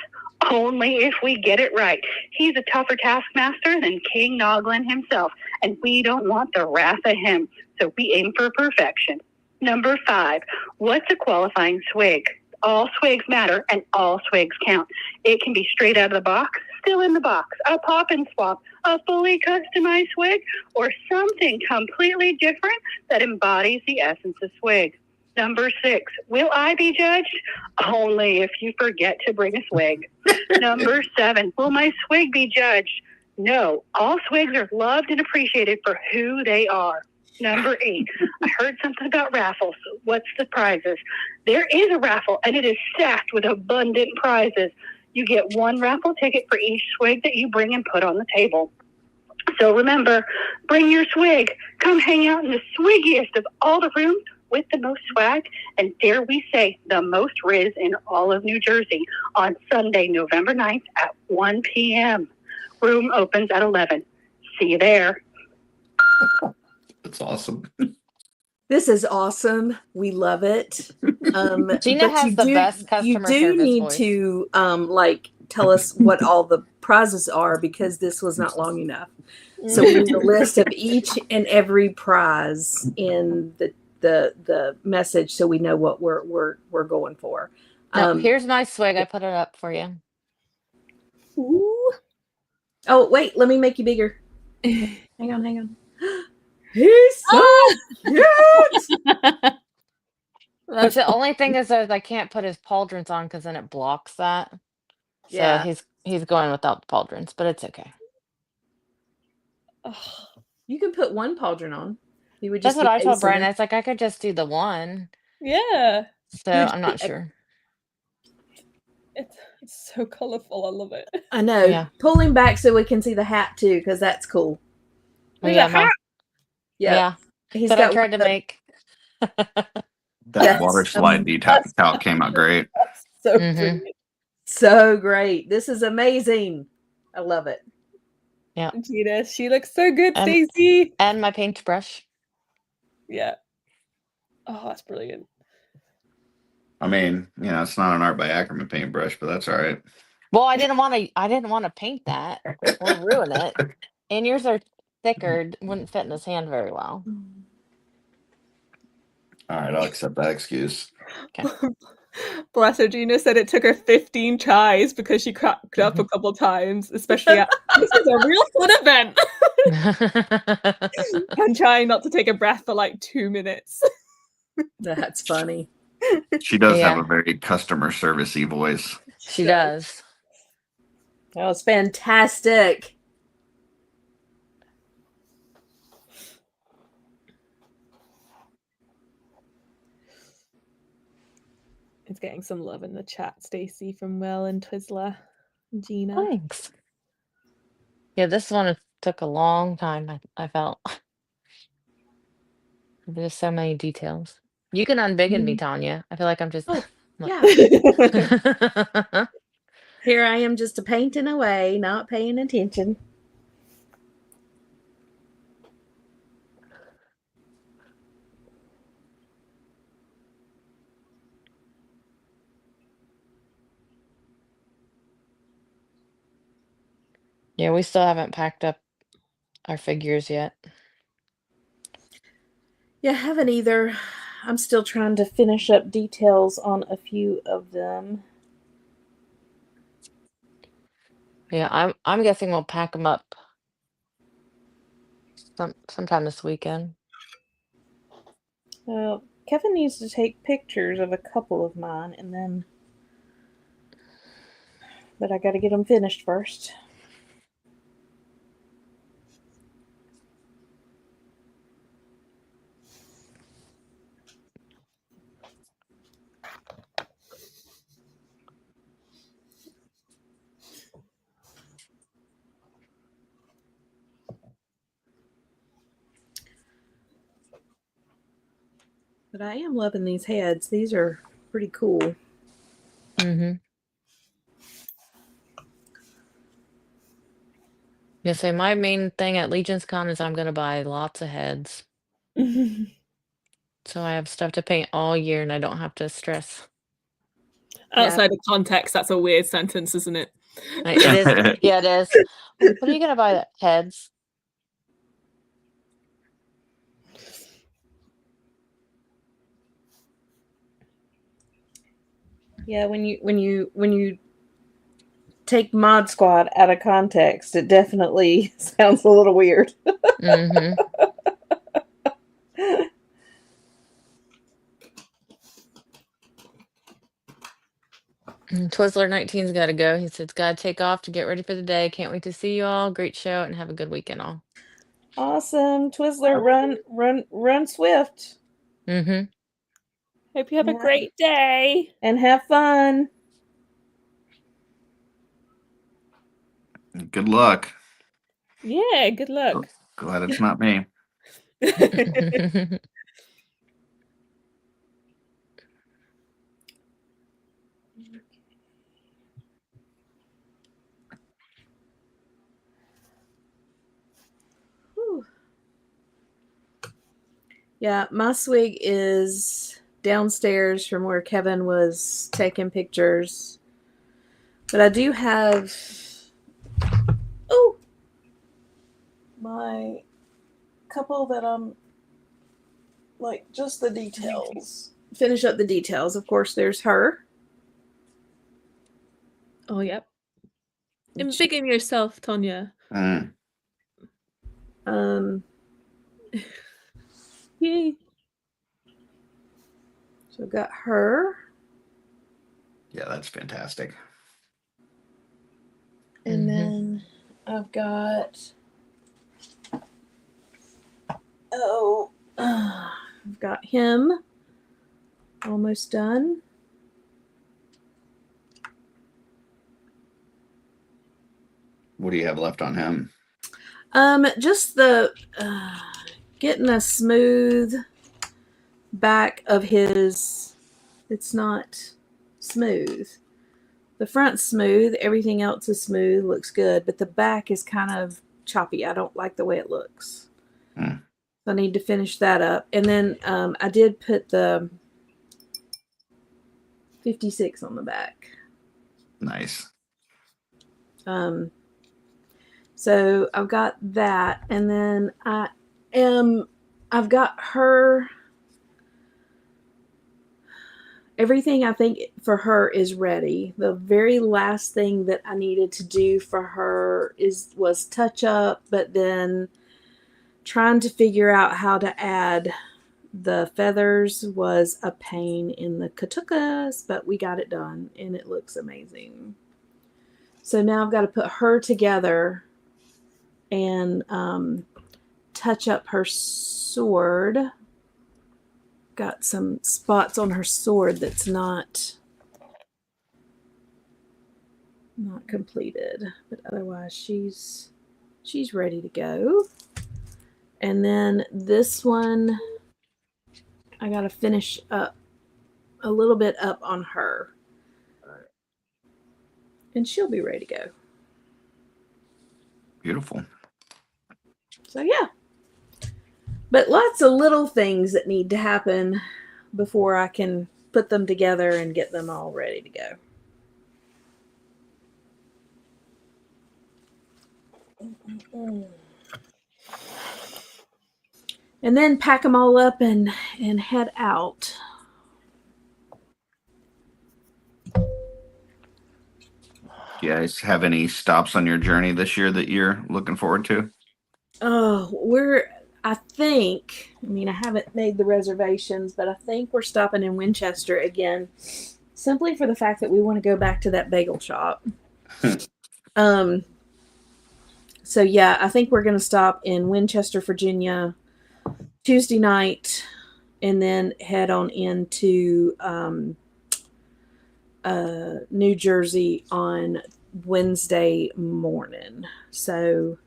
Speaker 6: Only if we get it right. He's a tougher taskmaster than King Noglin himself, and we don't want the wrath of him, so we aim for perfection. Number 5, what's a qualifying swig? All swigs matter, and all swigs count. It can be straight out of the box, still in the box, a pop and swap, a fully customized swig, or something completely different that embodies the essence of swig. Number 6, will I be judged? Only if you forget to bring a swig. Number 7, will my swig be judged? No, all swigs are loved and appreciated for who they are. Number 8, I heard something about raffles. What's the prizes? There is a raffle, and it is stacked with abundant prizes. You get 1 raffle ticket for each swig that you bring and put on the table. So remember, bring your swig. Come hang out in the swiggiest of all the rooms with the most swag, and dare we say, the most Riz in all of New Jersey on Sunday, November 9th at 1 p.m. Room opens at 11. See you there.
Speaker 2: That's awesome.
Speaker 1: This is awesome. We love it.
Speaker 3: Gina
Speaker 1: but
Speaker 3: has the best customer
Speaker 1: You do
Speaker 3: service
Speaker 1: need
Speaker 3: voice.
Speaker 1: to tell us what all the prizes are, because this was not long enough. So we need a list of each and every prize in the message, so we know what we're going for.
Speaker 3: No, here's my swig. I put it up for you.
Speaker 1: Ooh. Oh wait, let me make you bigger. Hang on. He's so cute.
Speaker 3: That's the only thing is that I can't put his pauldrons on because then it blocks that. So
Speaker 1: Yeah.
Speaker 3: he's going without the pauldrons, but it's okay.
Speaker 1: Oh, you can put one pauldron on. He would
Speaker 3: That's
Speaker 1: just
Speaker 3: what I told
Speaker 1: facing
Speaker 3: Brian.
Speaker 1: it.
Speaker 3: It's like I could just do the one.
Speaker 4: Yeah,
Speaker 3: So
Speaker 1: Would
Speaker 3: I'm
Speaker 1: you-
Speaker 3: not sure.
Speaker 4: it's so colorful. I love it.
Speaker 1: I know.
Speaker 3: Yeah.
Speaker 1: Pull him back so we can see the hat too, because that's cool.
Speaker 3: Well,
Speaker 4: There's
Speaker 3: yeah,
Speaker 4: a hat.
Speaker 1: Yeah. He's
Speaker 3: that I
Speaker 1: got
Speaker 3: tried to
Speaker 1: one of
Speaker 3: make.
Speaker 2: That
Speaker 1: Yes.
Speaker 2: water slide decal came out great.
Speaker 4: So
Speaker 3: Mhm.
Speaker 4: brilliant.
Speaker 1: so great. This is amazing. I love it.
Speaker 4: Gina, she looks so good,
Speaker 3: Um,
Speaker 4: Stacey.
Speaker 3: And my paintbrush.
Speaker 4: Yeah. Oh, that's brilliant.
Speaker 2: I mean, it's not an Art by Ackerman paintbrush, but that's all right.
Speaker 3: Well, I didn't want to paint that or ruin it. And yours are thicker, wouldn't fit in his hand very well.
Speaker 2: All right, I'll accept that excuse.
Speaker 4: Bless her, Gina said it took her 15 tries because she cracked up a couple times, especially at this is a real fun event. And trying not to take a breath for like 2 minutes.
Speaker 1: That's funny.
Speaker 2: She does have
Speaker 3: Yeah.
Speaker 2: a very customer servicey voice.
Speaker 3: She does.
Speaker 1: That was fantastic.
Speaker 4: It's getting some love in the chat, Stacey, from Will and Twizzler and Gina.
Speaker 3: Thanks. Yeah, this one took a long time, I felt. There's so many details. You can unbiggen me, Tanya. I feel like I'm just
Speaker 1: Oh,
Speaker 3: like-
Speaker 1: yeah. Here I am just painting away, not paying attention.
Speaker 3: Yeah, we still haven't packed up our figures yet.
Speaker 1: Yeah, I haven't either. I'm still trying to finish up details on a few of them.
Speaker 3: Yeah, I'm guessing we'll pack them up sometime this weekend.
Speaker 1: Well, Kevin needs to take pictures of a couple of mine, and then, but I got to get them finished first. But I am loving these heads. These are pretty cool.
Speaker 3: Mm-hmm. Yeah, so my main thing at Legion's Con is I'm gonna buy lots of heads. So I have stuff to paint all year and I don't have to stress.
Speaker 4: Outside of context, that's a weird sentence, isn't it?
Speaker 3: It is. Yeah, it is. What are you gonna buy? Heads?
Speaker 1: Yeah, when you take Mod Squad out of context, it definitely sounds a little weird.
Speaker 3: Mm-hmm. Twizzler 19's got to go. He said it's got to take off to get ready for the day. Can't wait to see you all. Great show and have a good weekend all.
Speaker 1: Awesome, Twizzler, run swift.
Speaker 3: Mm-hmm.
Speaker 4: Hope you have a great day.
Speaker 1: And have fun.
Speaker 2: Good luck.
Speaker 4: Yeah, good luck.
Speaker 2: Glad it's not me.
Speaker 1: Whew. Yeah, my swig is downstairs from where Kevin was taking pictures. But I do have my couple that I'm like just the details. Finish up the details. Of course, there's her.
Speaker 4: Oh, yep. Embiggen yourself, Tanya. Yay.
Speaker 1: So I've got her.
Speaker 2: Yeah, that's fantastic.
Speaker 1: And then I've got I've got him almost done.
Speaker 2: What do you have left on him?
Speaker 1: Just the getting a smooth back of his. It's not smooth. The front's smooth. Everything else is smooth. Looks good. But the back is kind of choppy. I don't like the way it looks.
Speaker 2: Hmm.
Speaker 1: So I need to finish that up. And then I did put the 56 on the back.
Speaker 2: Nice.
Speaker 1: So I've got that. And then I've got her. Everything I think for her is ready. The very last thing that I needed to do for her was touch up, but then trying to figure out how to add the feathers was a pain in the katukas, but we got it done and it looks amazing. So now I've got to put her together and touch up her sword. Got some spots on her sword that's not completed, but otherwise she's ready to go. And then this one I got to finish up a little bit up on her, and she'll be ready to go.
Speaker 2: Beautiful.
Speaker 1: So yeah, but lots of little things that need to happen before I can put them together and get them all ready to go. And then pack them all up and head out.
Speaker 2: Do you guys have any stops on your journey this year that you're looking forward to?
Speaker 1: Oh, I haven't made the reservations, but I think we're stopping in Winchester again, simply for the fact that we want to go back to that bagel shop. So yeah, I think we're going to stop in Winchester, Virginia, Tuesday night, and then head on into New Jersey on Wednesday morning. So,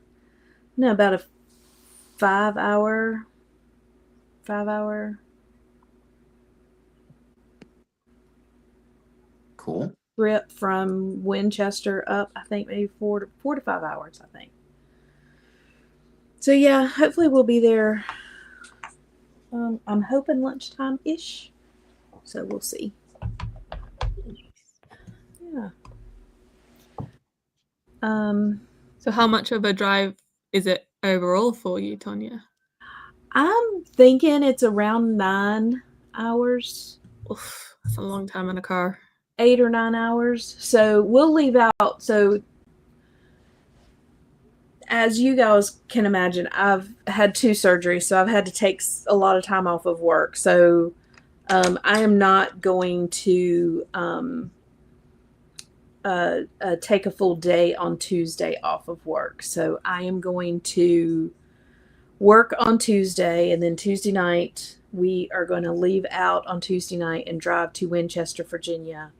Speaker 1: no, about a 5 hour
Speaker 2: Cool.
Speaker 1: trip from Winchester up. I think maybe 4 to 5 hours. I think. So yeah, hopefully we'll be there. I'm hoping lunchtime ish. So we'll see. Yeah.
Speaker 4: So how much of a drive is it overall for you, Tonya?
Speaker 1: I'm thinking it's around 9 hours.
Speaker 4: Oof, that's a long time in a car.
Speaker 1: 8 or 9 hours. So we'll leave out. So as you guys can imagine, I've had 2 surgeries, so I've had to take a lot of time off of work. So I am not going to take a full day on Tuesday off of work. So I am going to work on Tuesday, and then Tuesday night we are going to leave out on Tuesday night and drive to Winchester, Virginia.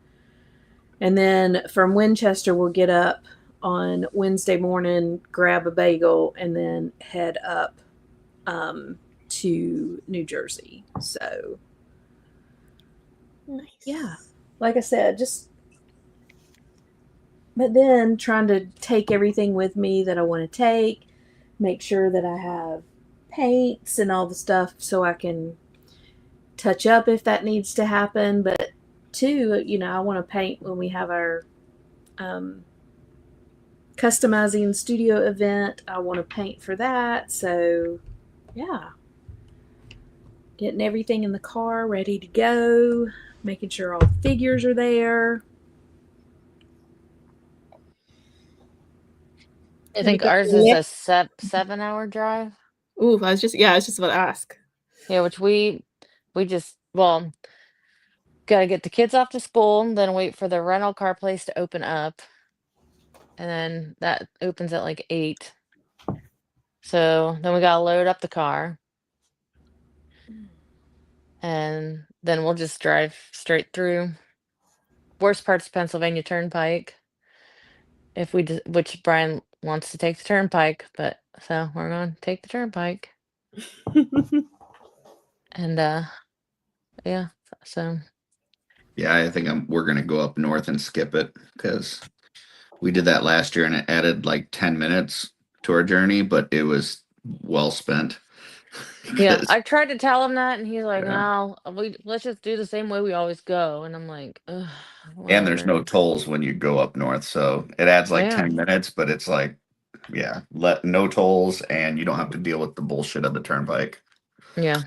Speaker 1: And then from Winchester we'll get up on Wednesday morning, grab a bagel, and then head up to New Jersey. So
Speaker 4: Nice.
Speaker 1: yeah, like I said, but then trying to take everything with me that I want to take, make sure that I have paints and all the stuff so I can touch up if that needs to happen. But too, I want to paint when we have our customizing studio event. I want to paint for that. So yeah, getting everything in the car ready to go, making sure all the figures are there.
Speaker 3: I think ours is a 7-hour drive.
Speaker 4: Ooh, I was just about to ask.
Speaker 3: Yeah, which we just gotta get the kids off to school, then wait for the rental car place to open up, and then that opens at like 8. So then we gotta load up the car, and then we'll just drive straight through. Worst part's Pennsylvania Turnpike. Which Brian wants to take the Turnpike, but so we're gonna take the Turnpike. And yeah, so
Speaker 2: Yeah, I think we're gonna go up north and skip it because we did that last year and it added like 10 minutes to our journey, but it was well spent.
Speaker 3: Yeah,
Speaker 2: 'Cause-
Speaker 3: I tried to tell him that, and he's like,
Speaker 2: Yeah.
Speaker 3: "No, let's just do the same way we always go." And I'm like, Ugh,
Speaker 2: And there's
Speaker 3: whatever.
Speaker 2: no tolls when you go up north, so it adds like
Speaker 3: Yeah.
Speaker 2: 10 minutes, but it's like, yeah, no tolls, and you don't have to deal with the bullshit of the turnpike.
Speaker 3: Yeah.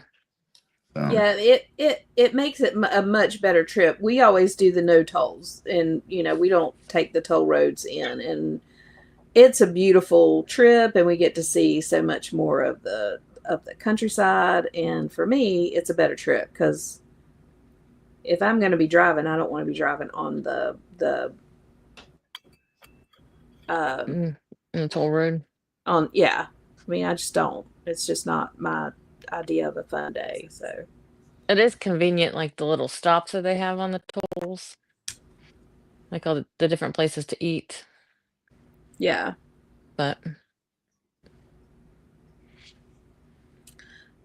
Speaker 1: Yeah, it makes it a much better trip. We always do the no tolls, and we don't take the toll roads in, and it's a beautiful trip, and we get to see so much more of the countryside. And for me, it's a better trip because if I'm going to be driving, I don't want to be driving on the
Speaker 3: In the toll road.
Speaker 1: yeah. I mean, I just don't. It's just not my idea of a fun day. So
Speaker 3: It is convenient, like the little stops that they have on the tolls, like all the different places to eat.
Speaker 1: yeah.
Speaker 3: But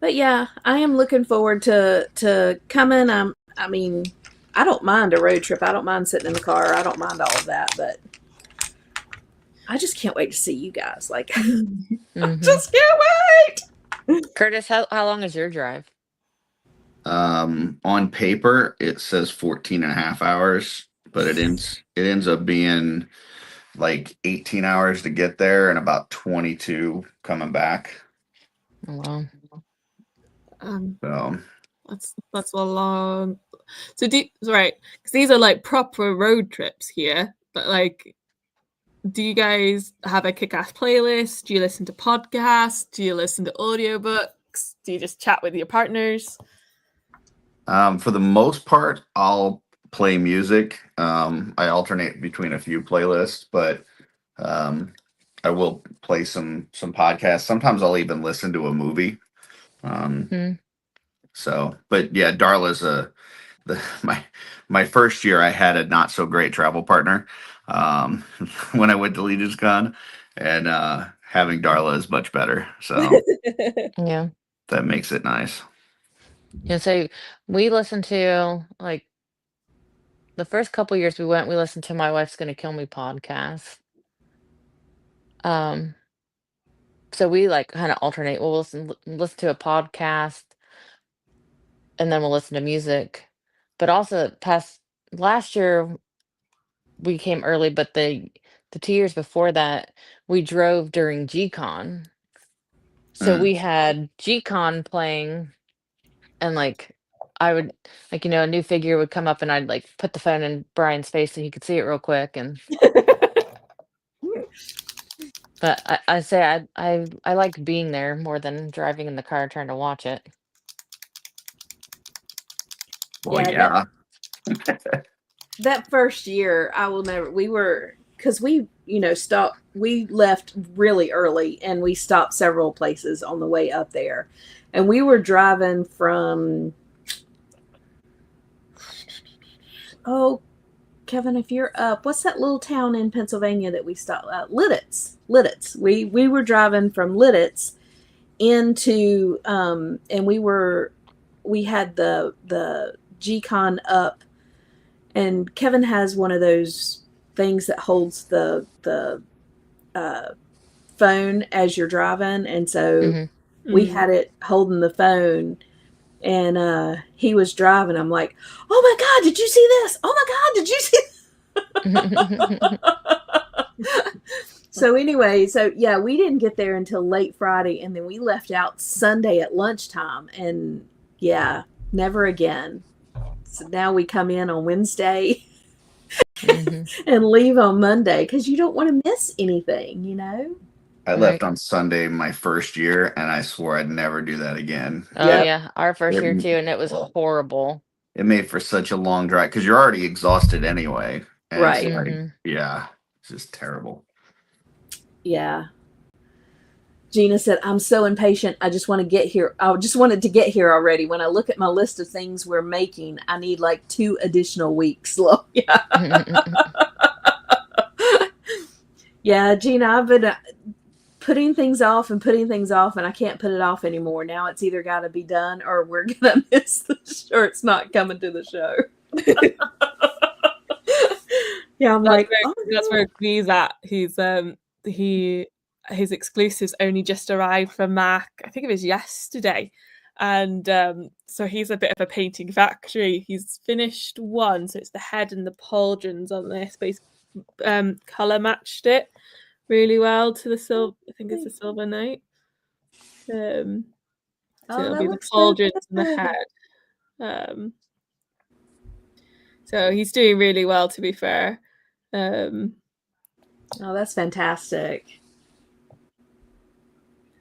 Speaker 1: But yeah, I am looking forward to coming. I mean, I don't mind a road trip. I don't mind sitting in the car. I don't mind all of that, but I just can't wait to see you guys. Like, I
Speaker 3: mhm.
Speaker 1: just can't wait.
Speaker 3: Curtis, how long is your drive?
Speaker 2: On paper, it says 14 and a half hours, but it ends up being like 18 hours to get there and about 22 coming back.
Speaker 3: Oh, wow.
Speaker 2: So
Speaker 4: That's a long. So right, because these are like proper road trips here. But like, do you guys have a kick-ass playlist? Do you listen to podcasts? Do you listen to audiobooks? Do you just chat with your partners?
Speaker 2: for the most part, I'll play music. I alternate between a few playlists, but I will play some podcasts. Sometimes I'll even listen to a movie.
Speaker 3: Mhm.
Speaker 2: So, but yeah, Darla's my first year. I had a not so great travel partner when I went to Legion's Con, and having Darla is much better. So
Speaker 3: Yeah.
Speaker 2: that makes it nice.
Speaker 3: Yeah. So we listened to like the first couple years we listened to My Wife's Gonna Kill Me podcast. So we like kind of alternate. We'll listen to a podcast, and then we'll listen to music. But also last year we came early, but the 2 years before that we drove during GCon. So
Speaker 2: Mm.
Speaker 3: we had GCon playing, and like I would like a new figure would come up, and I'd like put the phone in Brian's face so he could see it real quick. And but I say I like being there more than driving in the car trying to watch it.
Speaker 2: Well,
Speaker 1: Yeah,
Speaker 2: yeah.
Speaker 1: that first year, I will never. We were because we stopped. We left really early, and we stopped several places on the way up there, and we were driving from. Oh, Kevin, if you're up, what's that little town in Pennsylvania that we stopped at? Lidditz. Lidditz. We were driving from Lidditz into and we had the GCon up, and Kevin has one of those things that holds the phone as you're driving, and so
Speaker 3: Mhm.
Speaker 1: we had it holding the phone. And he was driving. I'm like, oh my God, did you see this? Oh my God, did you see So anyway, yeah, we didn't get there until late Friday, and then we left out Sunday at lunchtime, and yeah, never again. So now we come in on Wednesday
Speaker 3: Mhm.
Speaker 1: and leave on Monday because you don't want to miss anything,
Speaker 2: I
Speaker 3: Right.
Speaker 2: left on Sunday my first year, and I swore I'd never do that again.
Speaker 3: Oh
Speaker 1: Yep.
Speaker 3: yeah, our first year
Speaker 2: It-
Speaker 3: too, and it was horrible.
Speaker 2: It made for such a long drive because you're already exhausted anyway. And
Speaker 1: Right.
Speaker 2: it's like,
Speaker 3: Mhm.
Speaker 2: yeah, it's just terrible.
Speaker 1: Yeah. Gina said, I'm so impatient. I just want to get here. I just wanted to get here already. When I look at my list of things we're making, I need like 2 additional weeks. Yeah. Yeah, Gina, I've been putting things off, and I can't put it off anymore. Now it's either got to be done or we're going to miss the show, or it's not coming to the show. Yeah, I'm
Speaker 4: That's
Speaker 1: like,
Speaker 4: where
Speaker 1: oh,
Speaker 4: that's
Speaker 1: no.
Speaker 4: where he's at. His exclusives only just arrived from Mac. I think it was yesterday. And so he's a bit of a painting factory. He's finished one, so it's the head and the pauldrons on this, but he's color matched it really well to the silver. I think it's the Silver Knight. So
Speaker 1: Oh,
Speaker 4: it'll
Speaker 1: that
Speaker 4: be the
Speaker 1: looks so
Speaker 4: pauldrons and the
Speaker 1: good.
Speaker 4: head. So he's doing really well, to be fair.
Speaker 1: Oh, that's fantastic.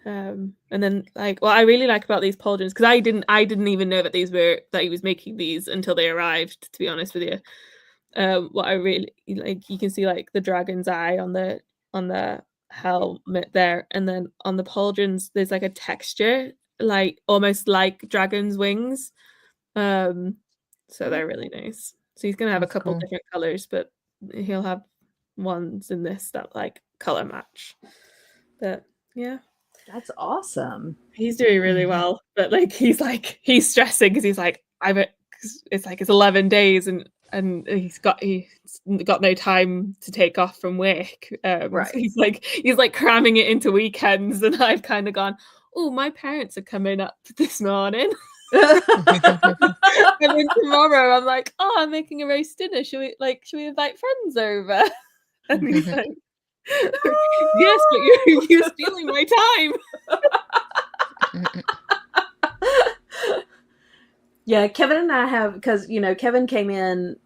Speaker 4: And then like what I really like about these pauldrons, because I didn't even know that he was making these until they arrived, to be honest with you. What I really like, you can see like the dragon's eye on the helmet there, and then on the pauldrons there's like a texture like almost like dragon's wings. So they're really nice. So he's gonna have a
Speaker 3: That's
Speaker 4: couple
Speaker 3: cool.
Speaker 4: different colors, but he'll have ones in this that like color match. But yeah,
Speaker 1: That's awesome.
Speaker 4: he's doing really
Speaker 3: Mhm.
Speaker 4: well. But like he's stressing because he's like, it's like it's 11 days and he's got no time to take off from work.
Speaker 1: Right.
Speaker 4: So he's like cramming it into weekends, and I've kind of gone, oh, my parents are coming up this morning. And then tomorrow I'm like, oh, I'm making a roast dinner. Should we invite friends over? And he's like, yes, but you're stealing my time.
Speaker 1: Yeah, Kevin and I have, because Kevin came in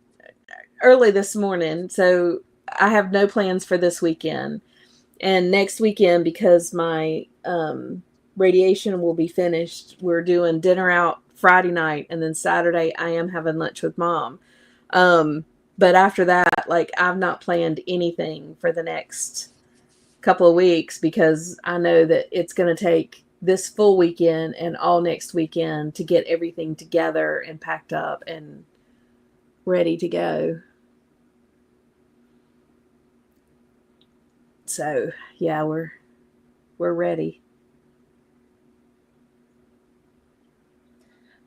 Speaker 1: early this morning, so I have no plans for this weekend. And next weekend, because my radiation will be finished, we're doing dinner out Friday night, and then Saturday I am having lunch with Mom. But after that, like, I've not planned anything for the next couple of weeks, because I know that it's going to take this full weekend and all next weekend to get everything together and packed up and ready to go. So yeah, we're ready.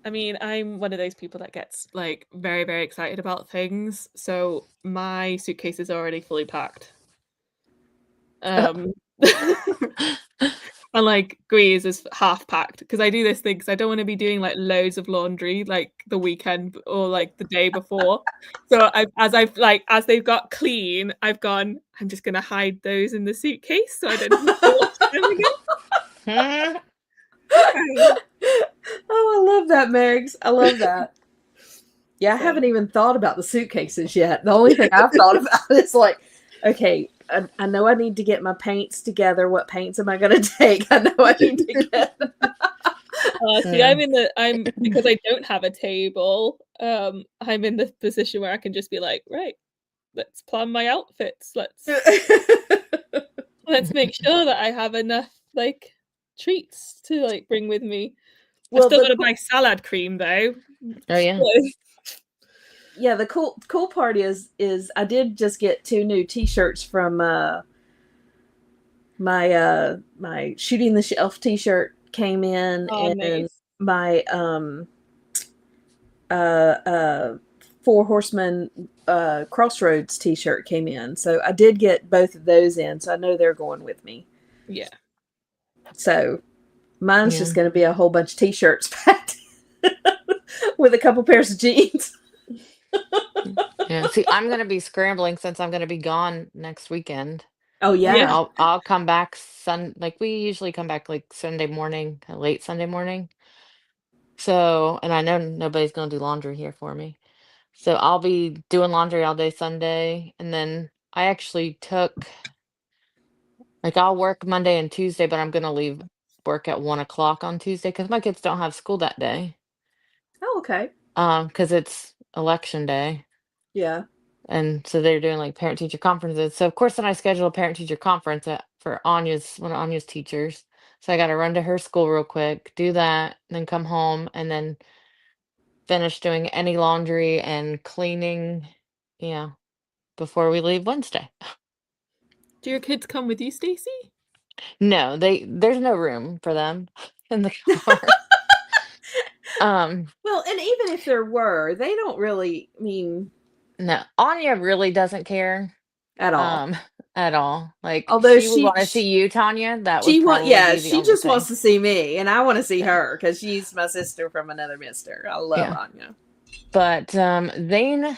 Speaker 4: I mean, I'm one of those people that gets like very, very excited about things. So my suitcase is already fully packed. And like Greer's is half packed, because I do this thing because I don't want to be doing like loads of laundry like the weekend or like the day before. So as they've got clean, I've gone, I'm just gonna hide those in the suitcase so I don't have to wash them again.
Speaker 1: Oh, I love that, Megs. I love that. Yeah, I haven't even thought about the suitcases yet. The only thing I've thought about is like, okay, I know I need to get my paints together. What paints am I going to take? I know I need to get.
Speaker 4: See, because I don't have a table. I'm in the position where I can just be like, right, let's plan my outfits. Let's make sure that I have enough like treats to like bring with me. Well, I've still got to buy salad cream though.
Speaker 3: Oh yeah.
Speaker 1: Yeah, the cool part is I did just get 2 new T-shirts from my Shooting the Shelf T-shirt came in, and
Speaker 4: nice.
Speaker 1: my Four Horsemen Crossroads T-shirt came in. So I did get both of those in, so I know they're going with me.
Speaker 4: Yeah.
Speaker 1: So mine's just going to be a whole bunch of T-shirts packed with a couple pairs of jeans.
Speaker 3: Yeah. See, I'm gonna be scrambling since I'm gonna be gone next weekend.
Speaker 1: Oh yeah.
Speaker 3: I'll come back like we usually come back like Sunday morning, late Sunday morning. So, and I know nobody's gonna do laundry here for me. So I'll be doing laundry all day Sunday, and then I actually took like I'll work Monday and Tuesday, but I'm gonna leave work at 1 o'clock on Tuesday because my kids don't have school that day.
Speaker 1: Oh, okay.
Speaker 3: Because it's election day.
Speaker 1: Yeah.
Speaker 3: And so they're doing like parent teacher conferences. So of course then I schedule a parent teacher conference for one of Anya's teachers. So I got to run to her school real quick, do that, then come home and then finish doing any laundry and cleaning, before we leave Wednesday.
Speaker 4: Do your kids come with you, Stacey?
Speaker 3: No, there's no room for them in the car.
Speaker 1: Well, and even if there were, they don't really, I mean,
Speaker 3: No, Anya really doesn't care
Speaker 1: at all.
Speaker 3: at all. Like
Speaker 1: Although
Speaker 3: she would want to see you, Tanya. That would
Speaker 1: she
Speaker 3: probably be the
Speaker 1: she
Speaker 3: only
Speaker 1: just
Speaker 3: thing.
Speaker 1: wants to see me, and I want to see
Speaker 3: Yeah.
Speaker 1: her because she's my sister from another mister. I love
Speaker 3: Yeah.
Speaker 1: Anya.
Speaker 3: But Zane,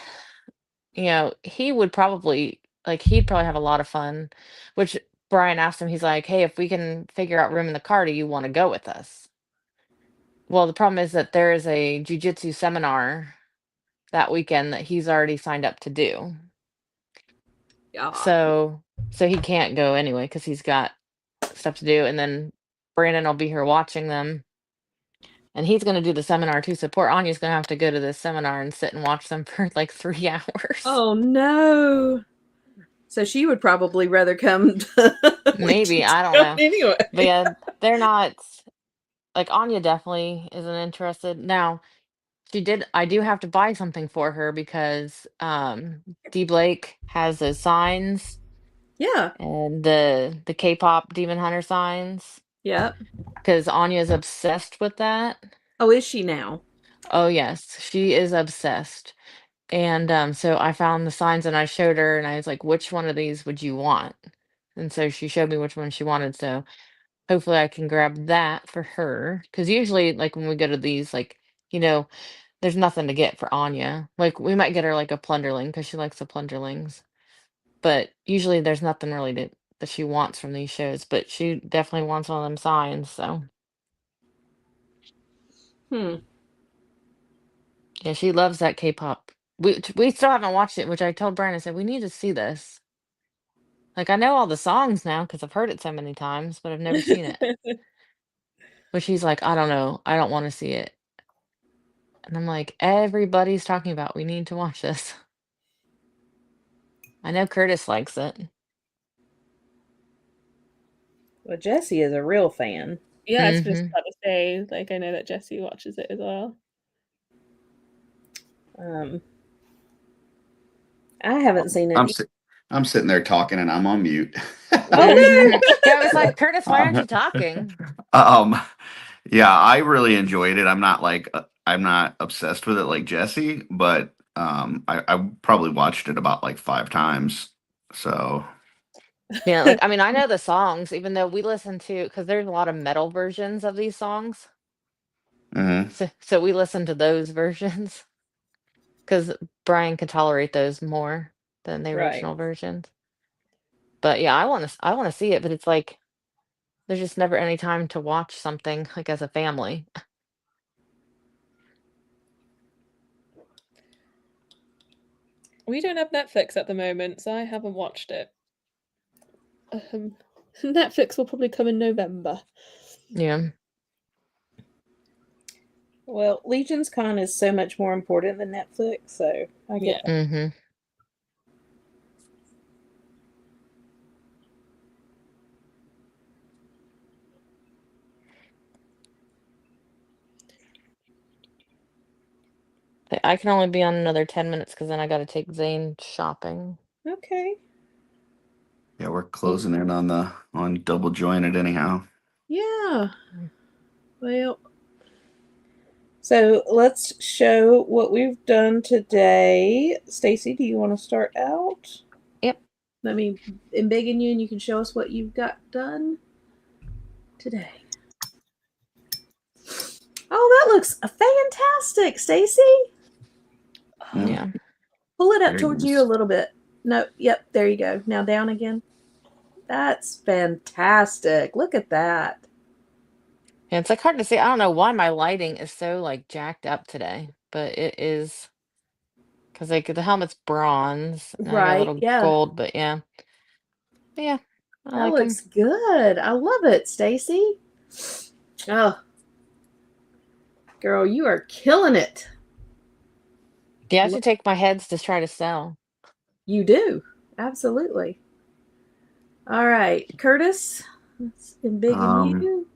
Speaker 3: he would probably he'd probably have a lot of fun. Which Brian asked him, he's like, "Hey, if we can figure out room in the car, do you want to go with us?" Well, the problem is that there is a jujitsu seminar that weekend that he's already signed up to do.
Speaker 1: Yeah.
Speaker 3: So he can't go anyway because he's got stuff to do, and then Brandon will be here watching them, and he's going to do the seminar too. So poor Anya's going to have to go to this seminar and sit and watch them for like 3 hours.
Speaker 1: Oh no. So she would probably rather come to
Speaker 3: Maybe, I don't know.
Speaker 1: Anyway.
Speaker 3: But yeah, they're not like Anya definitely isn't interested. Now, I do have to buy something for her because D Blake has those signs
Speaker 1: Yeah.
Speaker 3: and the K-pop Demon Hunter signs
Speaker 1: Yep.
Speaker 3: because Anya's obsessed with that.
Speaker 1: Oh, is she now?
Speaker 3: Oh yes, she is obsessed. And so I found the signs and I showed her and I was like, which one of these would you want? And so she showed me which one she wanted. So hopefully I can grab that for her. Because usually, like when we go to these, there's nothing to get for Anya. Like we might get her like a plunderling because she likes the plunderlings. But usually there's nothing really that she wants from these shows. But she definitely wants one of them signs. So yeah, she loves that K-pop. We still haven't watched it, which I told Brian, I said, we need to see this. Like, I know all the songs now because I've heard it so many times, but I've never seen it. But she's like, I don't know. I don't want to see it. And I'm like, everybody's talking about we need to watch this. I know Curtis likes it.
Speaker 1: Well, Jesse is a real fan.
Speaker 4: Yeah, I was just about to say, like, I know that Jesse watches it as well.
Speaker 1: I haven't seen it.
Speaker 2: I'm sitting there talking and I'm on mute.
Speaker 3: Yeah, I was like, Curtis, why aren't you talking?
Speaker 2: Yeah, I really enjoyed it. I'm not obsessed with it like Jesse, but I probably watched it about like 5 times. So
Speaker 3: yeah, like I mean, I know the songs, even though we listen to because there's a lot of metal versions of these songs. So we listen to those versions because Brian can tolerate those more than the original versions. But yeah, I want to see it, but it's like there's just never any time to watch something like as a family.
Speaker 4: We don't have Netflix at the moment, so I haven't watched it. Netflix will probably come in November.
Speaker 3: Yeah.
Speaker 1: Well, Legion's Con is so much more important than Netflix, so I get that.
Speaker 3: Mm-hmm. I can only be on another 10 minutes because then I got to take Zane shopping.
Speaker 1: Okay.
Speaker 2: Yeah, we're closing in on double jointed anyhow.
Speaker 1: Yeah. Well, so let's show what we've done today. Stacy, do you want to start out?
Speaker 3: Yep.
Speaker 1: Let me embiggen you and you can show us what you've got done today. Oh, that looks fantastic, Stacy.
Speaker 3: Yeah.
Speaker 1: Pull it up towards you a little bit. No, yep, there you go. Now down again. That's fantastic. Look at that.
Speaker 3: Yeah, it's like hard to see. I don't know why my lighting is so like jacked up today, but it is because like the helmet's bronze, and I got a little gold, but yeah. But yeah, I
Speaker 1: that
Speaker 3: like
Speaker 1: looks good. I love it, Stacy. Oh, girl, you are killing it.
Speaker 3: Yeah, I have to take my heads to try to sell.
Speaker 1: You do. Absolutely. All right, Curtis, let's embiggen you.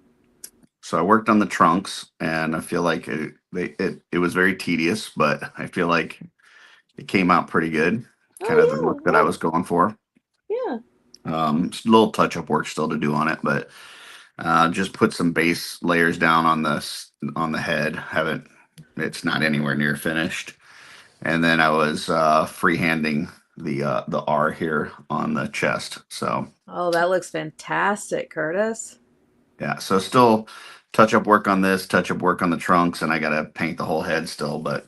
Speaker 2: So I worked on the trunks, and I feel like it was very tedious, but I feel like it came out pretty good. Kind of the look that I was going for.
Speaker 1: Yeah.
Speaker 2: Little touch-up work still to do on it, but just put some base layers down on the head. It's not anywhere near finished. and then I was freehanding the R here on the chest. So
Speaker 1: Oh, that looks fantastic, Curtis.
Speaker 2: yeah, so still touch up work on this, touch up work on the trunks, and I gotta paint the whole head still, but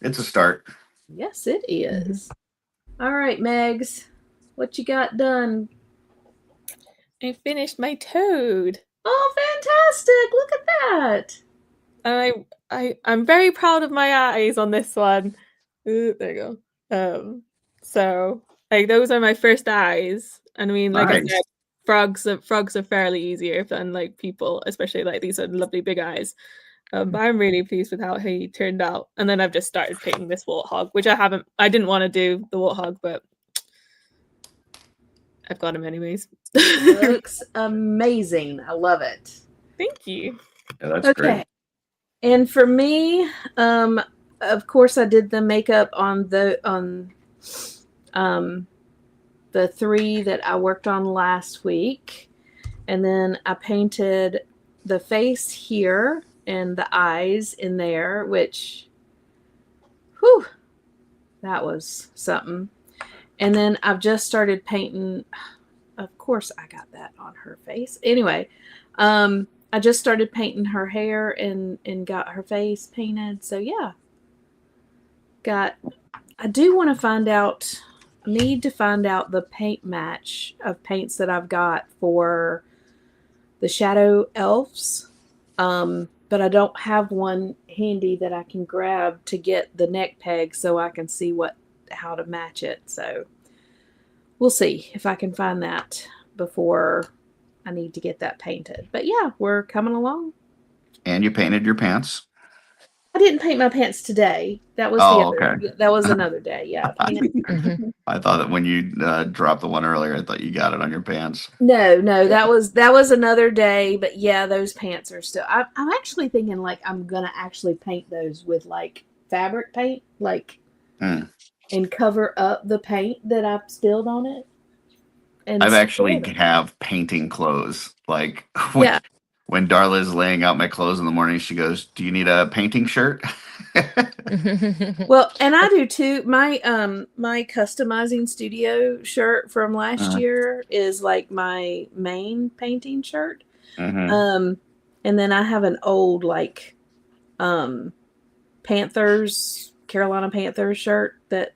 Speaker 2: it's a start.
Speaker 1: Yes, it is. All right, Megs, what you got done?
Speaker 4: I finished my toad.
Speaker 1: Oh, fantastic! Look at that.
Speaker 4: And I'm very proud of my eyes on this one. Ooh, there you go. So like those are my first eyes. And I mean, like I
Speaker 2: Nice.
Speaker 4: said, frogs are fairly easier than like people, especially like these are lovely big eyes. But I'm really pleased with how he turned out. And then I've just started painting this warthog, which I didn't want to do the warthog, but I've got him anyways.
Speaker 1: Looks amazing. I love it.
Speaker 4: Thank you.
Speaker 2: Yeah, that's
Speaker 1: Okay.
Speaker 2: great.
Speaker 1: And for me, of course, I did the makeup on the three that I worked on last week, and then I painted the face here and the eyes in there, which, whew, that was something. And then I've just started painting. Of course, I got that on her face. Anyway, I just started painting her hair and got her face painted. So yeah, I do want to find out. Need to find out the paint match of paints that I've got for the shadow elves. But I don't have one handy that I can grab to get the neck peg so I can see how to match it. So we'll see if I can find that before I need to get that painted. But yeah, we're coming along.
Speaker 2: And you painted your pants.
Speaker 1: I didn't paint my pants today. That was
Speaker 2: Okay.
Speaker 1: That was another day. Yeah.
Speaker 2: I thought that when you dropped the one earlier, I thought you got it on your pants.
Speaker 1: No, that was another day. But yeah, those pants are still. I'm actually thinking like I'm gonna actually paint those with like fabric paint, like, and cover up the paint that I've spilled on it. And
Speaker 2: I've actually have painting clothes. Like when Darla's laying out my clothes in the morning, she goes, "Do you need a painting shirt?"
Speaker 1: Well, and I do too. My my customizing studio shirt from last year is like my main painting shirt. And then I have an old like Panthers, Carolina Panthers shirt that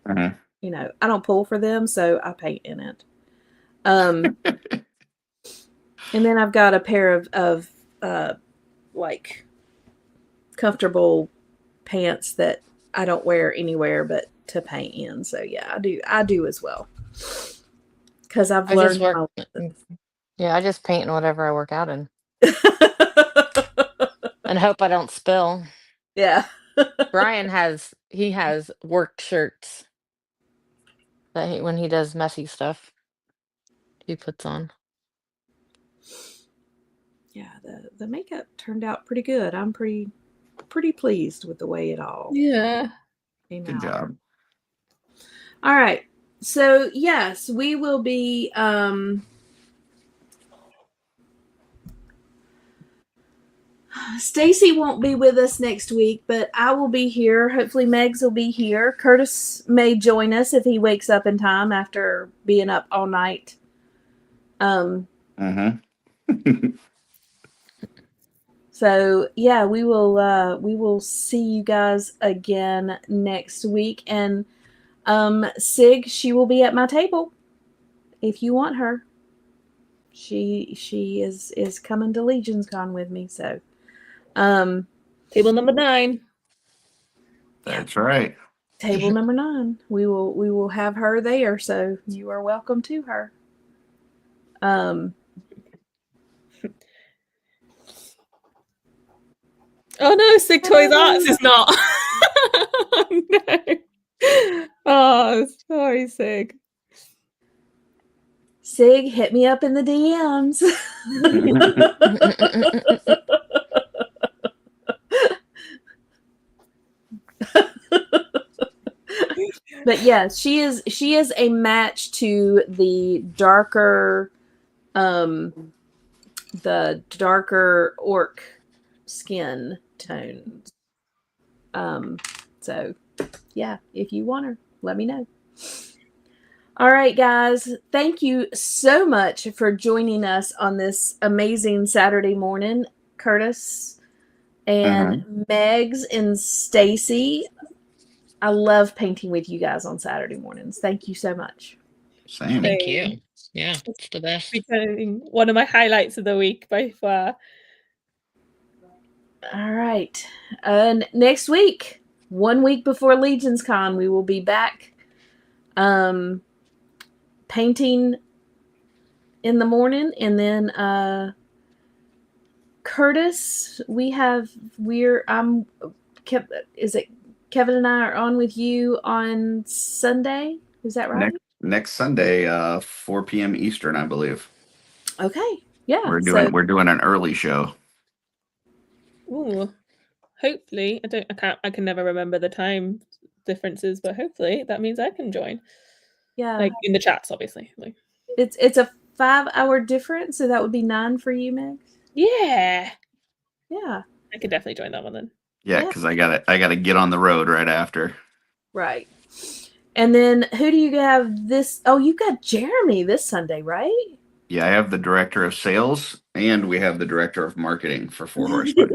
Speaker 1: you know, I don't pull for them, so I paint in it. And then I've got a pair of like comfortable pants that I don't wear anywhere but to paint in. So yeah, I do as well. Because I've learned
Speaker 3: I just paint in whatever I work out in. And hope I don't spill.
Speaker 1: Yeah.
Speaker 3: Brian has work shirts that when he does messy stuff, he puts on.
Speaker 1: Yeah, the makeup turned out pretty good. I'm pretty pleased with the way it all came
Speaker 2: Good
Speaker 1: out.
Speaker 2: job.
Speaker 1: All right. So yes, we will be Stacy won't be with us next week, but I will be here. Hopefully Megs will be here. Curtis may join us if he wakes up in time after being up all night. So yeah, we will see you guys again next week. And Sig, she will be at my table if you want her. She is coming to Legion's Con with me. So
Speaker 4: table number 9.
Speaker 2: That's right.
Speaker 1: Table number 9. We will have her there, so you are welcome to her.
Speaker 4: Oh no, Sig Toys Arts is not. Oh, no. Oh, sorry, Sig.
Speaker 1: Sig, hit me up in the DMs. But yeah, she is a match to the darker orc skin tones. So yeah, if you want her, let me know. All right, guys. Thank you so much for joining us on this amazing Saturday morning, Curtis and Megs and Stacy. I love painting with you guys on Saturday mornings. Thank you so much.
Speaker 2: Same.
Speaker 3: Thank you. Yeah, it's the best.
Speaker 4: Becoming one of my highlights of the week by far.
Speaker 1: All right. Next week, 1 week before Legions Con, we will be back painting in the morning, and then Curtis, is it Kevin and I are on with you on Sunday? Is that right?
Speaker 2: Next Sunday, 4 p.m. Eastern, I believe.
Speaker 1: Okay. Yeah.
Speaker 2: We're doing an early show.
Speaker 4: Ooh. Hopefully, I can never remember the time differences, but hopefully that means I can join.
Speaker 1: Yeah.
Speaker 4: Like in the chats, obviously. Like
Speaker 1: it's a 5-hour difference, so that would be 9 for you, Meg.
Speaker 4: yeah.
Speaker 1: Yeah.
Speaker 4: I could definitely join that one then.
Speaker 2: Yeah, because I gotta get on the road right after.
Speaker 1: Right. And then who do you have this? Oh, you got Jeremy this Sunday, right?
Speaker 2: Yeah, I have the director of sales and we have the director of marketing for Four Horsemen.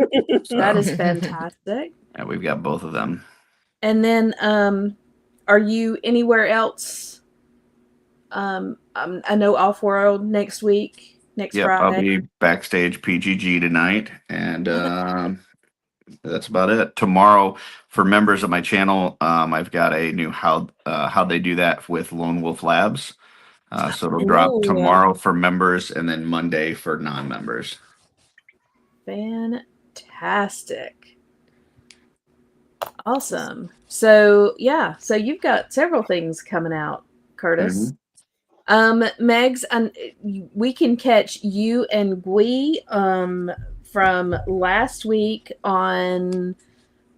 Speaker 2: So,
Speaker 1: That is fantastic.
Speaker 2: yeah, we've got both of them.
Speaker 1: And then are you anywhere else? I know Off World next week, next
Speaker 2: Yep,
Speaker 1: Friday.
Speaker 2: I'll be backstage PGG tonight, and that's about it. Tomorrow, for members of my channel, I've got a new how they do that with Lone Wolf Labs. So it'll drop tomorrow for members, and then Monday for non-members.
Speaker 1: Fantastic. Awesome. So yeah, so you've got several things coming out, Curtis. Megs, and we can catch you and Gui from last week on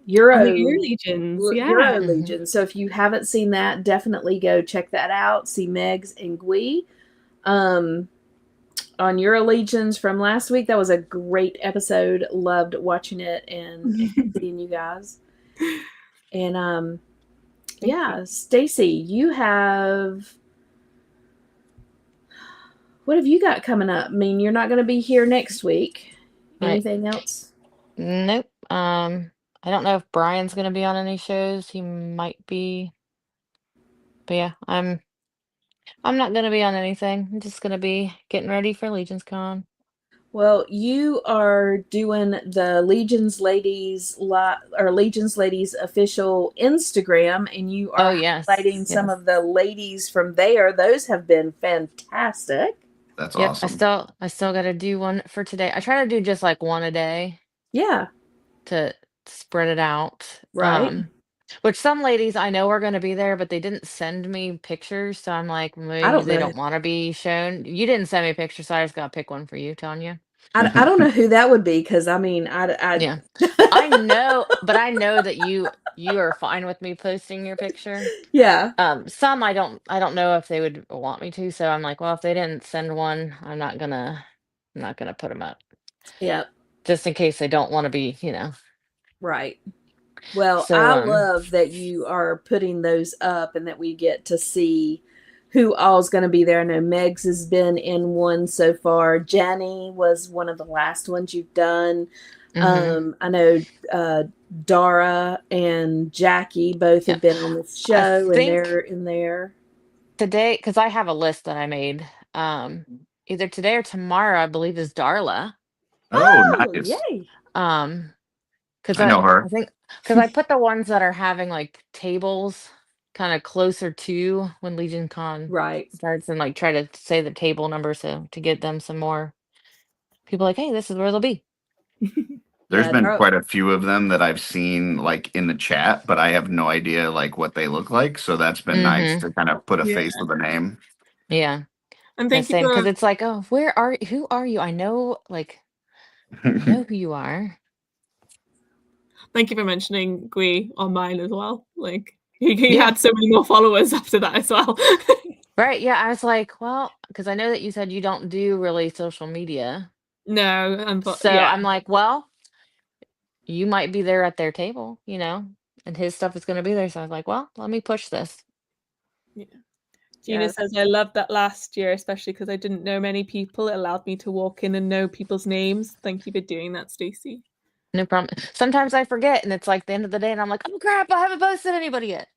Speaker 1: Euro
Speaker 4: Legions. Yeah.
Speaker 1: Euro Legions. So if you haven't seen that, definitely go check that out. See Megs and Gui on Euro Legions from last week. That was a great episode. Loved watching it and seeing you guys. And yeah, Stacy, you have. What have you got coming up? I mean, you're not going to be here next week. Anything else?
Speaker 3: Nope. I don't know if Brian's going to be on any shows. He might be. But yeah, I'm not going to be on anything. I'm just going to be getting ready for Legions Con.
Speaker 1: Well, you are doing the Legions Ladies official Instagram, and you are highlighting some of the ladies from there. Those have been fantastic.
Speaker 2: That's awesome.
Speaker 3: I still got to do one for today. I try to do just like one a day.
Speaker 1: Yeah.
Speaker 3: To spread it out.
Speaker 1: Right.
Speaker 3: Which some ladies I know are going to be there, but they didn't send me pictures, so I'm like, maybe they don't want to be shown. You didn't send me pictures, so I just got to pick one for you, Tanya.
Speaker 1: I don't know who that would be, because I mean,
Speaker 3: yeah, I know, but I know that you are fine with me posting your picture.
Speaker 1: Yeah.
Speaker 3: Some I don't know if they would want me to, so I'm like, well, if they didn't send one, I'm not gonna put them up.
Speaker 1: Yeah.
Speaker 3: Just in case they don't want to be,
Speaker 1: Right. Well, so, I love that you are putting those up and that we get to see who all's going to be there. I know Megs has been in one so far. Jenny was one of the last ones you've done. I know Dara and Jackie both have been on the show, and they're in there.
Speaker 3: Today, because I have a list that I made. Either today or tomorrow, I believe, is Darla.
Speaker 2: Oh, nice.
Speaker 1: Yay.
Speaker 3: Because
Speaker 2: I know her.
Speaker 3: I think because I put the ones that are having like tables kind of closer to when Legion Con starts, and like try to say the table number so to get them some more people like, hey, this is where they'll be.
Speaker 2: There's been quite a few of them that I've seen like in the chat, but I have no idea like what they look like. So that's been nice to kind of put a face with a name.
Speaker 3: Yeah.
Speaker 4: And thank you
Speaker 3: because it's like, oh, who are you? I know, like, I know who you are.
Speaker 4: Thank you for mentioning Gui on mine as well. Like, he had so many more followers after that as well.
Speaker 3: Right. Yeah. I was like, well, because I know that you said you don't do really social media.
Speaker 4: No.
Speaker 3: I'm like, well, you might be there at their table, and his stuff is going to be there. So I was like, well, let me push this.
Speaker 4: Gina
Speaker 1: Yeah.
Speaker 4: says, I loved that last year, especially because I didn't know many people. It allowed me to walk in and know people's names. Thank you for doing that, Stacey.
Speaker 3: No problem. Sometimes I forget, and it's like the end of the day, and I'm like, oh crap, I haven't posted anybody yet.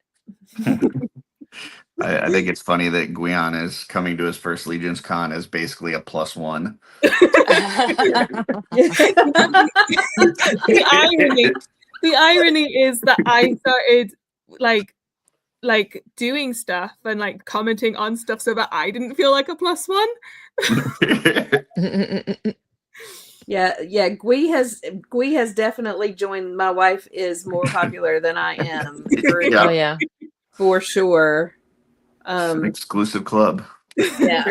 Speaker 2: I think it's funny that Guion is coming to his first Legions Con as basically a +1.
Speaker 4: The irony is that I started like doing stuff and like commenting on stuff so that I didn't feel like a +1.
Speaker 1: Yeah. Gui has definitely joined. My wife is more popular than I am
Speaker 2: Yeah.
Speaker 3: Oh yeah.
Speaker 1: for sure.
Speaker 2: It's an exclusive club.
Speaker 1: Yeah.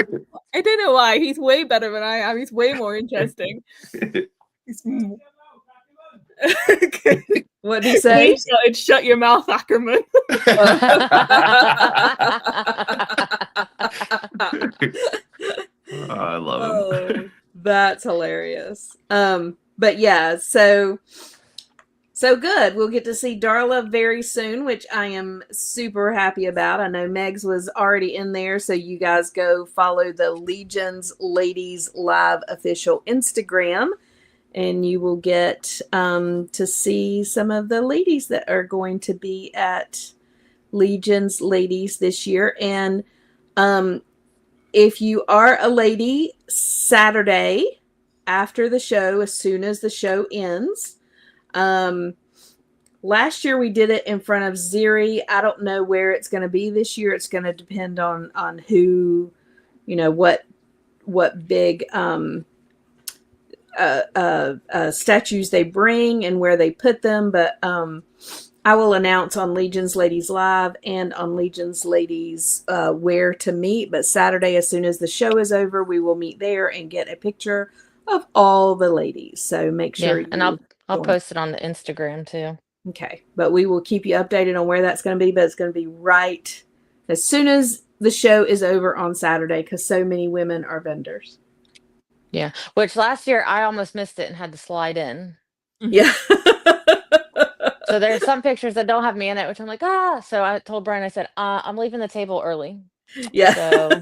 Speaker 4: I don't know why. He's way better than I am. He's way more interesting. He's okay.
Speaker 1: What did he say?
Speaker 4: He shouted, "Shut your mouth, Ackerman."
Speaker 2: I love him.
Speaker 1: That's hilarious. But yeah, so good. We'll get to see Darla very soon, which I am super happy about. I know Megs was already in there, so you guys go follow the Legions Ladies Live official Instagram, and you will get to see some of the ladies that are going to be at Legions Ladies this year. And if you are a lady, Saturday after the show, as soon as the show ends, last year we did it in front of Ziri. I don't know where it's going to be this year. It's going to depend on who, what big statues they bring and where they put them. But I will announce on Legions Ladies Live and on Legions Ladies where to meet. But Saturday, as soon as the show is over, we will meet there and get a picture of all the ladies. So make sure.
Speaker 3: Yeah, and I'll post it on the Instagram too.
Speaker 1: Okay, but we will keep you updated on where that's going to be. But it's going to be right as soon as the show is over on Saturday, because so many women are vendors.
Speaker 3: Yeah, which last year I almost missed it and had to slide in.
Speaker 1: Yeah.
Speaker 3: So there's some pictures that don't have me in it, which I'm like, So I told Brian, I said, I'm leaving the table early.
Speaker 1: Yeah.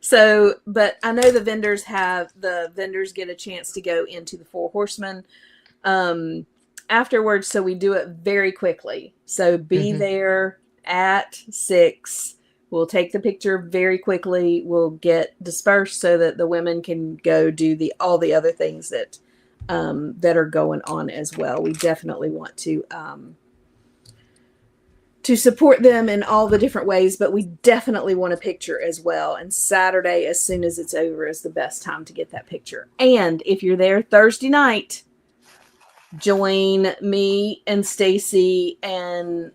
Speaker 1: So, but I know the vendors get a chance to go into the Four Horsemen afterwards. So we do it very quickly. So be there at 6. We'll take the picture very quickly. We'll get dispersed so that the women can go do all the other things that are going on as well. We definitely want to support them in all the different ways, but we definitely want a picture as well. And Saturday, as soon as it's over, is the best time to get that picture. And if you're there Thursday night, join me and Stacy and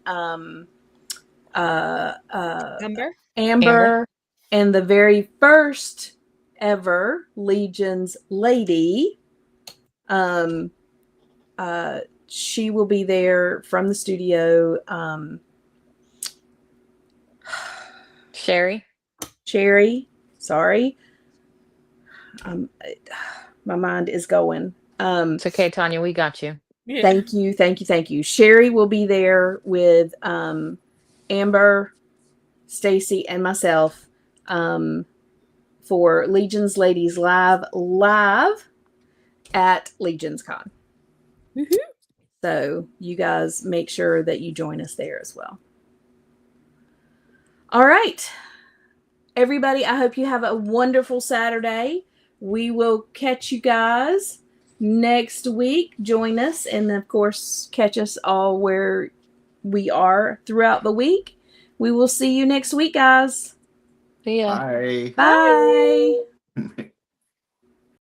Speaker 1: Amber and the very first ever Legions lady. She will be there from the studio.
Speaker 3: Sherry,
Speaker 1: sorry. My mind is going.
Speaker 3: It's okay, Tanya. We got you.
Speaker 4: Yeah.
Speaker 1: Thank you. Sherry will be there with Amber, Stacy, and myself for Legions Ladies Live at Legions Con.
Speaker 4: Woohoo.
Speaker 1: So you guys make sure that you join us there as well. All right, everybody, I hope you have a wonderful Saturday. We will catch you guys next week. Join us and, of course, catch us all where we are throughout the week. We will see you next week, guys.
Speaker 3: See ya.
Speaker 2: Bye.
Speaker 1: Bye.